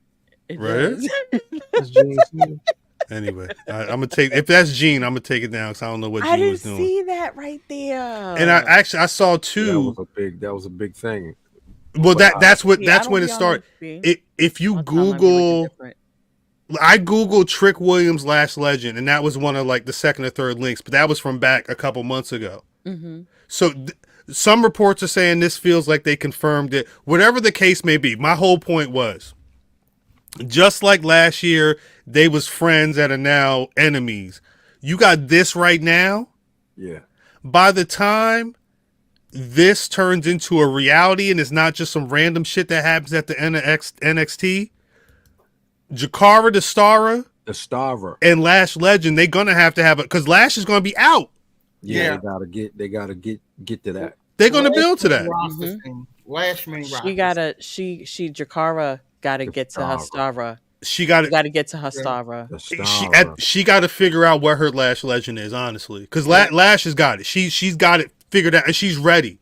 Right? That's Gene Cena. Anyway, I'm gonna take, if that's Gene, I'm gonna take it down because I don't know what Gene was doing. I didn't see that right there. And I saw two. That was a big thing. Well, that's when it started. If you Google, I Googled Trick Williams Lash Legend, and that was one of like the second or third links, but that was from back a couple months ago. So some reports are saying this feels like they confirmed it. Whatever the case may be, my whole point was, just like last year, they was friends that are now enemies. You got this right now. Yeah. By the time this turns into a reality and it's not just some random shit that happens at the NXT, Jakara, the Starver, and Lash Legend, they're gonna have it because Lash is gonna be out. Yeah, they gotta get to that. They're gonna build to that. Lash main roster. Jakara gotta get to her Starver. She got to get to her Starver. She got to figure out where her Lash Legend is, honestly, because Lash has got it. She's got it figured out, and she's ready.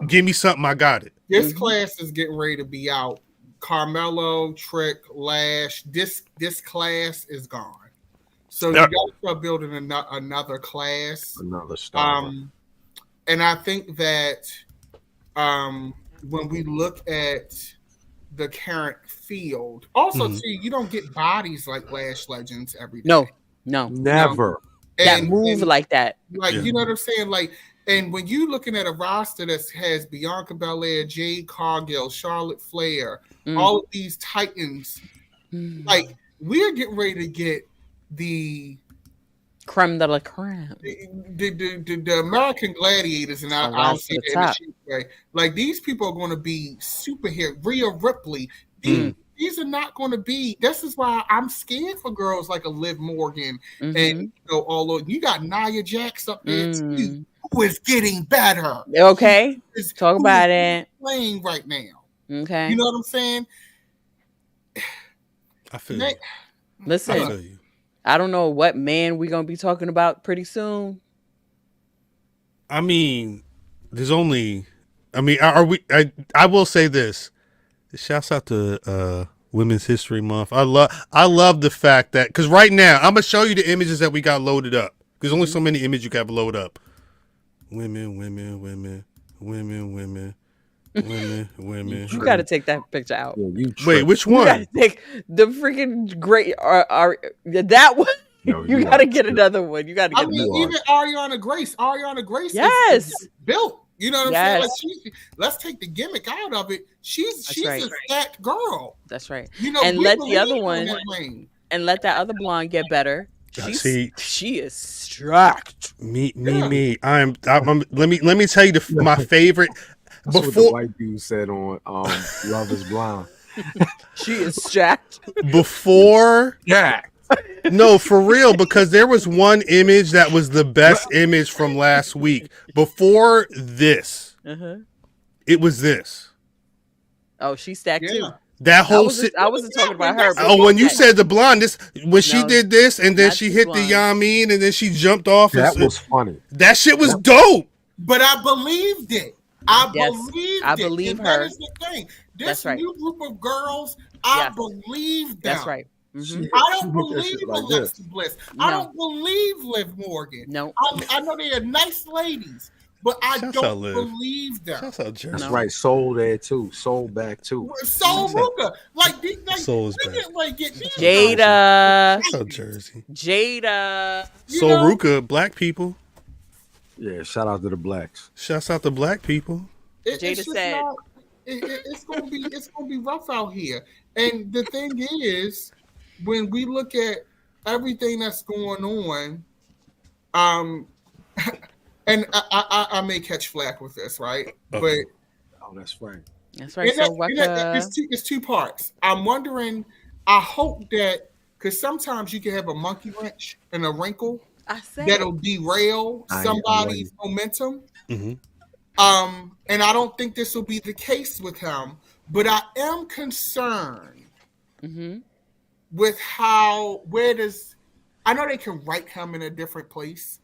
Give me something, I got it. This class is getting ready to be out. Carmelo, Trick, Lash. This class is gone. So you got to start building another class, another star. And I think that when we look at the current field, also too, you don't get bodies like Lash Legends every day. No, never. That move like that. Like, you know what I'm saying? Like, and when you looking at a roster that has Bianca Belair, Jade Cargill, Charlotte Flair, all of these titans, like, we're getting ready to get the creme de la creme, the American Gladiators, and I'll say that in a cheap way. Like, these people are going to be superheroes. Rhea Ripley. These are not going to be. This is why I'm scared for girls like a Liv Morgan and although you got Nia Jax up there too, who is getting better. Okay, talk about it. Playing right now. Okay, you know what I'm saying? I feel you. Listen, I feel you. I don't know what man we're gonna be talking about pretty soon. I mean, there's only. I mean, are we? I will say this. Shouts out to Women's History Month. I love the fact that, because right now I'm gonna show you the images that we got loaded up. There's only so many images you can have load up. Women. You got to take that picture out. Yeah, wait, which one? You got to take the freaking great. That one. No, you got to get another one. You got to get. I mean, even Ariana Grace. Yes, is built. You know what I'm saying? Like, let's take the gimmick out of it. She's a stacked girl. That's right. You know, and let the other one, and let that other blonde get better. She is stacked. Me. I'm let me tell you my favorite. That's what the white dude said on Love Is Blind. She is stacked. Before. Yeah. No, for real, because there was one image that was the best image from last week. Before this, it was this. Oh, she's stacked too. That whole I wasn't talking about her. Oh, when you said the blonde, she did this, and then she hit the Yamin, and then she jumped off. That was funny. That shit was dope. But I believed it. I believe her. That is the thing. This new group of girls, I believe them. That's right. I don't believe Alexa Bliss. I don't believe Liv Morgan. No, I know they are nice ladies, but I don't believe them. That's right. Soul there too. Soul back too. Soul Ruka. Soul's back. Jada. Jersey. Jada. Soul Ruka. Black people. Yeah. Shout out to the blacks. Shouts out to black people. Jada said, "It's gonna be rough out here." And the thing is, when we look at everything that's going on, and I may catch flack with this, right? But that's right. That's right. So it's two parts. I'm wondering. I hope that, because sometimes you can have a monkey wrench and a wrinkle that'll derail somebody's momentum. And I don't think this will be the case with him, but I am concerned with I know they can write him in a different place,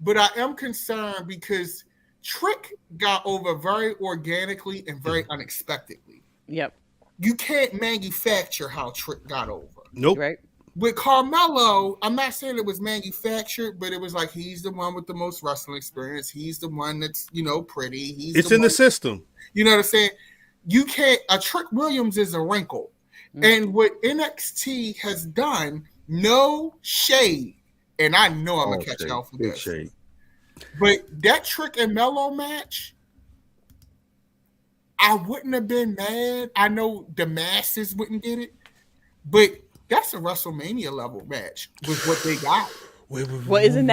but I am concerned because Trick got over very organically and very unexpectedly. Yep. You can't manufacture how Trick got over. Nope. Right. With Carmelo, I'm not saying it was manufactured, but it was like, he's the one with the most wrestling experience. He's the one that's, pretty. It's in the system. You know what I'm saying? You can't. A Trick Williams is a wrinkle. And what NXT has done, no shade, and I know I'm going to catch out for this. Shade. But that Trick and Melo match, I wouldn't have been mad. I know the masses wouldn't get it, but that's a WrestleMania level match with what they got. Well, isn't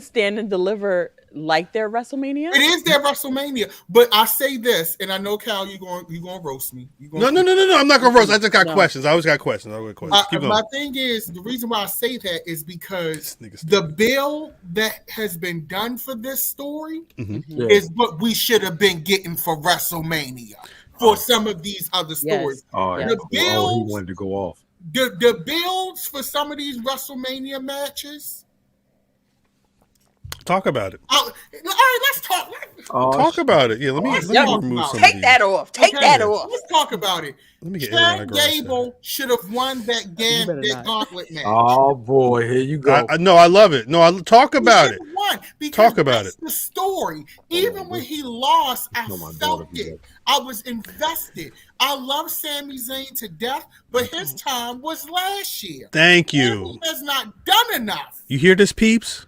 Stand and Deliver like their WrestleMania? It is their WrestleMania, but I say this, and I know, Cal, you going to roast me. No, I'm not going to roast. I just got questions. I always got questions. Keep going. My thing is, the reason why I say that is because the bill that has been done for this story is what we should have been getting for WrestleMania for some of these other stories. The bills, he wanted to go off. The builds for some of these WrestleMania matches Talk about it. All right, let's talk. Talk about it. Yeah, let me remove some Take of that these. off. Take that off. Let's talk about it. Let me get Ariana Chad Grace. Gable should have won that gauntlet match. Oh boy, here you go. No, I love it. No, talk about it. Won Talk about that's the story. Even when he lost, I felt it. I was invested. I love Sami Zayn to death, but his time was last year. Thank you. He has not done enough. You hear this, peeps?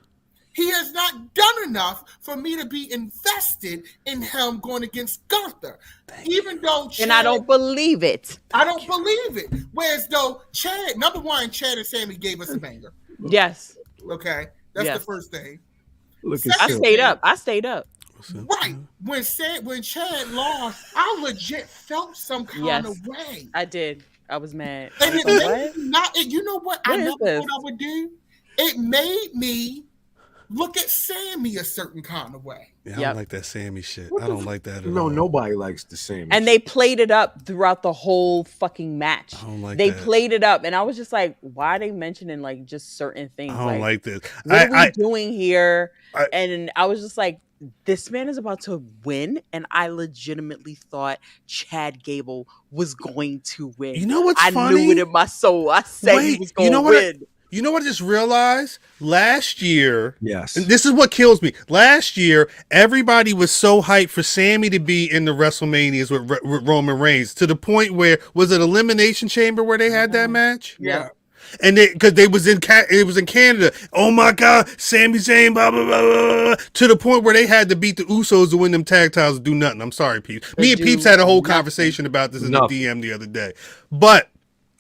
He has not done enough for me to be invested in him going against Gunther. Even though Chad, And I don't believe it. I don't believe it. Whereas though Chad, number one, Chad and Sammy gave us a banger. Yes. Okay. That's the first thing. Look I stayed up. Right. When Chad lost, I legit felt some kind of way. I did. I was mad. And it made me not, you know what? I never thought I would do. It made me look at Sammy a certain kind of way. Yeah, I don't like that Sammy shit. I don't like that at all. No, nobody likes the Sammy. And they played it up throughout the whole fucking match. I don't like they that. played it up, and I was just like, why are they mentioning like just certain things? I don't like this. What are we doing here? And I was just like, this man is about to win, and I legitimately thought Chad Gable was going to win. You know what's funny? I knew it in my soul. I said he was going to win. You know what I just realized? Last year, yes, and this is what kills me. Last year, everybody was so hyped for Sammy to be in the WrestleManias with Roman Reigns, to the point where, was it Elimination Chamber where they had that match? Yeah. And because it was in Canada. Oh my God, Sami Zayn, blah, blah, blah, blah, to the point where they had to beat the Usos to win them tag titles and do nothing. I'm sorry, Peeps. Me and Peeps had a whole conversation about this in the DM the other day. But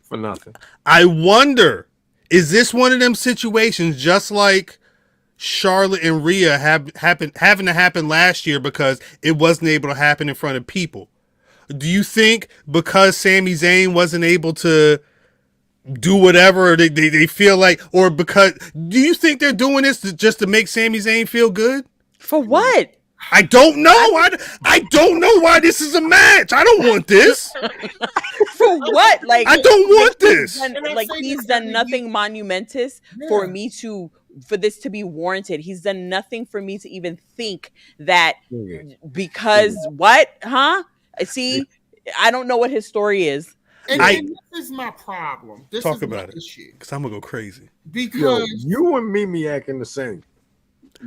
for nothing. I wonder, is this one of them situations just like Charlotte and Rhea having to happen last year because it wasn't able to happen in front of people? Do you think because Sami Zayn wasn't able to do whatever they feel like, or because, do you think they're doing this just to make Sami Zayn feel good? For what? I don't know. I don't know why this is a match. I don't want this. For what? Like, I don't want this. He's done nothing monumentous for this to be warranted. He's done nothing for me to even think that because what? Huh? See, I don't know what his story is. And this is my problem. Talk about it, because I'm gonna go crazy. Because you and Mimi acting the same.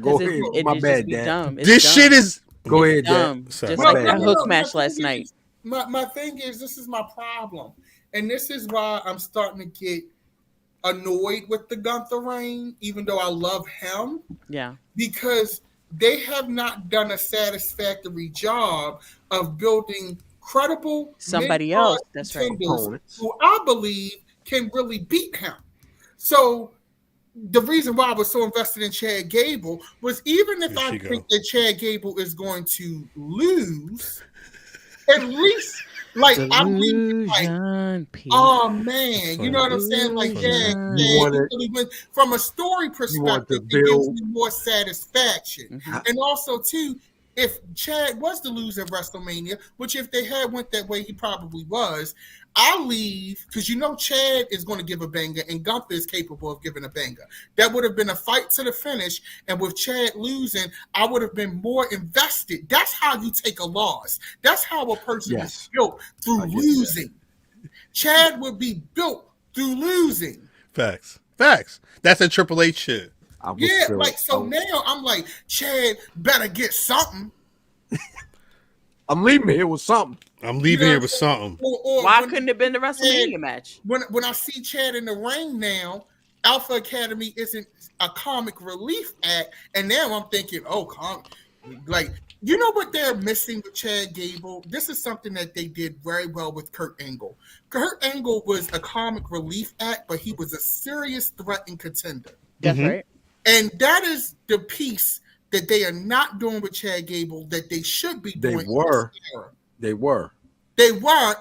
Go ahead. My bad, Dad. This shit is. Go ahead, Dad. Just like that hook match last night. My thing is, this is my problem, and this is why I'm starting to get annoyed with the Gunther reign, even though I love him. Yeah, because they have not done a satisfactory job of building credible somebody else. That's right. Who I believe can really beat him. So the reason why I was so invested in Chad Gable was, even if I think that Chad Gable is going to lose, at least I'm like, oh man, you know what I'm saying? Like, from a story perspective, it gives me more satisfaction. And also too, if Chad was to lose at WrestleMania, which if they had went that way, he probably was, I'll leave, because Chad is going to give a banger and Gunther is capable of giving a banger. That would have been a fight to the finish, and with Chad losing, I would have been more invested. That's how you take a loss. That's how a person is built, through losing. Chad would be built through losing. Facts. That's a Triple H shit. Now I'm like, Chad better get something. I'm leaving here with something. Why couldn't it have been the WrestleMania match? When I see Chad in the ring now, Alpha Academy isn't a comic relief act, and now I'm thinking, you know what they're missing with Chad Gable? This is something that they did very well with Kurt Angle. Kurt Angle was a comic relief act, but he was a serious threat and contender. That's right. And that is the piece that they are not doing with Chad Gable that they should be doing. They were,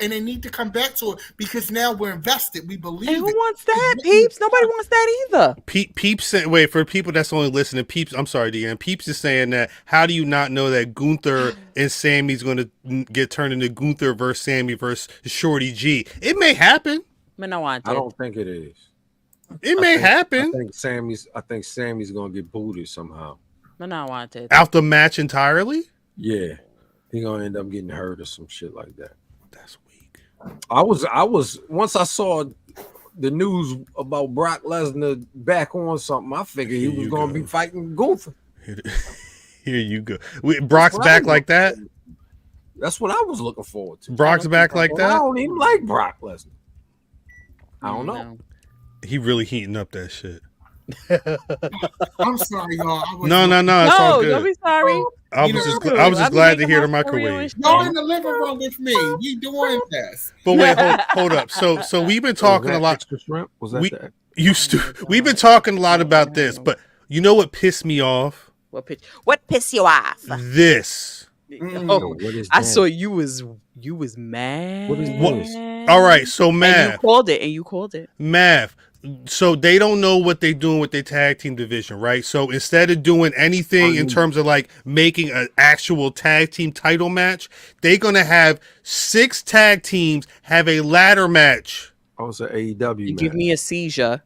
and they need to come back to it, because now we're invested. We believe. And who wants that, Peeps? Nobody wants that either. Peeps, wait, for people that's only listening, Peeps, I'm sorry, Deanne. Peeps is saying that, how do you not know that Gunther and Sammy's going to get turned into Gunther versus Sammy versus Shorty G? It may happen. I don't think it is. It may happen. I think Sammy's gonna get booted somehow. But not wanted. Out the match entirely? Yeah, he gonna end up getting hurt or some shit like that. That's weak. I was once I saw the news about Brock Lesnar back on something, I figured he was gonna be fighting Gunther. Here you go. Brock's back like that? That's what I was looking forward to. Brock's back like that? I don't even like Brock Lesnar. I don't know. He really heating up that shit. I'm sorry, y'all. No. It's all good. Don't be sorry. I was just glad to hear the microwave. Y'all in the living room with me. We doing this. But wait, hold up. So we've been talking a lot. Extra shrimp? Was that We've been talking a lot about this, but you know what pissed me off? What pissed you off? This. Oh, I saw you was mad. What is this? All right, so And you called it. Math. So they don't know what they're doing with their tag team division, right? So instead of doing anything in terms of like making an actual tag team title match, they're gonna have 6 tag teams have a ladder match. Oh, it's an AEW You match. give me a seizure.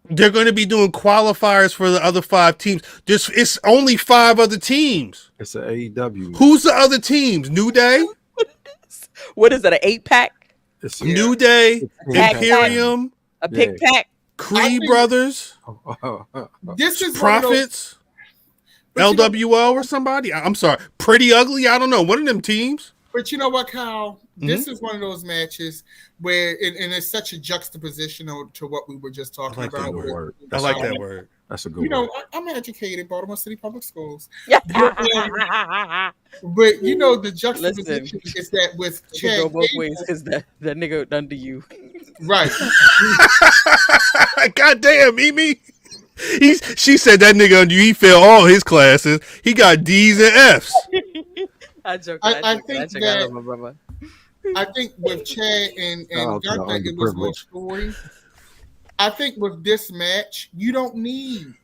They're going to be doing qualifiers for the other 5 teams. It's only 5 other teams. It's an AEW match. Who's the other teams? New Day? What is it? An 8-pack? New Day, Imperium, a pick pack, Creed Brothers, This is Profits, LWO or somebody. I'm sorry, Pretty Ugly. I don't know. One of them teams. But you know what, Kyle? This is one of those matches where, and it's such a juxtaposition to what we were just talking about. That word. I like that word. That's a good You know, word. I'm educated, Baltimore City Public Schools. Yeah. But you know, the juxtaposition is that with Chad go both Gable, ways because that nigga under you. right? God damn, Mimi. She said that nigga under you. He failed all his classes. He got D's and F's. I think with Chad and Gunther, it was more story. I think with this match, you don't need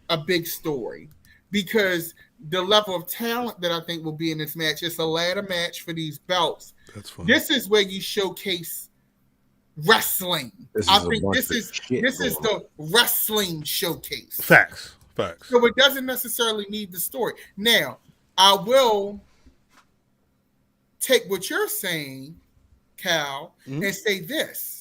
a big story because the level of talent that I think will be in this match, it's a ladder match for these belts. That's fine. This is where you showcase wrestling. I think this is the wrestling showcase. Facts. So it doesn't necessarily need the story. Now, I will take what you're saying, Cal, and say this.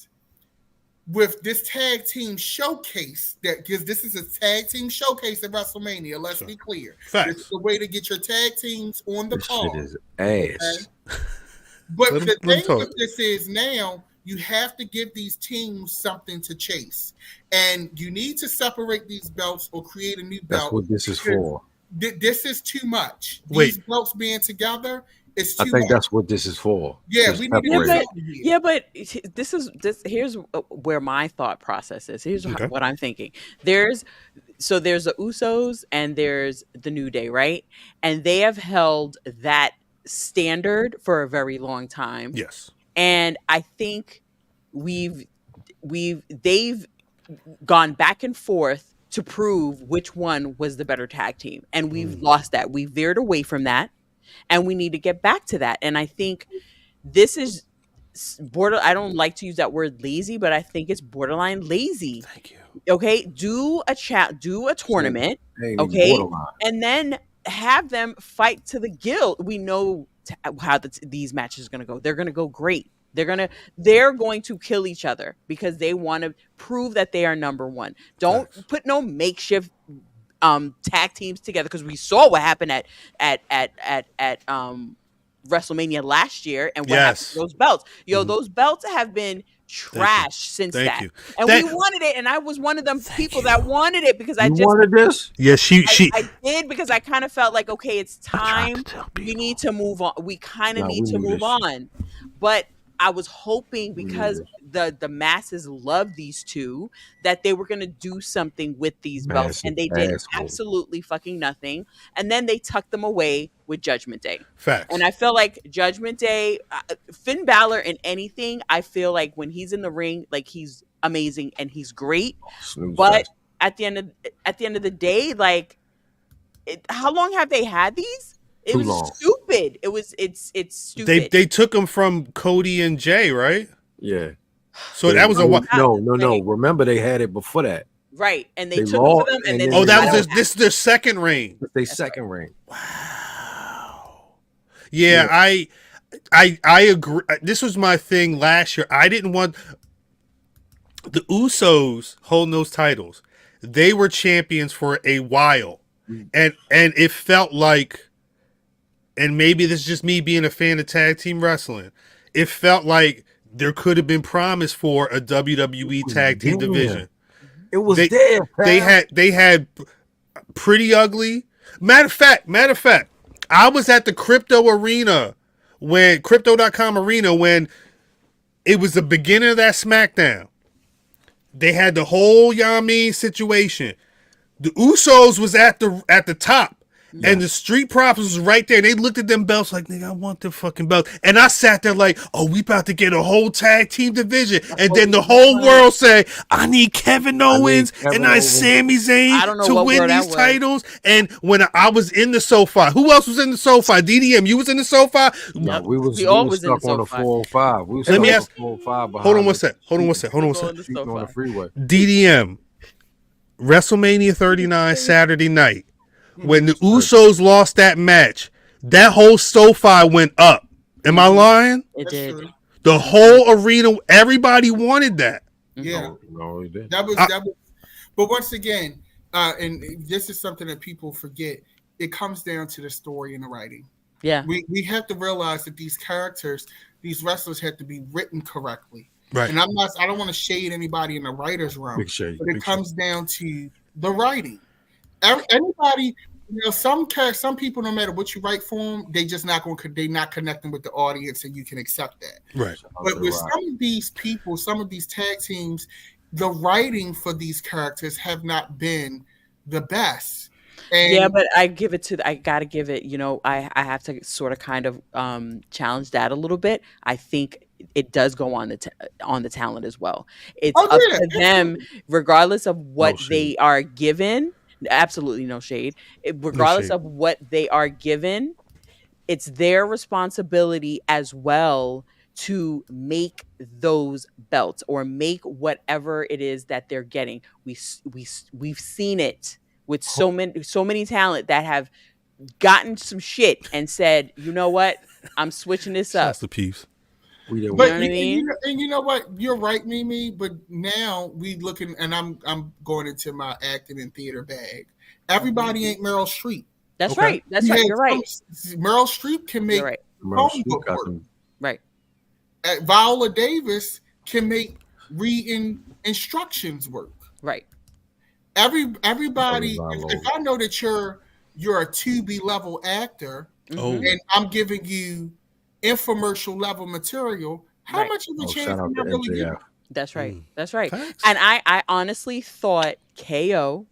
With this tag team showcase, because this is a tag team showcase at WrestleMania, let's be clear. Facts. This is the way to get your tag teams on the card. Shit is ass. Okay? But the thing with this is now you have to give these teams something to chase. And you need to separate these belts or create a new belt. That's what this is for. This is too much. These belts being together is too much. I think that's what this is for. Yeah, we need to but here's where my thought process is. Here's what I'm thinking. There's the Usos and there's the New Day, right? And they have held that standard for a very long time. Yes. And I think they've gone back and forth to prove which one was the better tag team. And we've lost that. We veered away from that. And we need to get back to that. And I think this is I don't like to use that word lazy, but I think it's borderline lazy. Thank you. Okay. Do a tournament. Okay. And then have them fight to the guild. We know how these matches are going to go. They're going to go great. They're going to kill each other because they want to prove that they are number one. Don't put no makeshift tag teams together, because we saw what happened at WrestleMania last year and what happened to those belts. Those belts have been trashed since that. And we wanted it, and I was one of them people that wanted it because I wanted this. Yeah, she I did, because I kind of felt like, okay, it's time. We need to move on. We kind of need to move on. But I was hoping, because the masses love these two, that they were going to do something with these belts, and they did absolutely fucking nothing. And then they tucked them away with Judgment Day. Facts. And I feel like Judgment Day, Finn Balor in anything, I feel like when he's in the ring, like, he's amazing and he's great. But at the end of the day, like, how long have they had these? It was stupid. It's stupid. They took them from Cody and Jay, right? Yeah. So that was a while. No. Remember, they had it before that. Right, and they They took it lost, from them, and and then then Oh, that they was this is their second reign. They second reign. Wow. Yeah, I agree. This was my thing last year. I didn't want the Usos holding those titles. They were champions for a while, and it felt like, and maybe this is just me being a fan of tag team wrestling, it felt like there could have been promise for a WWE tag team division. It was They- there. They had Pretty Ugly. Matter of fact, I was at the Crypto Arena when Crypto.com Arena when it was the beginning of that SmackDown. They had the whole Yami situation. The Usos was at the top. And the Street Profits was right there. And they looked at them belts like, nigga, I want the fucking belt. And I sat there like, oh, we about to get a whole tag team division. And then the whole world say, I need Kevin Owens and Sami Zayn to win these titles. And when I was in the SoFi, who else was in the SoFi? DDM, you was in the SoFi? No, we was stuck on the 405. We was Let me stuck ask. on the 405. Hold on one sec. On the freeway. DDM, WrestleMania 39 Saturday night. When the Usos lost that match, that whole SoFi went up. Am I lying? It did. The whole arena, everybody wanted that. Yeah, no, it did. That was. But once again, and this is something that people forget. It comes down to the story and the writing. Yeah, we have to realize that these characters, these wrestlers, had to be written correctly. Right. And I don't want to shade anybody in the writers' room, but it comes down to the writing. Anybody, some people, no matter what you write for them, they just not connecting with the audience, and you can accept that. Right. But with some of these people, some of these tag teams, the writing for these characters have not been the best. And yeah, but I gotta give it. I have to sort of kind of challenge that a little bit. I think it does go on the talent as well. It's up to them, regardless of what they are given. Absolutely no shade. Regardless of what they are given, it's their responsibility as well to make those belts or make whatever it is that they're getting. We've seen it with so many talent that have gotten some shit and said, you know what, I'm switching this up. That's the piece. But you know what I mean? And you know what? You're right, Mimi. But now we looking, and I'm going into my acting and theater bag. Everybody ain't Meryl Streep. That's right. That's right. You're right. Meryl Streep can make phone book work. Right. Viola Davis can make reading instructions work. Right. Everybody. If I know that you're a 2B level actor, and I'm giving you infomercial level material, how much of a chance am I really giving? That's right. That's right. Thanks. And I honestly thought KO.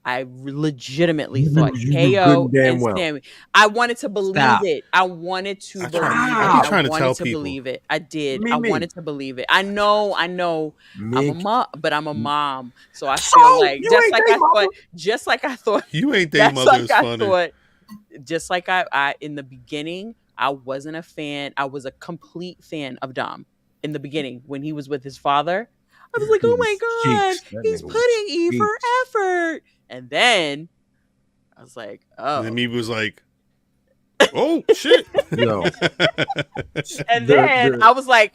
I legitimately thought KO and Sammy. I wanted to believe it. I wanted to believe it. I wanted to believe it. I did. I wanted to believe it. I know. I'm a mom, but I'm a mom, so I feel like just like I thought. You ain't their mother is funny. Just like I in the beginning, I wasn't a fan. I was a complete fan of Dom in the beginning when he was with his father. I was like, oh my God, he's putting E for effort. And then I was like, oh. And then he was like, oh, shit. No. And then I was like,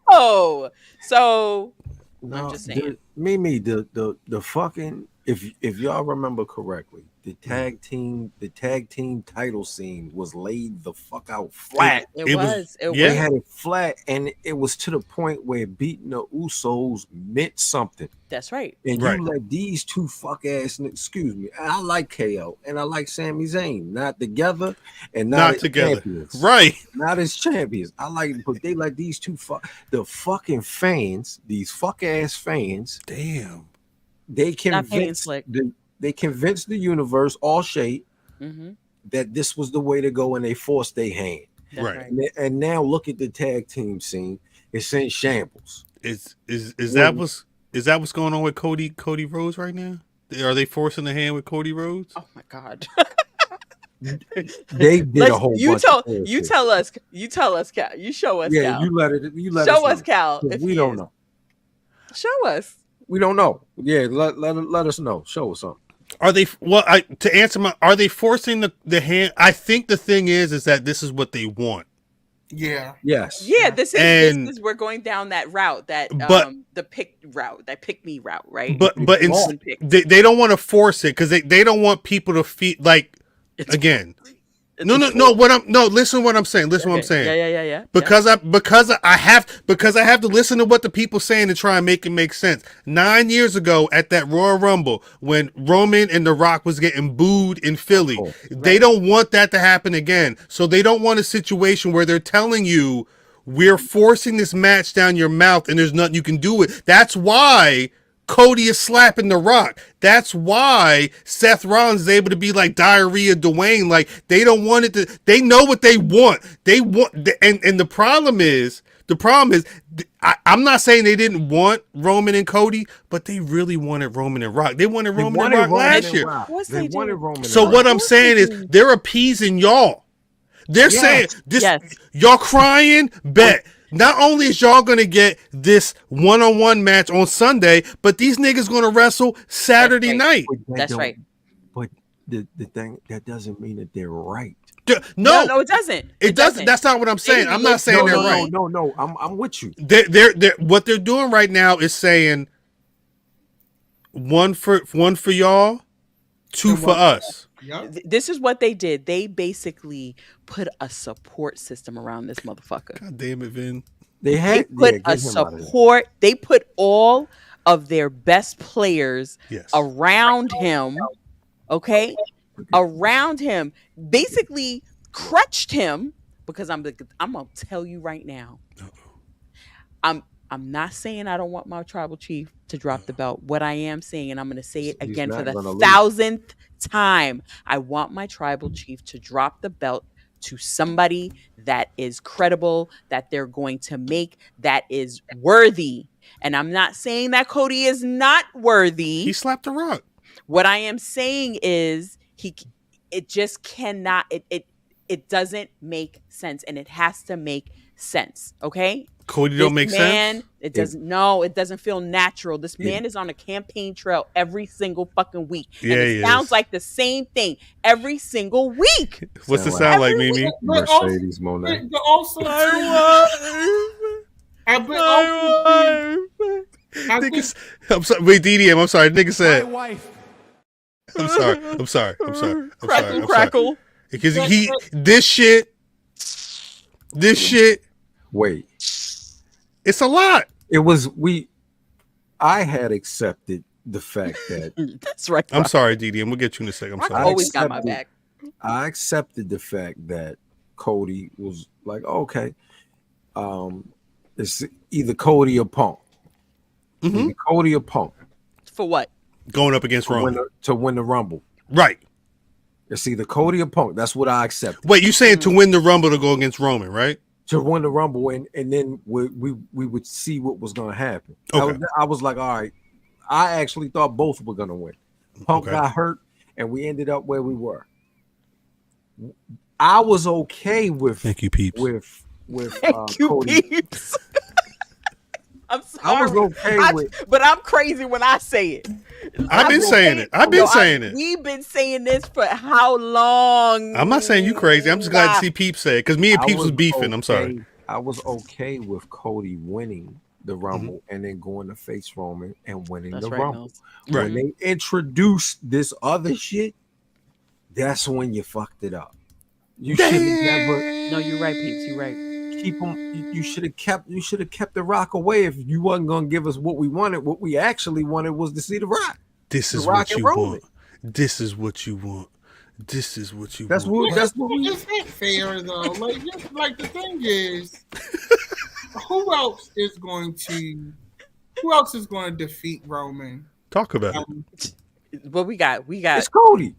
oh. So I'm just saying. Mimi, the fucking, if y'all remember correctly, the tag team title scene was laid the fuck out flat. It was. They had it flat, and it was to the point where beating the Usos meant something. That's right. And you let these two fuck ass, excuse me, I like KO and I like Sami Zayn, not together and not together. Champions. Right. Not as champions. I like, but they like these two the fucking fans, these fuck ass fans. Damn. They convinced the universe, all shade, that this was the way to go, and they forced their hand. Right. And now look at the tag team scene. It's in shambles. Is that what's going on with Cody Rhodes right now? Are they forcing the hand with Cody Rhodes? Oh my God. They did a whole bunch. You tell us, Cal. You show us, Cal. You let show us, Cal. We don't know. Show us. We don't know. Yeah, let us know. Show us something. Are they to answer my? Are they forcing the hand? I think the thing is that this is what they want. Yeah. Yes. Yeah, this is we're going down that route, that the pick me route, right? But they don't want to force it because they don't want people to feel like again. No. Listen to what I'm saying. Listen to what I'm saying. Yeah. Because I have to listen to what the people saying to try and make it make sense. 9 years ago at that Royal Rumble, when Roman and The Rock was getting booed in Philly, they don't want that to happen again. So they don't want a situation where they're telling you we're forcing this match down your mouth and there's nothing you can do with. That's why Cody is slapping The Rock. That's why Seth Rollins is able to be like Diarrhea Dwayne. Like, they don't want it to. They know what they want. And the problem is, I'm not saying they didn't want Roman and Cody, but they really wanted Roman and Rock. They wanted Roman and Rock last year. They wanted Roman. So what I'm saying is, they're appeasing y'all. They're saying this. Y'all crying? Bet. Not only is y'all going to get this one-on-one match on Sunday, but these niggas going to wrestle Saturday night. That's right. But the thing, that doesn't mean that they're right. No, it doesn't. It doesn't. That's not what I'm saying. I'm not saying they're right. No. I'm with you. They're what they're doing right now is saying one for y'all, two for us. Yep. This is what they did. They basically put a support system around this motherfucker. God damn it, Vin. They put a support. They put all of their best players around him. Okay, around him. Basically, crutched him because I'm gonna tell you right now. I'm not saying I don't want my tribal chief to drop the belt. What I am saying, and I'm going to say it again for the 1,000th time, I want my tribal chief to drop the belt to somebody that is credible, that they're going to make, that is worthy. And I'm not saying that Cody is not worthy. He slapped The Rock. What I am saying is it just cannot, it doesn't make sense, and it has to make sense. Okay. Cody don't make sense. It doesn't feel natural. This man is on a campaign trail every single fucking week. Yeah, and it sounds like the same thing every single week. What's it sound like, Mimi? Mercedes Moné. I'm sorry. Wait, DDM. I'm sorry. Nigga said. My wife. I'm sorry. Crackle. Because this shit. Wait. It's a lot. I had accepted the fact that that's right. I'm sorry, DDM. We'll get you in a second. I'm sorry. I always got my back. I accepted the fact that Cody was like, okay, it's either Cody or Punk. Mm-hmm. Either Cody or Punk. For what? Going up against Roman. To win the Rumble. Right. It's either Cody or Punk. That's what I accepted. Wait, you saying to win the Rumble to go against Roman, right? To win the Rumble, and then we would see what was going to happen. Okay. I was like, all right. I actually thought both were going to win. Punk got hurt, and we ended up where we were. I was okay with. Thank you, peeps. With Thank you, Cody. peeps. I'm sorry. I was okay with, but I'm crazy when I say it. I've been saying it. We've been saying this for how long? I'm not saying you crazy. I'm just glad to see Peeps say it because me and Peeps was beefing. I'm sorry. I was okay with Cody winning the Rumble and then going to face Roman and winning the Rumble. Right. When they introduced this other shit, that's when you fucked it up. You should have never. No, you're right, Peeps. You're right. Keep them. You should have kept the Rock away if you wasn't gonna give us what we wanted. What we actually wanted was to see the Rock. This is what you want. This is what you want. This is what you want. That's what we. It's not fair though. Like the thing is, who else is going to defeat Roman? Talk about it. What we got? It's Cody.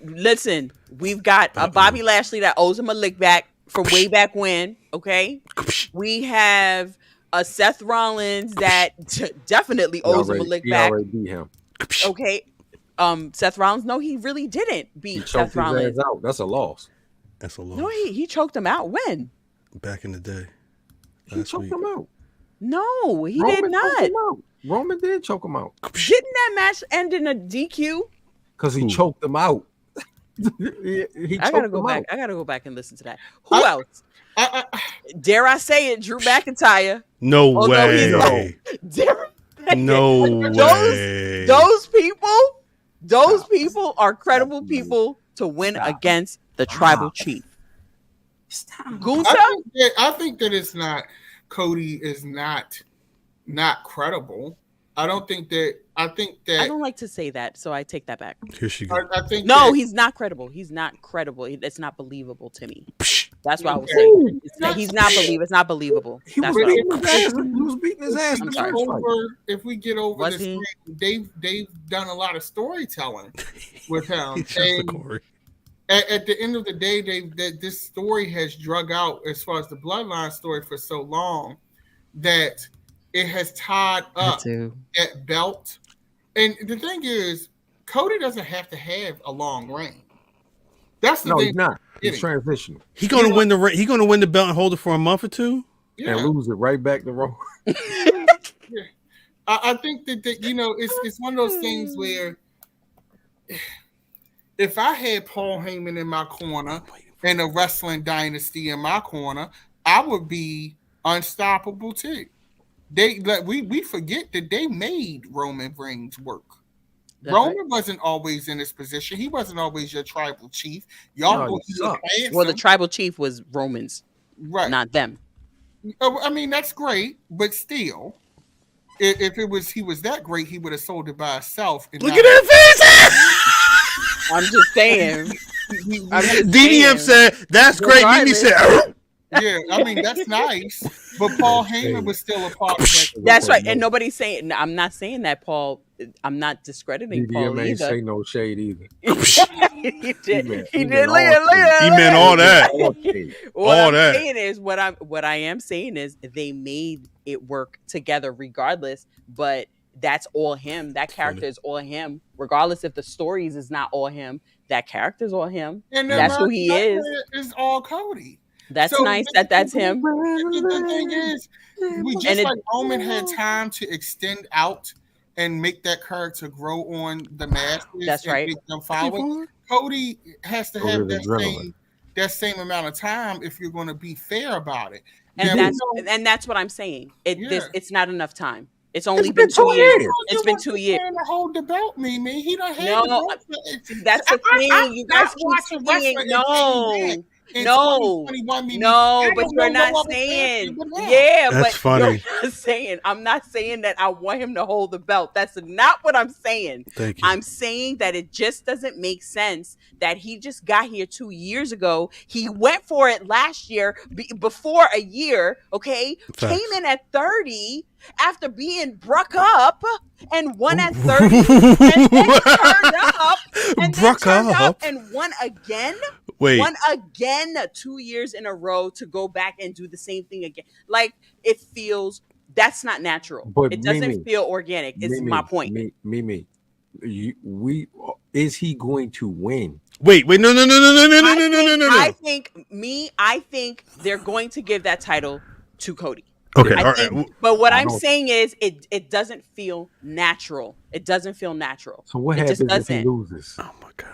Listen, we've got a Bobby Lashley that owes him a lick back from way back when. Okay, we have a Seth Rollins that definitely owes him a lick back. He already beat him. Okay, Seth Rollins. No, he really didn't beat Seth Rollins. Out. That's a loss. No, he choked him out. When? Back in the day. He choked him out. No, he did not. Roman did choke him out. Didn't that match end in a DQ? Because he choked him out. I gotta go back. I gotta go back and listen to that. Who else? Dare I say it? Drew McIntyre. No way. No way. Those people are credible people to win against the tribal chief. Gunther? I think that it's not. Cody is not credible. I think that. I don't like to say that, so I take that back. Here she goes. I think he's not credible. He's not credible. It's not believable to me. That's what I was saying. He's not believable. It's not believable. He was beating his ass. I'm sorry. If we get over this, they've done a lot of storytelling with him. At the end of the day, this story has drug out as far as the bloodline story for so long that it has tied up that belt. And the thing is, Cody doesn't have to have a long reign. That's the thing. He's not. He's transitional. He's gonna win the. He's gonna win the belt and hold it for a month or two, and lose it right back to Raw. I think that it's one of those things where if I had Paul Heyman in my corner and a wrestling dynasty in my corner, I would be unstoppable too. We forget that they made Roman Reigns work. Roman wasn't always in this position. He wasn't always your tribal chief. The tribal chief was Roman's, right? Not them. I mean, that's great, but still, if he was that great, he would have sold it by himself. Look at that face! I'm just saying. DDM said that's great. Mimi said. Yeah, I mean that's nice, but Paul Heyman was still a part of that. That's right, and nobody's saying. I'm not saying that Paul. I'm not discrediting Paul either. Ain't say no shade either. He did. He meant all that. What I am saying is they made it work together regardless. But that's all him. That character is all him. Regardless if the stories is not all him, that character is all him. And that's who he is. Is all Cody. That's nice. That's him. The thing is, Roman had time to extend out and make that character grow on the masses. That's right. Make them follow. Cody has to have that same amount of time if you're going to be fair about it. And that's what I'm saying. It's not enough time. It's only been 2 years. It's been 2 years. To hold the belt, Mimi. He don't have the belt. That's the thing. You guys keep saying no, but you're not saying. Yeah, that's funny. I'm not saying that I want him to hold the belt. That's not what I'm saying. Thank you. I'm saying that it just doesn't make sense that he just got here 2 years ago. He went for it last year before a year. Okay, came in at 30 after being broke up and won at 30, and then turned up and won again. Won again 2 years in a row to go back and do the same thing again. Like, it feels, that's not natural. But it doesn't feel organic. It's my point. Is he going to win? Wait, no. I think they're going to give that title to Cody. Okay, but what I'm saying is it doesn't feel natural. It doesn't feel natural. So what happens if he loses? Oh my God.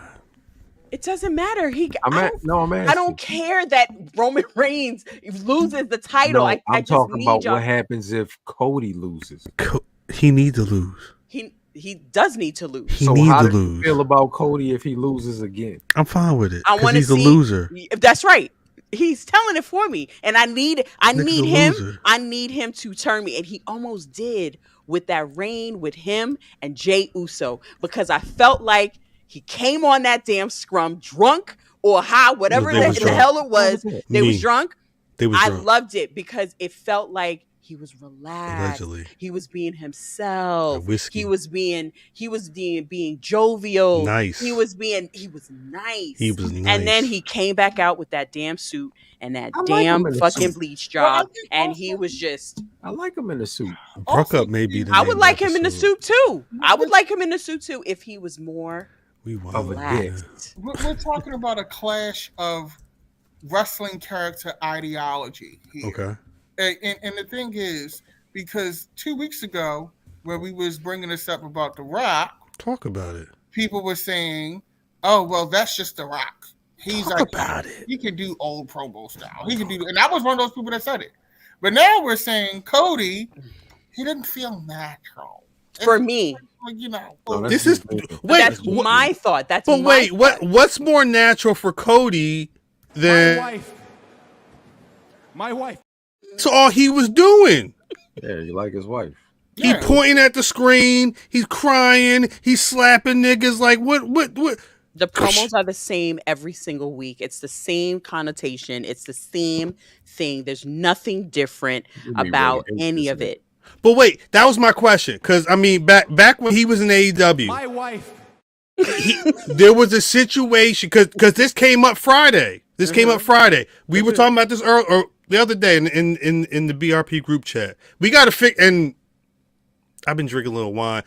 It doesn't matter. I don't care that Roman Reigns loses the title. No, I'm talking about what happens if Cody loses. He needs to lose. He does need to lose. He needs to lose. You feel about Cody if he loses again? I'm fine with it. He's a loser. That's right. He's telling it for me, and I need him. I need him to turn me, and he almost did with that reign with him and Jey Uso, because I felt like he came on that damn scrum drunk or high, whatever the hell it was. They was drunk. I loved it because it felt like he was relaxed. Allegedly. He was being himself. He was being jovial. Nice. He was nice. And then he came back out with that damn suit and that damn fucking bleach job. And he was just. I like him in the suit. Broke up maybe. I would like him in the suit too. I would like him in the suit too if he was more relaxed. We're talking about a clash of wrestling character ideology here. Okay. And the thing is, because 2 weeks ago, where we was bringing this up about The Rock, Talk about it. people were saying, "Oh, well, that's just The Rock. He's Talk like about it. He can do old promo style. He can do," and I was one of those people that said it. But now we're saying Cody, he didn't feel natural For me. You know, This is that's my thought. That's but my wait, thought. what's more natural for Cody than My wife. That's all he was doing. Yeah, you like his wife. He pointing at the screen, he's crying, he's slapping niggas like what The promos are the same every single week. It's the same connotation. It's the same thing. There's nothing different about any of it. But wait, that was my question. Cause I mean back when he was in AEW. My wife. There was a situation because this came up Friday. We were talking about this the other day in the BRP group chat. We got to fix, and I've been drinking a little wine.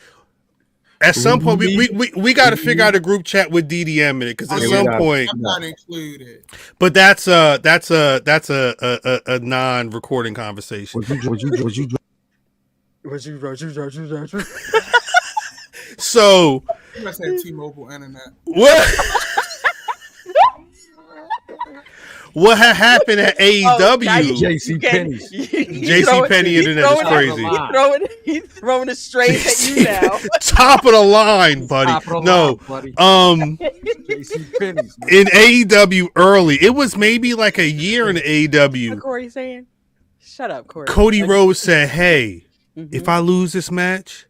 At some point, we got to figure out a group chat with DDM in it because at some point, I'm not included. But that's a non-recording conversation. So You must have T-Mobile internet. What had happened at AEW? JC Penney's. JC Penney internet is crazy. He's throwing a straight at you now. Top of the line, buddy. JC Penney's. In AEW early, it was maybe like a year in AEW. What Corey saying? Shut up, Corey. Cody Rhodes said, "Hey, if I lose this match,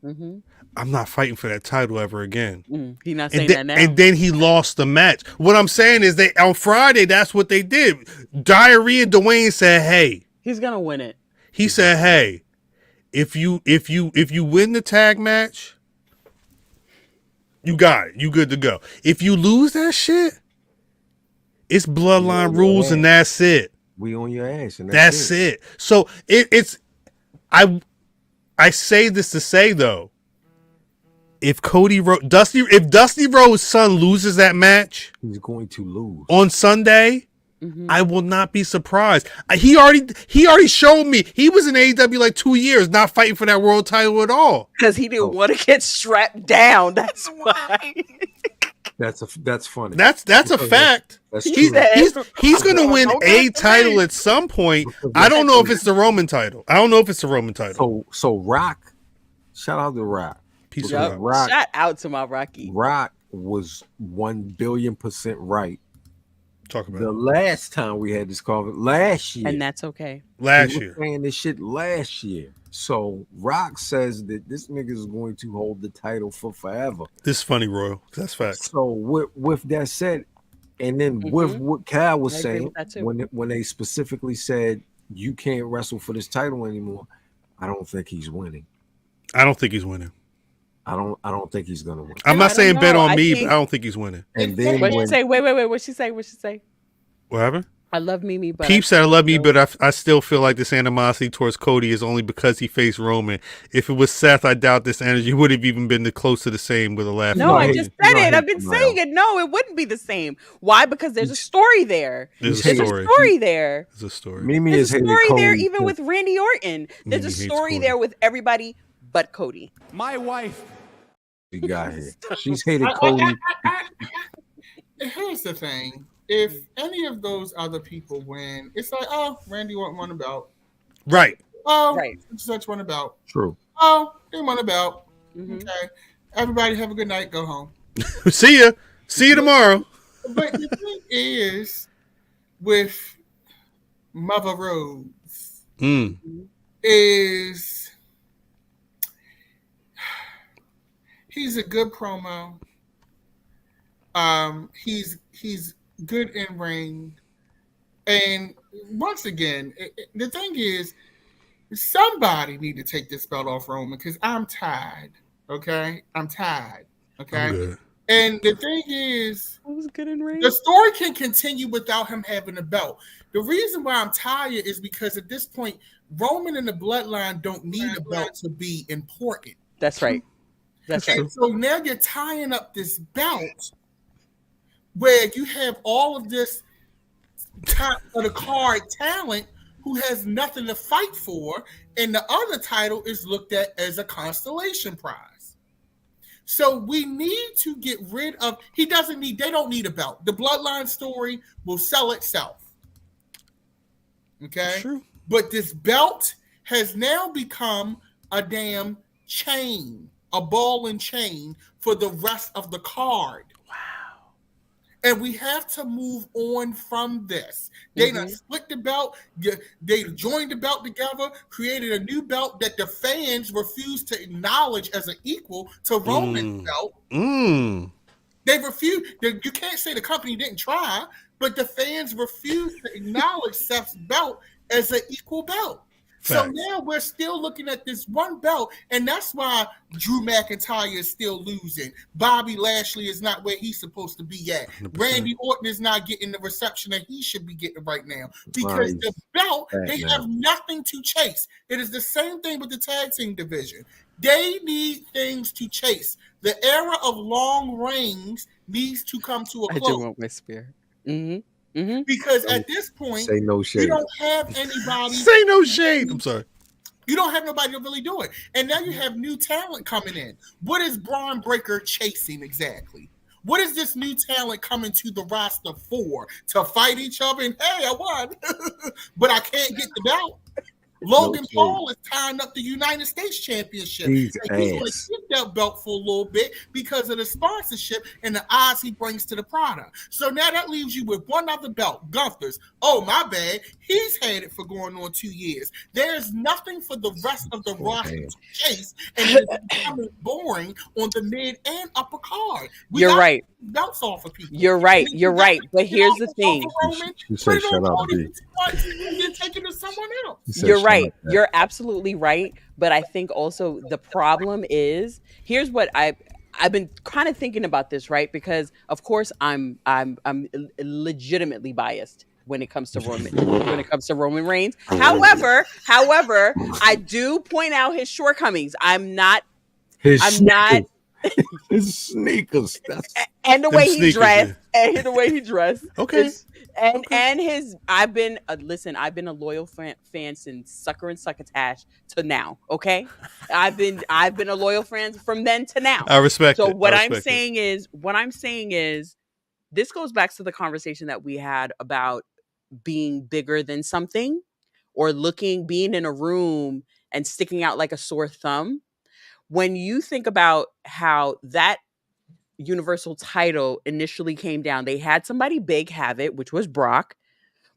I'm not fighting for that title ever again." He's not saying that now. And then he lost the match. What I'm saying is on Friday, that's what they did. Diarrhea Dwayne said, "Hey, he's gonna win it." He said, "Hey, if you win the tag match, you got it. You good to go. If you lose that shit, it's bloodline rules and that's it. We on your ass and that's it. So it's I say this to say though, if Dusty Rhodes' son loses that match, he's going to lose on Sunday. I will not be surprised. He already showed me he was in AEW like 2 years, not fighting for that world title at all because he didn't want to get strapped down. That's why. That's funny. That's a fact. He's gonna win a title at some point. I don't know if it's the Roman title. So Rock, shout out to Rock. Peace out. Rock. Shout out to my Rocky. Rock was 1,000,000,000% right. Talk about the last time we had this call last year, and that's okay. Last year, saying this shit last year. So Rock says that this nigga is going to hold the title for forever. This is funny, Royal. That's facts. So with that said, and then with what Kyle was saying, when they specifically said you can't wrestle for this title anymore, I don't think he's winning. I don't think he's winning. I don't think he's gonna win. I'm not saying bet on me, but I don't think he's winning. And then what she say? Wait. What she say? What happened? I love Mimi, but Peep said I love me, but I still feel like this animosity towards Cody is only because he faced Roman. If it was Seth, I doubt this energy would have even been close to the same with a laugh. No, I just said it. I've been saying it. No, it wouldn't be the same. Why? Because there's a story there. There's a story there. There's a story there, even with Randy Orton. There's a story there with everybody but Cody. My wife. She got here. She's hated Cody. Here's the thing. If any of those other people win, it's like, oh, Randy won about. Right. Oh, right. Such one about. True. Oh, they won about. Okay. Everybody have a good night. Go home. See ya. See you tomorrow. But the thing is, with Mother Rhodes, is he's a good promo. He's good in ring, and once again, the thing is, somebody need to take this belt off Roman because I'm tired. Okay, I'm tired. Okay, and the thing is, was good in ring. The story can continue without him having a belt. The reason why I'm tired is because at this point, Roman and the Bloodline don't need a belt to be important. That's right. That's right. So now you're tying up this belt where you have all of this top of the card talent who has nothing to fight for, and the other title is looked at as a constellation prize. So we need to get rid of. They don't need a belt. The Bloodline story will sell itself. Okay, True. But this belt has now become a damn chain, a ball and chain for the rest of the card. Wow. And we have to move on from this. They done split the belt. They joined the belt together, created a new belt that the fans refuse to acknowledge as an equal to Roman's belt. They refuse. You can't say the company didn't try, but the fans refuse to acknowledge Seth's belt as an equal belt. So now we're still looking at this one belt, and that's why Drew McIntyre is still losing. Bobby Lashley is not where he's supposed to be at. 100%. Randy Orton is not getting the reception that he should be getting right now because the belt, they have nothing to chase. It is the same thing with the tag team division. They need things to chase. The era of long reigns needs to come to a close. I do want my spear. Because at this point, say no shade. You don't have anybody. Say no shade. I'm sorry. You don't have nobody to really do it. And now you have new talent coming in. What is Braun Breaker chasing exactly? What is this new talent coming to the roster for? To fight each other and, hey, I won, but I can't get the belt. Logan Paul is tying up the United States Championship. He's going to keep that belt for a little bit because of the sponsorship and the odds he brings to the product. So now that leaves you with one other belt, Gunther's. Oh, my bad. He's had it for going on 2 years. There's nothing for the rest of the roster to chase, and it's becoming boring on the mid and upper card. You're right. Belts off of people. You're right. You're right. But here's the thing. You say shut up, B. Take it to someone else. You're right. You're absolutely right. But I think also the problem is, here's what I've been kind of thinking about this, right? Because of course I'm legitimately biased when it comes to Roman Reigns. However, I do point out his shortcomings. His sneakers. And the way he dressed. And the way he dressed. Okay. And his, I've been a loyal fan since Sucker and Succotash to now. Okay, I've been a loyal fan from then to now. I respect. So what I'm saying is, this goes back to the conversation that we had about being bigger than something, or being in a room and sticking out like a sore thumb. When you think about how that Universal title initially came down, they had somebody big have it, which was Brock,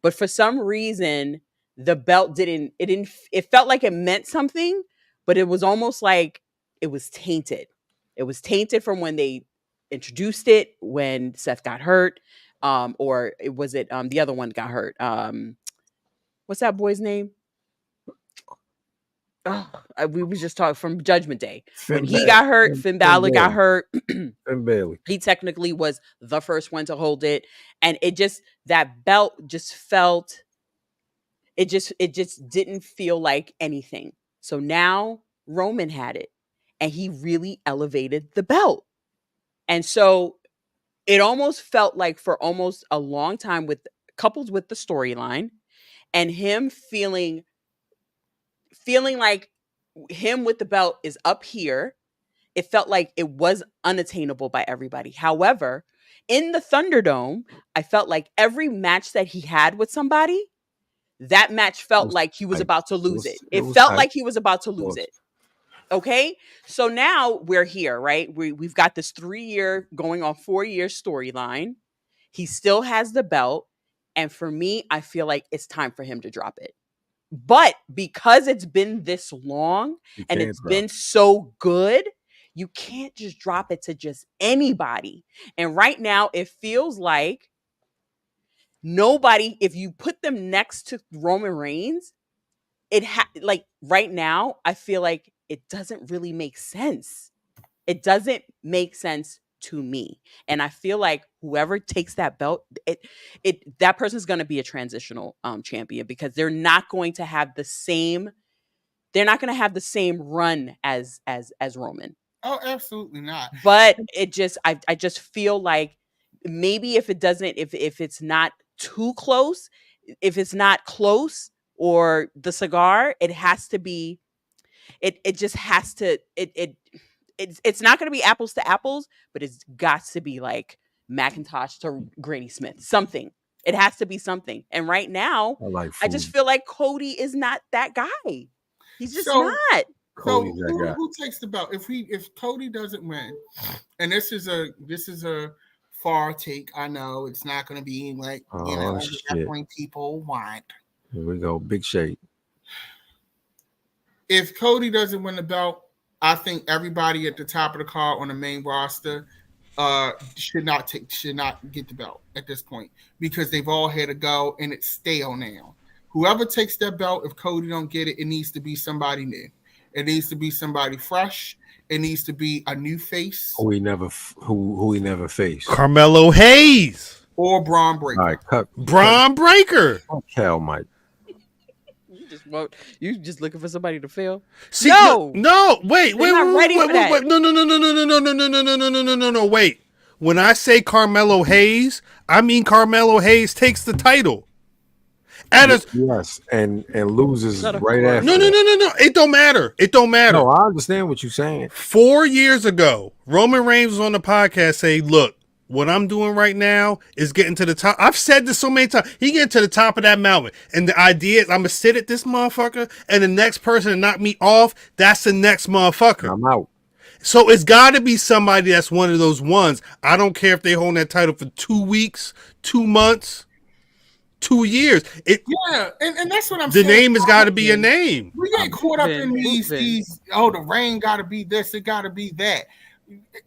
but for some reason the belt it felt like it meant something, but it was almost like it was tainted. It was tainted from when they introduced it, when Seth got hurt, or was it the other one got hurt? What's that boy's name? We was just talking from Judgment Day. When he got hurt, Finn Balor got hurt. Finn Balor. He technically was the first one to hold it. And that belt just felt, it just didn't feel like anything. So now Roman had it, and he really elevated the belt. And so it almost felt like, for almost a long time, coupled with the storyline and him feeling like him with the belt is up here, it felt like it was unattainable by everybody. However, in the Thunderdome, I felt like every match that he had with somebody, that match felt like he was about to lose it. It felt like he was about to lose it. Okay? So now we're here, right? We've got this 3-year going on 4-year storyline. He still has the belt. And for me, I feel like it's time for him to drop it. But because it's been this long and it's been so good, you can't just drop it to just anybody. And right now, it feels like nobody, if you put them next to Roman Reigns, like right now, I feel like it doesn't really make sense. It doesn't make sense to me. And I feel like whoever takes that belt, that person's going to be a transitional champion, because they're not going to have the same run as Roman. Oh, absolutely not. But I just feel like maybe if it's not too close, if it's not close, or the cigar, it has to be. It just has to. It's not going to be apples to apples, but it's got to be like McIntosh to Granny Smith. Something. It has to be something. And right now, I just feel like Cody is not that guy. He's just not. So who takes the belt? If Cody doesn't win, and this is a far take, I know it's not going to be like what people want. Here we go, big shade. If Cody doesn't win the belt, I think everybody at the top of the card on the main roster should not get the belt at this point, because they've all had to go and it's stale now. Whoever takes that belt, if Cody don't get it, it needs to be somebody new. It needs to be somebody fresh. It needs to be a new face. Who he never faced. Carmelo Hayes or Braun Breaker. All right, cut. Braun Breaker. Hell, Mike. You just looking for somebody to fail? See, wait, no, wait, wait. When I say Carmelo Hayes, I mean Carmelo Hayes takes the title. Yes, and loses right after. No. It don't matter. No, I understand what you're saying. 4 years ago, Roman Reigns was on the podcast saying, look, what I'm doing right now is getting to the top. I've said this so many times. He getting to the top of that mountain. And the idea is I'm going to sit at this motherfucker, and the next person to knock me off, that's the next motherfucker. I'm out. So it's got to be somebody that's one of those ones. I don't care if they hold that title for 2 weeks, 2 months, 2 years. And that's what I'm saying. The name has got to be a name. name. We get caught up in these the reign got to be this, it got to be that.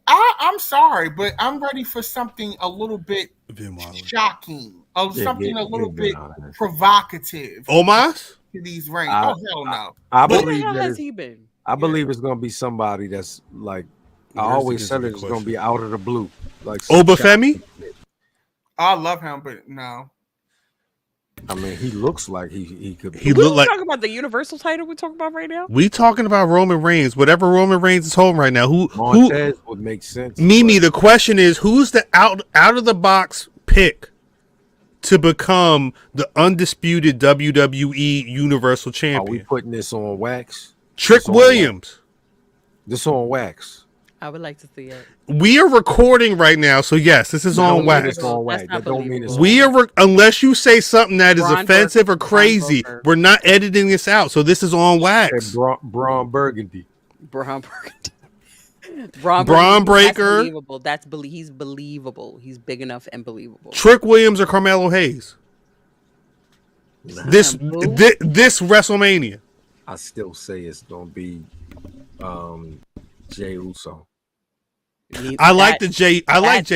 I'm sorry, but I'm ready for something a little bit shocking, something a little bit provocative. Omos? To these reigns. Oh hell no! I Where the hell has he been? I believe it's gonna be somebody that's like I always said it's gonna be out of the blue, like Obafemi. I love him, but no. I mean, he looks like he could. He look like talking about the Universal title we're talking about right now. We talking about Roman Reigns. Whatever Roman Reigns is holding right now. Who would make sense? Mimi, the question is, who's the out of the box pick to become the undisputed WWE Universal Champion? Are we putting this on wax? Trick Williams. This on wax. I would like to see it. We are recording right now, so yes, this is on wax. That don't mean it's we are unless you say something that is offensive or crazy, we're not editing this out. So this is on wax. Braun Burgundy. Braun Breaker. He's believable. He's big enough and believable. Trick Williams or Carmelo Hayes. This WrestleMania. I still say it's gonna be Jey Uso. I like Jey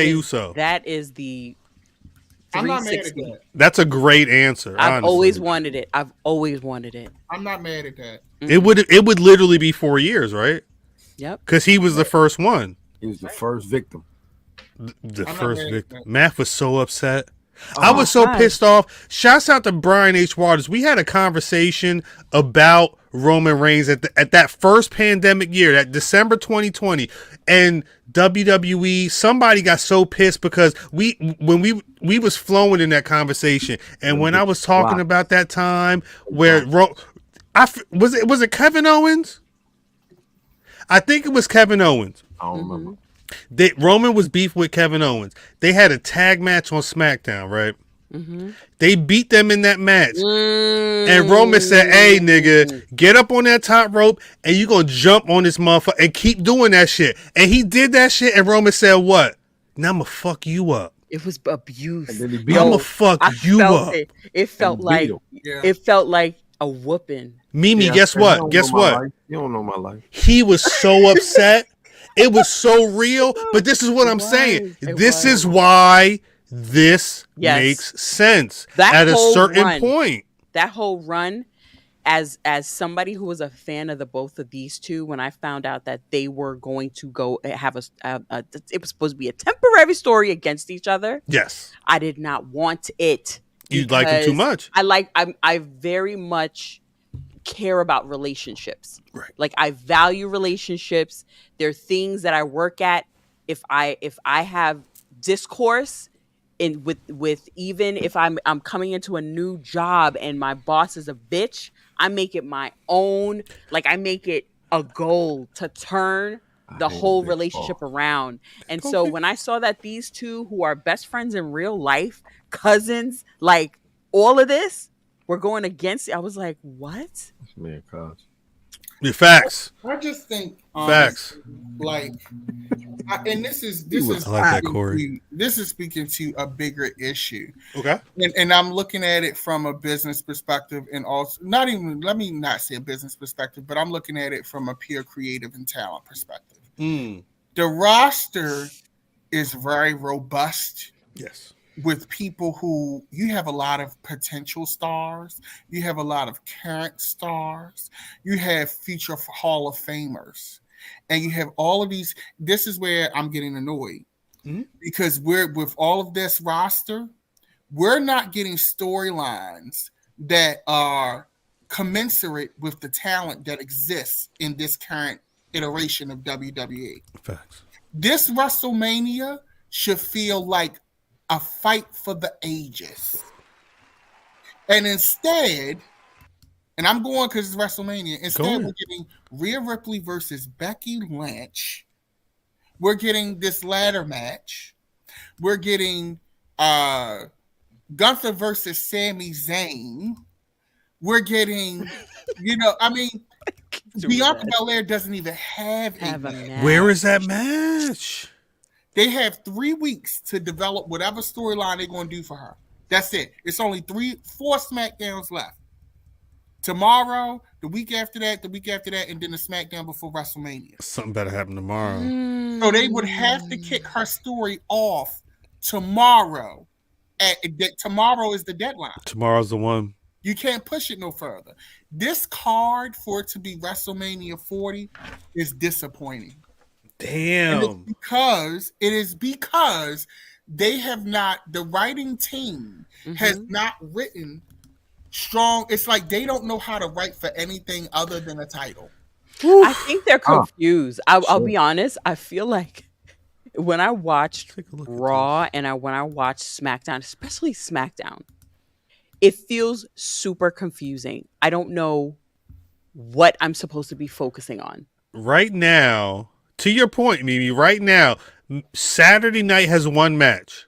Uso. That is the 360. I'm not mad at that. That's a great answer. I've always wanted it. I'm not mad at that. Mm-hmm. It would literally be 4 years, right? Yep. Because he was the first one. He was the first victim. The first victim. Matt was so upset. I was so pissed off. Shouts out to Brian H. Waters. We had a conversation about Roman Reigns at that first pandemic year, that December 2020, and WWE. Somebody got so pissed because we was flowing in that conversation, and when I was talking about that time where was it Kevin Owens? I think it was Kevin Owens. I don't remember. Roman was beef with Kevin Owens. They had a tag match on SmackDown, right? Mm-hmm. They beat them in that match. And Roman said, hey, nigga, get up on that top rope and you going to jump on this motherfucker and keep doing that shit. And he did that shit and Roman said, what? Now I'm going to fuck you up. It was abuse. I'm going to fuck you up. It felt like a whooping. Mimi, guess what? You don't know my life. He was so upset. It was so real, but this is what I'm saying. This is why this makes sense at a certain point. That whole run, as somebody who was a fan of the both of these two, when I found out that they were going to go have it was supposed to be a temporary story against each other. Yes, I did not want it. You like it too much. I very much care about relationships. Right. Like I value relationships. There are things that I work at. If I have discourse with even if I'm coming into a new job and my boss is a bitch, I make it my own. Like I make it a goal to turn the whole relationship around. And so when I saw that these two who are best friends in real life, cousins, like all of this, were going against it, I was like, what? Man, cuz. Yeah, facts. I just think Facts. like, and this is I like that, Corey. This is speaking to a bigger issue. Okay. And I'm looking at it from a business perspective, and also let me not say a business perspective, but I'm looking at it from a pure creative and talent perspective. The roster is very robust. Yes. With people who you have a lot of potential stars, you have a lot of current stars, you have future Hall of Famers, and you have all of these. This is where I'm getting annoyed because we're with all of this roster, we're not getting storylines that are commensurate with the talent that exists in this current iteration of WWE. Facts. This WrestleMania should feel like a fight for the ages. And instead, and I'm going because it's WrestleMania, instead we're getting Rhea Ripley versus Becky Lynch. We're getting this ladder match. We're getting Gunther versus Sami Zayn. We're getting, Bianca Belair doesn't even have a match. Where is that match? They have 3 weeks to develop whatever storyline they're going to do for her. That's it. It's only 4 SmackDowns left. Tomorrow, the week after that, and then the SmackDown before WrestleMania. Something better happen tomorrow. So they would have to kick her story off tomorrow. Tomorrow is the deadline. Tomorrow's the one. You can't push it no further. This card for it to be WrestleMania 40 is disappointing. Damn. And it is because they have not, the writing team has not written strong. It's like they don't know how to write for anything other than a title. I think they're confused. I'll be honest. I feel like when I watched Raw and when I watched SmackDown, especially SmackDown, it feels super confusing. I don't know what I'm supposed to be focusing on. Right now, to your point, Mimi, right now, Saturday night has one match.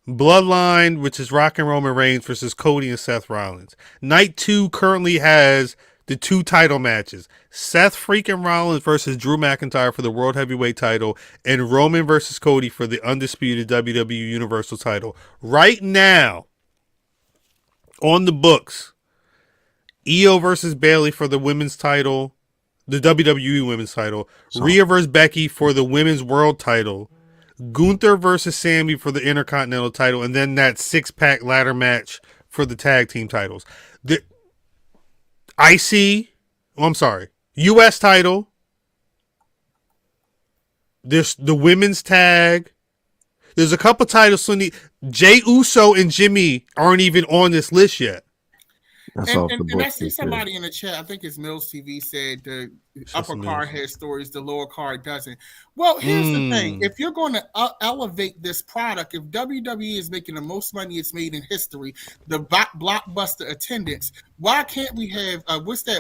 Bloodline, which is Rock and Roman Reigns versus Cody and Seth Rollins. Night 2 currently has the 2 title matches. Seth freaking Rollins versus Drew McIntyre for the World Heavyweight title and Roman versus Cody for the undisputed WWE Universal title. Right now, on the books, Io versus Bayley for the women's title, the WWE women's title, Rhea versus Becky for the women's world title, Gunther versus Sammy for the Intercontinental title, and then that 6-pack ladder match for the tag team titles. The US title. There's the women's tag. There's a couple titles. So Jey Uso and Jimmy aren't even on this list yet. And I see somebody in the chat, I think it's Mills TV, said the upper card has stories, the lower card doesn't. Well, here's the thing. If you're going to elevate this product, if WWE is making the most money it's made in history, the blockbuster attendance, why can't we have,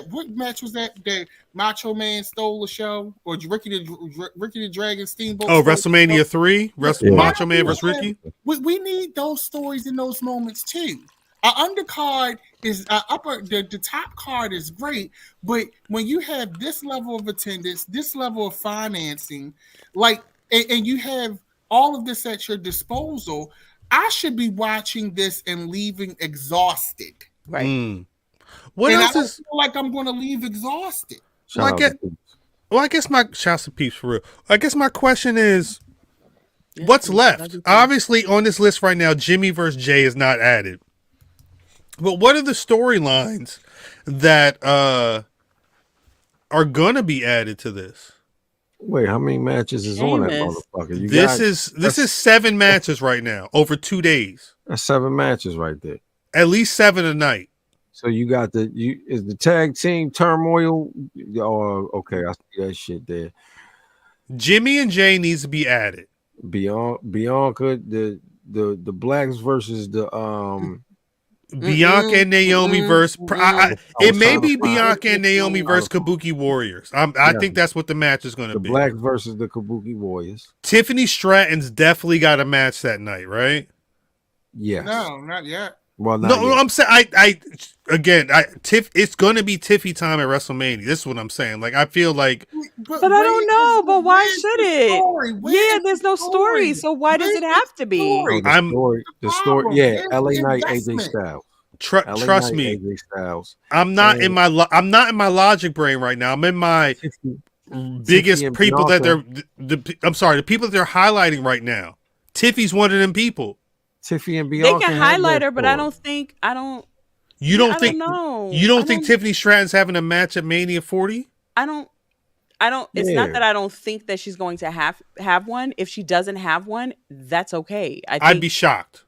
what match was that Macho Man stole the show? Or Ricky the Dragon Steamboat? Oh, WrestleMania 3? Macho Man versus Ricky? We need those stories in those moments too. Our undercard is the top card is great, but when you have this level of attendance, this level of financing, and you have all of this at your disposal, I should be watching this and leaving exhausted. Right. What and else I don't feel like I'm going to leave exhausted. I guess my shouts to peeps for real. I guess my question is, what's left? Obviously, on this list right now, Jimmy versus Jay is not added. But what are the storylines that are gonna be added to this? Wait, how many matches is on that motherfucker? This is 7 matches right now over 2 days. That's 7 matches right there. At least 7 a night. So you got is the tag team turmoil? Oh, okay, I see that shit there. Jimmy and Jay needs to be added. Bianca, the Blacks versus the Bianca and Naomi versus it may be Bianca and Naomi versus Kabuki Warriors. I think that's what the match is going to be. The Blacks versus the Kabuki Warriors. Tiffany Stratton's definitely got a match that night, right? Yes. No, not yet. Well, no, I'm saying it's going to be Tiffy time at WrestleMania. This is what I'm saying. Like, I feel like, but I don't know. But why should it? Yeah, there's no story. So why does it have to be? The story. Yeah, LA Knight, AJ Styles. Trust me, AJ Styles. I'm not in my logic brain right now. I'm in my biggest people that the people that they're highlighting right now. Tiffy's one of them people. Tiffy and Bianca. They can highlight her, but I don't think You don't think Tiffany Stratton's having a match at Mania 40? I don't. It's not that I don't think that she's going to have one. If she doesn't have one, that's okay. I'd be shocked.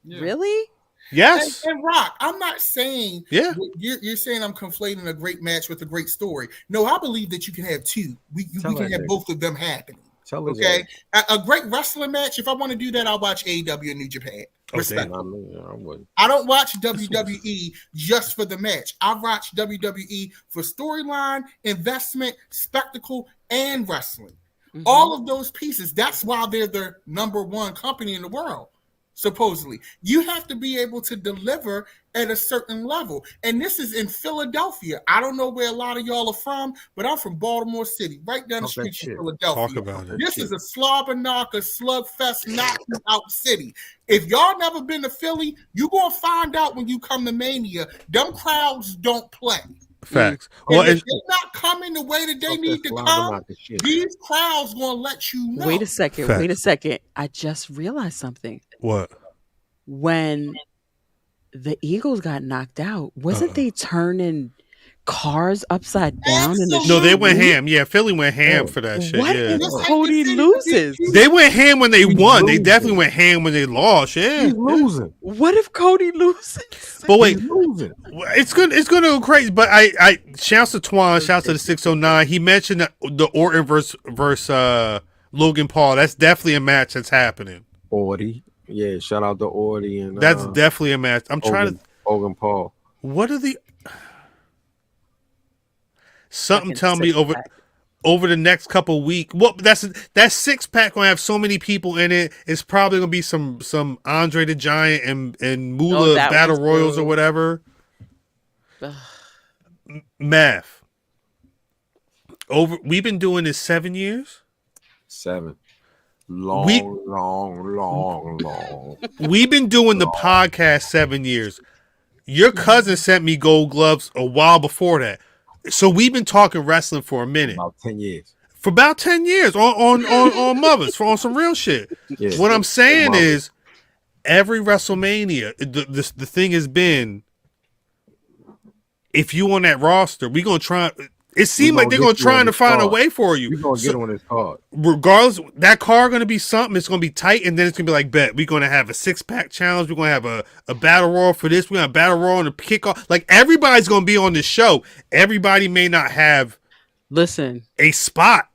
Really? Yes. And Rock, I'm not saying. Yeah. You're saying I'm conflating a great match with a great story. No, I believe that you can have two. We can have both of them happening. Okay, a great wrestling match. If I want to do that, I'll watch AEW and New Japan. Respect. I don't watch WWE just for the match. I watch WWE for storyline, investment, spectacle, and wrestling. Mm-hmm. All of those pieces. That's why they're the number one company in the world. Supposedly, you have to be able to deliver at a certain level. And this is in Philadelphia. I don't know where a lot of y'all are from, but I'm from Baltimore City, right down the street from Philadelphia. Talk about it. This is a slobber knocker, slugfest, knock-out city. If y'all never been to Philly, you're going to find out when you come to Mania, them crowds don't play. Facts. Well, if they're not coming the way that they need to come, these crowds going to let you know. Wait a second. I just realized something. What? When the Eagles got knocked out, wasn't they turning cars upside down? No, they went ham. Yeah, Philly went ham for that shit. What if Cody loses? They went ham when they won. They definitely went ham when they lost. Yeah, he's losing. What if Cody loses? But wait, it's gonna go crazy. But I shouts to Twan, shouts to the 609. He mentioned the Orton versus Logan Paul. That's definitely a match that's happening. Orty. Yeah, shout out to Orty and that's definitely a match. I'm trying to Logan Paul. What are the something tell me over the next couple weeks? Well, that 6-pack gonna have so many people in it. It's probably gonna be some Andre the Giant and Moolah Battle Royals or whatever. Math. We've been doing this 7 years. 7. Long. We've been doing the podcast 7 years. Your cousin sent me gold gloves a while before that. So we've been talking wrestling for a minute. About 10 years. For about 10 years on Mothers, on some real shit. Yeah, what I'm saying is every WrestleMania, the thing has been, if you on that roster, we're going to try. It seems like they're going to try to find a way for you. You're going to get on this card. Regardless, that card going to be something. It's going to be tight, and then it's going to be like, bet. We're going to have a 6-pack challenge. We're going to have a battle royal for this. We're going to have a battle royal and a kickoff. Like, everybody's going to be on this show. Everybody may not have a spot.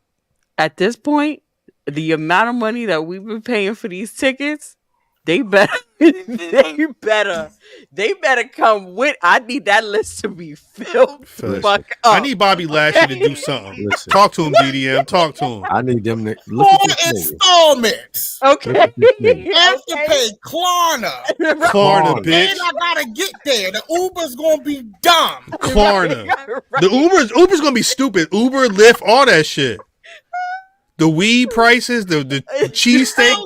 At this point, the amount of money that we've been paying for these tickets, they better come with. I need that list to be filled. Fuck up. I need Bobby Lashley to do something. Talk to him, DDM. Talk to him. I need them to look at installments. Okay. You have to pay Klarna, bitch. And I gotta get there. The Uber's gonna be dumb. Klarna. The Uber's gonna be stupid. Uber, Lyft, all that shit. The weed prices, the cheesesteak.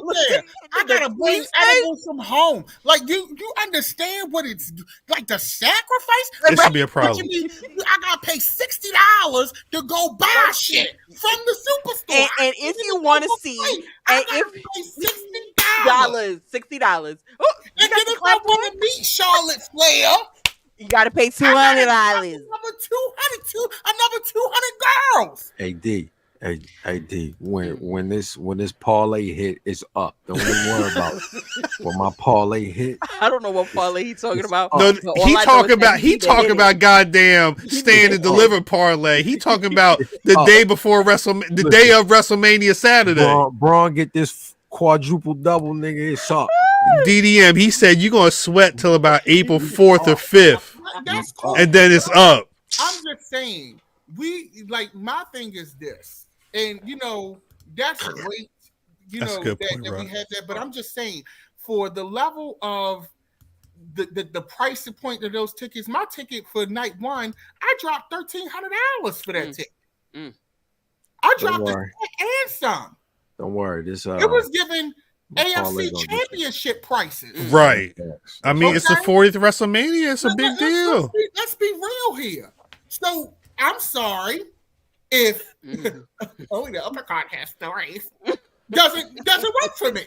I gotta bring animals from home. Like you understand what it's like, the sacrifice. This should be a problem. I gotta pay $60 to go buy shit from the superstore. And if you want to see, and if $60. Oh, and then if I want to meet Charlotte Flair, you gotta pay $200. Another 200 girls. Hey D, when this parlay hit, it's up. Don't even worry about it. When my parlay hit, I don't know what parlay he's talking about. No, he talking about goddamn stand and deliver parlay. He talking about the day before the day of WrestleMania Saturday. Braun get this quadruple double, nigga. It's up. DDM, he said you're gonna sweat till about April 4th or 5th, That's cool. and then it's up. I'm just saying, my thing is this, and that's great. That's a good point, that we Rob. had that, but I'm just saying, for the level of the price point of those tickets, my ticket for night one, I dropped $1,300 for that ticket. I dropped it and some. Don't worry, this it was given AFC championship prices. Right. I mean, it's the 40th WrestleMania. It's a big deal. Let's be real here. So I'm sorry if only the uppercut has stories. Doesn't work for me.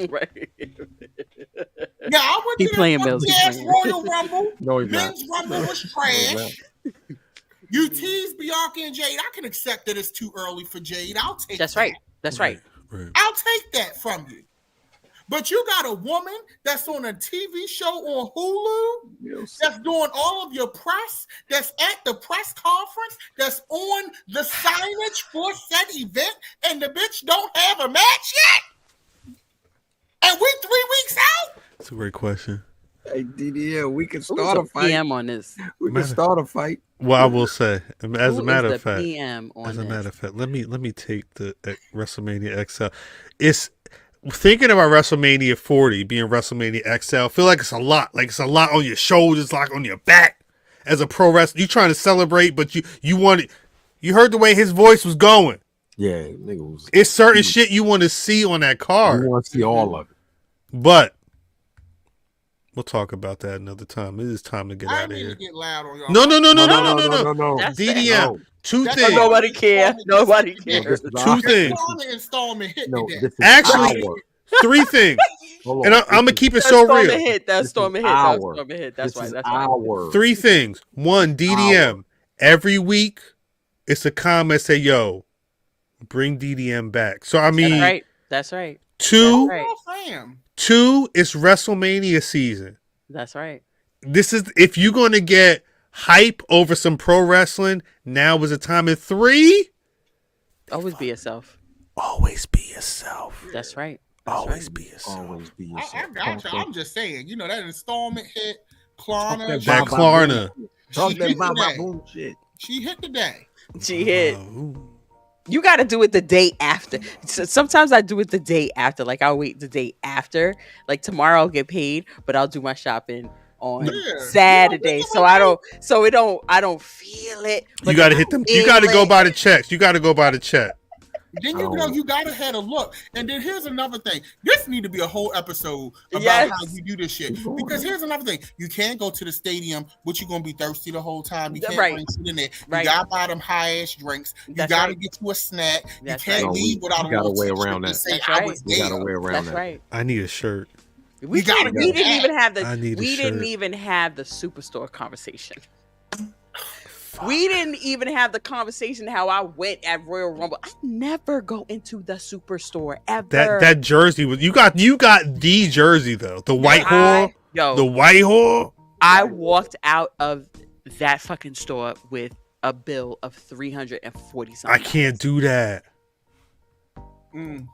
Right. Yeah, I went He to playing the Mills. Royal Rumble. No, he's not. Men's Rumble was trash. You tease Bianca and Jade. I can accept that it's too early for Jade. I'll take That's that. right. That's right. I'll take that from you. But you got a woman that's on a TV show on Hulu, that's doing all of your press, that's at the press conference, that's on the signage for said event, and the bitch don't have a match yet? And we 3 weeks out? That's a great question. Hey, DDL, we can start a fight. PM on this. We can start a fight. Well, I will say, as a matter of fact, PM on as a this? matter of fact, let me take the WrestleMania XL. It's thinking about WrestleMania 40 being WrestleMania XL. Feel like it's a lot. Like it's a lot on your shoulders, like on your back. As a pro wrestler, you trying to celebrate, but you want it. You heard the way his voice was going. Yeah, nigga was. It's certain shit you want to see on that card. You want to see all of it. But we'll talk about that another time. It is time to get out of here. To get loud on y'all. No. That's DDM. Two That's things. Nobody cares. Nobody cares. Two things. Installment hit No, me this is Actually, our. 3 things. Hold And on. I'm gonna keep it That so storm real. hit. That This is storm hit. That our. storm hit. That's This right. is That's right. our. 3 things. 1, DDM. Every week, it's a comment say, "Yo, bring DDM back." So I mean, That's right. That's right. 2, Right. Fam. 2, it's WrestleMania season. That's right. This is if you're gonna get hype over some pro wrestling. Now is the time. And 3, Always be yourself. always be yourself. That's right. Always be yourself. Always be I yourself. got you. I'm just saying, that installment hit Klarna. That Klarna. Talk She that hit blah, blah, today. boom shit. She hit today. She hit. Ooh. You got to do it the day after. So sometimes I do it the day after. Like I'll wait the day after. Like tomorrow I'll get paid, but I'll do my shopping on Saturday. So I don't feel it. You gotta hit them. You gotta go by the checks. You gotta go by the check. Then you gotta have a look. And then here's another thing. This need to be a whole episode about Yes. how you do this shit. Because here's another thing. You can't go to the stadium, but you're gonna be thirsty the whole time. You can't Right. bring shit in there. You Right. gotta buy them high ass drinks. You That's gotta right. get you a snack. That's you can't right. leave without a got a little way t-shirt around that that. say, That's I right. was We got a there. way around That's that. right. I need a shirt. We gotta didn't, go we didn't back. even have I need a we didn't shirt. even have the superstore conversation. We didn't even have the conversation how I went at Royal Rumble. I never go into the superstore ever. That jersey was you got the jersey though. The white whore. Yo, The white whore. I walked out of that fucking store with a bill of $340 something. I can't do that. Mm.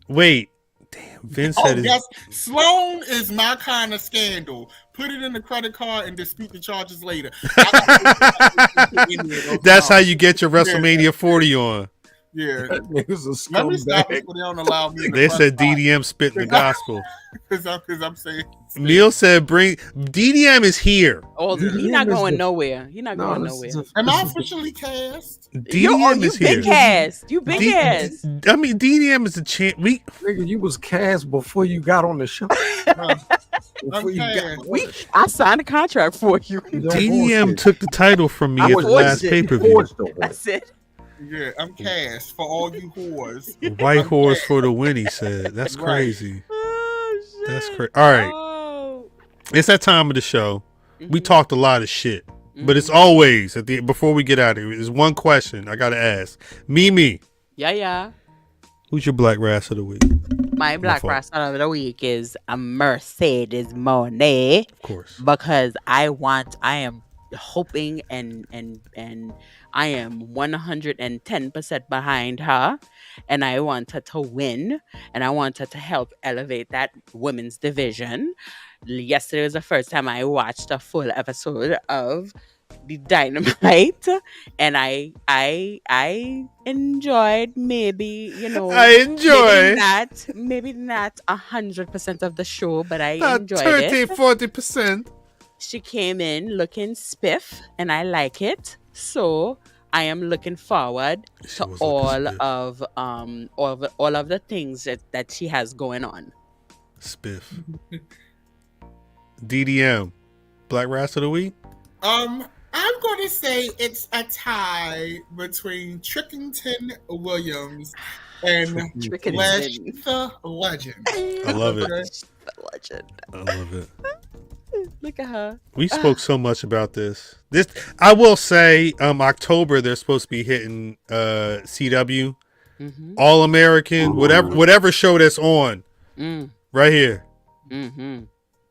Wait. Damn, Vince Oh, said it. yes. Sloan is my kind of scandal. Put it in the credit card and dispute the charges later. That's how you get your WrestleMania 40 on. Yeah. Niggas a Let me stop scumbag. before they don't allow me. They said DDM spit in the gospel. Because I'm saying. Neil said bring DDM is here. Oh, Yeah. he's not Yeah, going Mr. nowhere. He's not going this nowhere. is a- Am I this is a- officially cast? DDM You is big here. cast. You big D- cast. I mean DDM is a champ. Nigga, you was cast before you got on the show. Before you got cast. on I signed a contract for you. the- DDM took the title from me I at the forged last it. pay-per-view. Forged the I said, Yeah, I'm cast for all you whores. White horse for the win, he said. That's Right. crazy. oh, shit. That's crazy. All right. Oh. It's that time of the show. We Mhm. talked a lot of shit. But it's always before we get out of here, there's one question I gotta ask. Mimi, Yeah. who's your black rass of the week? My black fault. rascal of the week is a Mercedes Moné Of course. because I am hoping and I am 110% behind her, and I want her to win, and I want her to help elevate that women's division. Yesterday was the first time I watched a full episode of the Dynamite, and I enjoyed, maybe, I enjoy maybe not 100% of the show, but I about enjoyed 30-40%. She came in looking spiff, and I like it. So I am looking forward to all of the things that she has going on. Spiff. DDM, Black Rasslin of the Week. I'm going to say it's a tie between Trickington Williams and Lash the Legend. I love it. Legend. I love it. Look at her. We spoke so much about this. I will say, October they're supposed to be hitting CW, All American, whatever show that's on, right here. Mm-hmm.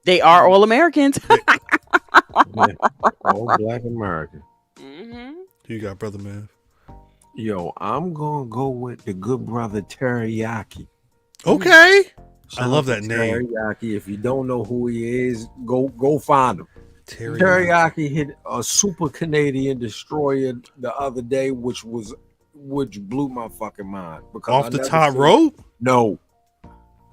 They are All Americans. All Black American. Mm-hmm. You got Brother Man. Yo, I'm gonna go with the good brother Teriyaki. Okay. I love that name. Teriyaki. If you don't know who he is, go find him. Teriyaki hit a Super Canadian Destroyer the other day, which blew my fucking mind. Because off the top rope?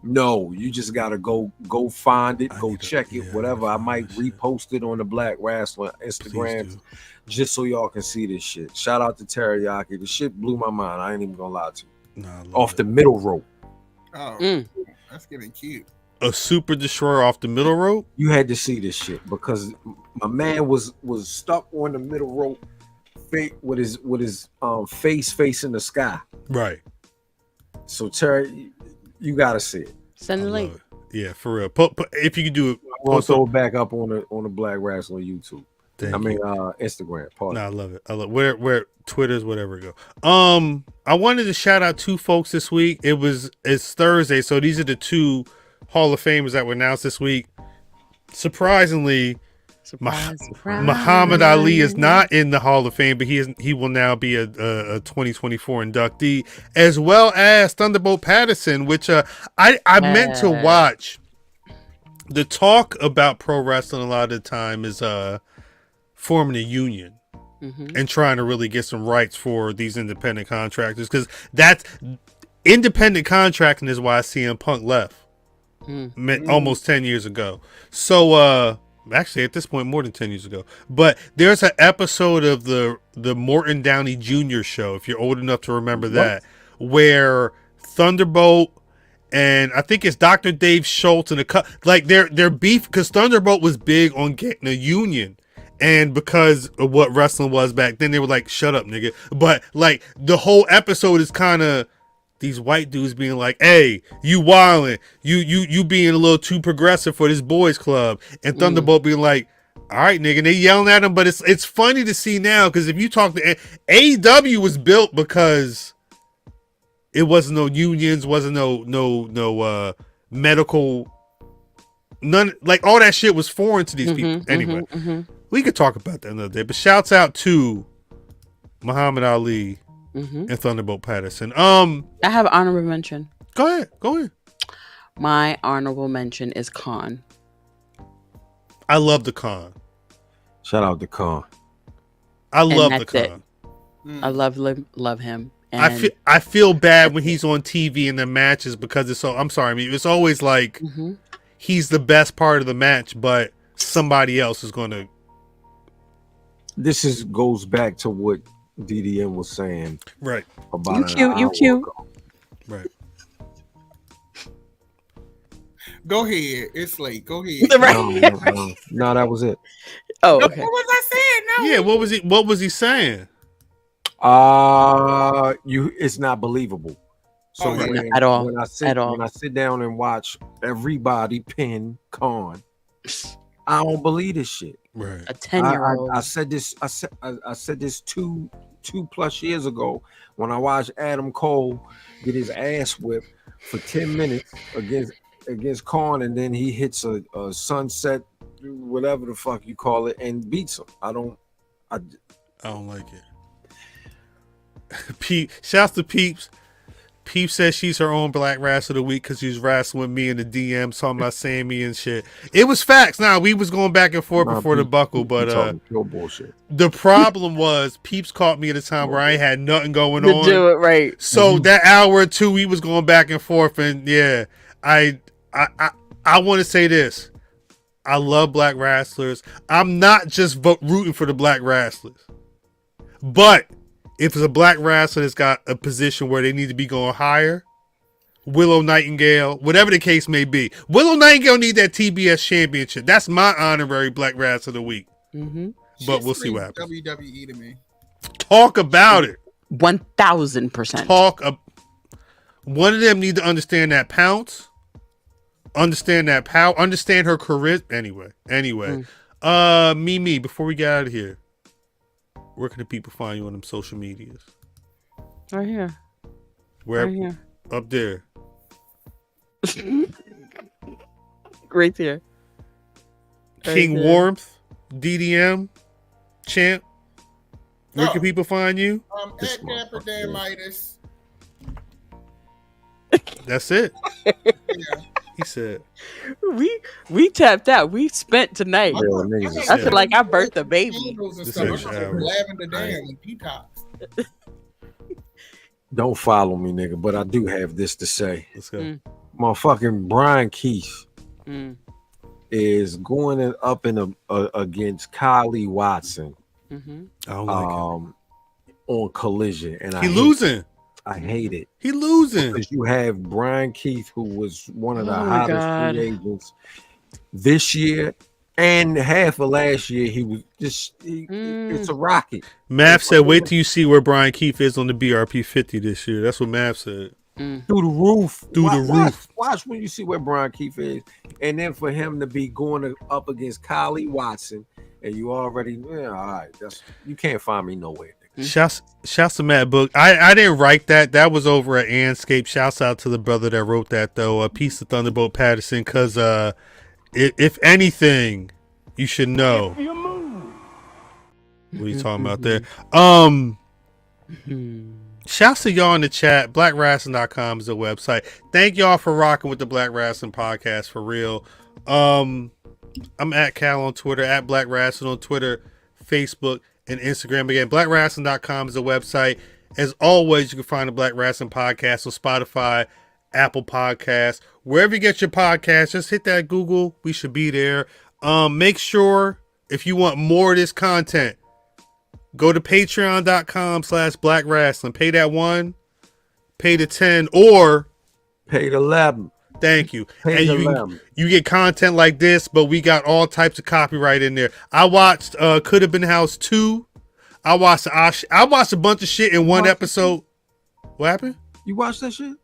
No, you just gotta go find it, go check it, whatever. I might repost it on the Black Rasslin Instagram just so y'all can see this shit. Shout out to Teriyaki. The shit blew my mind. I ain't even gonna lie to you. Off the middle rope. Oh, that's getting cute. A Super Destroyer off the middle rope? You had to see this shit because my man was stuck on the middle rope with his face facing the sky. Right. So Terry, you gotta see it. Send the link. Yeah, for real. If you could do it, I'll throw it back up on the Black Rasslin YouTube. Instagram. No, I love it. I love where Twitter's, whatever it go. I wanted to shout out two folks this week. It's Thursday, so these are the two Hall of Famers that were announced this week. Surprisingly, Muhammad Ali is not in the Hall of Fame, but he will now be a 2024 inductee, as well as Thunderbolt Patterson, which I meant to watch. The talk about pro wrestling a lot of the time is forming a union and trying to really get some rights for these independent contractors, because that's independent contracting is why CM Punk left almost 10 years ago. So actually at this point more than 10 years ago, but there's an episode of the Morton Downey Jr. show, if you're old enough to remember that, where Thunderbolt and I think it's Dr. Dave Schultz and their beef, because Thunderbolt was big on getting a union. And because of what wrestling was back then, they were like, shut up, nigga. But like the whole episode is kind of these white dudes being like, hey, you wildin', you being a little too progressive for this boys club. And Thunderbolt being like, all right, nigga. And they yelling at him. But it's funny to see now, because if you talk to AEW was built because it wasn't no unions, wasn't no medical, none, like all that shit was foreign to these people. Anyway. We could talk about that another day, but shouts out to Muhammad Ali and Thunderbolt Patterson. I have an honorable mention. Go ahead. My honorable mention is Khan. I love the Khan. Shout out to Khan. I love the Khan. I love him. And I feel bad when he's on TV in the matches, because it's so. I'm sorry. I mean, it's always like he's the best part of the match, but somebody else is going to. This goes back to what DDM was saying. Right. About you cute. Right. Go ahead. It's late. Go ahead. No, that was it. Oh, okay. What was I saying? No. Yeah, what was he saying? It's not believable. So at all. When I sit down and watch everybody pin Khan, I don't believe this shit. Right. A 10-year-old. I said this 2+ years ago when I watched Adam Cole get his ass whipped for 10 minutes against Khan, and then he hits a sunset, whatever the fuck you call it, and beats him. I don't like it. Shouts to Peeps. Peeps says she's her own Black Wrestler of the Week because she's wrestling with me in the DMs talking about Sammy and shit. It was facts. Nah, we was going back and forth before the buckle, but pure bullshit. The problem was Peeps caught me at a time where I ain't had nothing going on. Do it right. So that hour or two, we was going back and forth, and yeah, I want to say this. I love Black wrestlers. I'm not just rooting for the Black wrestlers, but if it's a Black wrestler that's got a position where they need to be going higher, Willow Nightingale, whatever the case may be, Willow Nightingale need that TBS championship. That's my honorary Black Wrestler of the Week. Mm-hmm. But we'll see what happens. WWE to me. Talk about it. 1000%. One of them need to understand that pounce, understand that power, understand her charisma. Anyway. Mimi, before we get out of here, where can the people find you on them social medias? Right here. Where? Right here. Up there. Right there. King Warmth, DDM, Champ. Where can people find you? At Camper Dan Midas. That's it. Yeah. He said. We tapped out. We spent tonight. I feel like I birthed a baby. Lavender Dan and peacocks. Don't follow me, nigga, but I do have this to say. Let's go. Motherfucking Brian Keith is going up against Kylie Watson. Mm-hmm. I don't like him. On Collision, and he losing. I hate it. He losing because you have Brian Keith, who was one of the hottest free agents this year, and half of last year. He was just it's a rocket. Mav said, "Wait till you see where Brian Keith is on the BRP 50 this year." That's what Mav said. Through the roof. Roof. Watch when you see where Brian Keith is, and then for him to be going up against Kylie Watson, and you already, all right, you can't find me nowhere. Shouts to Matt Book. I didn't write that. That was over at Anscape. Shouts out to the brother that wrote that though. A piece of Thunderbolt Patterson, because if anything, you should know. What are you talking about there? Shouts to y'all in the chat. BlackRasslin.com is the website. Thank y'all for rocking with the Black Rasslin Podcast for real. I'm at Cal on Twitter, at Black Rasslin on Twitter, Facebook, and Instagram. Again, BlackRasslin.com is the website. As always, you can find the Black Rasslin Podcast on Spotify, Apple Podcasts, wherever you get your podcasts. Just hit that Google. We should be there. Make sure if you want more of this content, go to patreon.com/Black Rasslin. Pay that $1, pay the $10, or pay the $11. Thank you. And you get content like this, but we got all types of copyright in there. I watched Could Have Been House 2. I watched a bunch of shit in one episode. What happened? You watched that shit?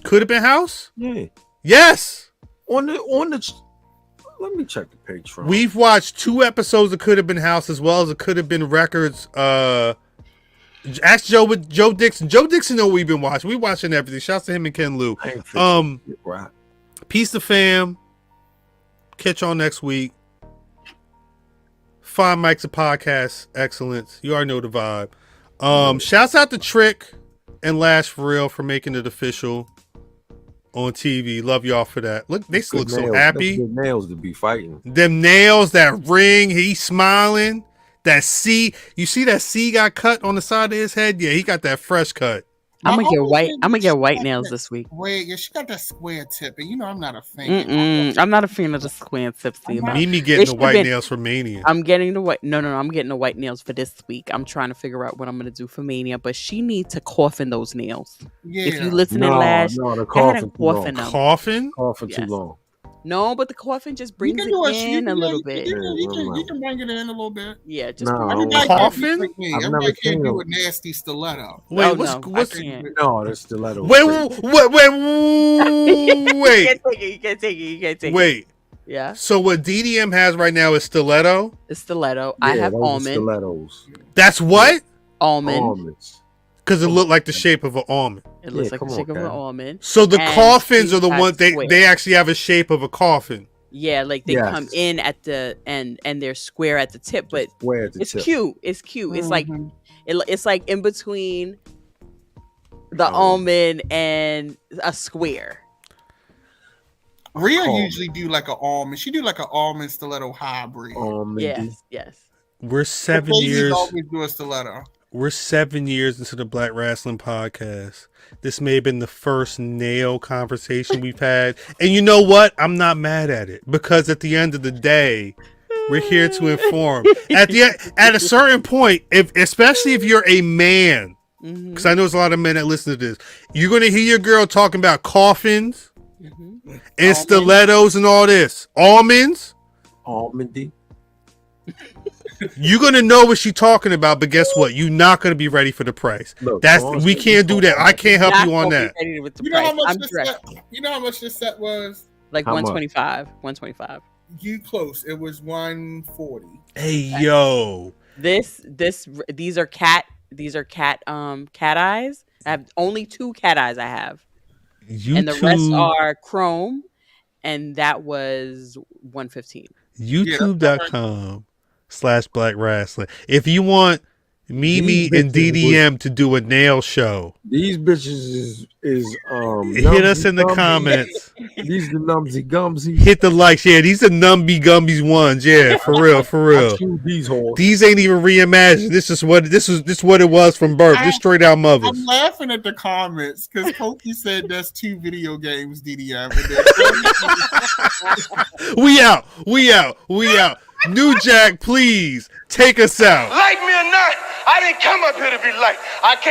Could Have Been House? Yeah. Yes. On the let me check the Patreon. We've watched 2 episodes of Could Have Been House as well as it Could Have Been Records. Ask Joe Dixon. Joe Dixon know what we've been watching. We watching everything. Shouts to him and Ken Lou. Peace to fam. Catch y'all next week. 5 mics of podcast excellence. You already know the vibe. Shouts out to Trick and Lash for real for making it official on TV. Love y'all for that. Look, they look so happy. Good nails to be fighting. Them nails, that ring. He's smiling. That C, you see that C got cut on the side of his head? Yeah, he got that fresh cut. I'm gonna get white nails this week. Wait, yeah, she got that square tip, and you know I'm not a fan. I'm not a fan of the square tips either. Mimi getting the white nails for Mania. I'm getting the white. No, I'm getting the white nails for this week. I'm trying to figure out what I'm gonna do for Mania, but she needs to cough in those nails. Yeah. If you listen to Lash, the coffin cough in them. Coffin too long. No, but the coffin just brings it in a little bit. You can bring it in a little bit. Yeah, just coffin. Everybody can't do a nasty stiletto. Wait, what's no, that's stiletto. Wait. You can't take it. Wait. Yeah. So what DDM has right now is stiletto. It's stiletto. I have almond. Stilettos. That's what? Almonds. Because it looked like the shape of an almond. It looks like the shape of an almond. So the coffins are the ones they actually have a shape of a coffin. Yeah, like they come in at the end and they're square at the tip, but it's cute. It's cute. Mm-hmm. It's like in between the almond and a square. Rhea usually do like an almond. She do like an almond stiletto hybrid. Yes. We're 7 years. Always do a stiletto. We're 7 years into the Black Rasslin Podcast. This may have been the first nail conversation we've had. And you know what? I'm not mad at it. Because at the end of the day, we're here to inform. At a certain point, especially if you're a man, because I know there's a lot of men that listen to this, you're going to hear your girl talking about coffins and stilettos and all this. Almonds? Almondy. You're gonna know what she's talking about, but guess what? You're not gonna be ready for the price. Look, we can't do that. I can't help you on that. You know how much this set was? Like 125. 125. You close. It was 140. Hey yo. These are cat eyes. I have only 2 cat eyes I have. And the rest are chrome, and that was 115. YouTube.com/Black Rasslin. If you want Mimi and DDM to do a nail show, these bitches is hit us in the comments. These the numbsy gumsy. Hit the likes. Yeah, these are numby gumbies ones. Yeah, for real. These ain't even reimagined. This is what it was from birth. Just straight out mothers. I'm laughing at the comments because Cody said that's 2 video games, DDM. We out. New Jack, please take us out. Like me or not, I didn't come up here to be liked. I came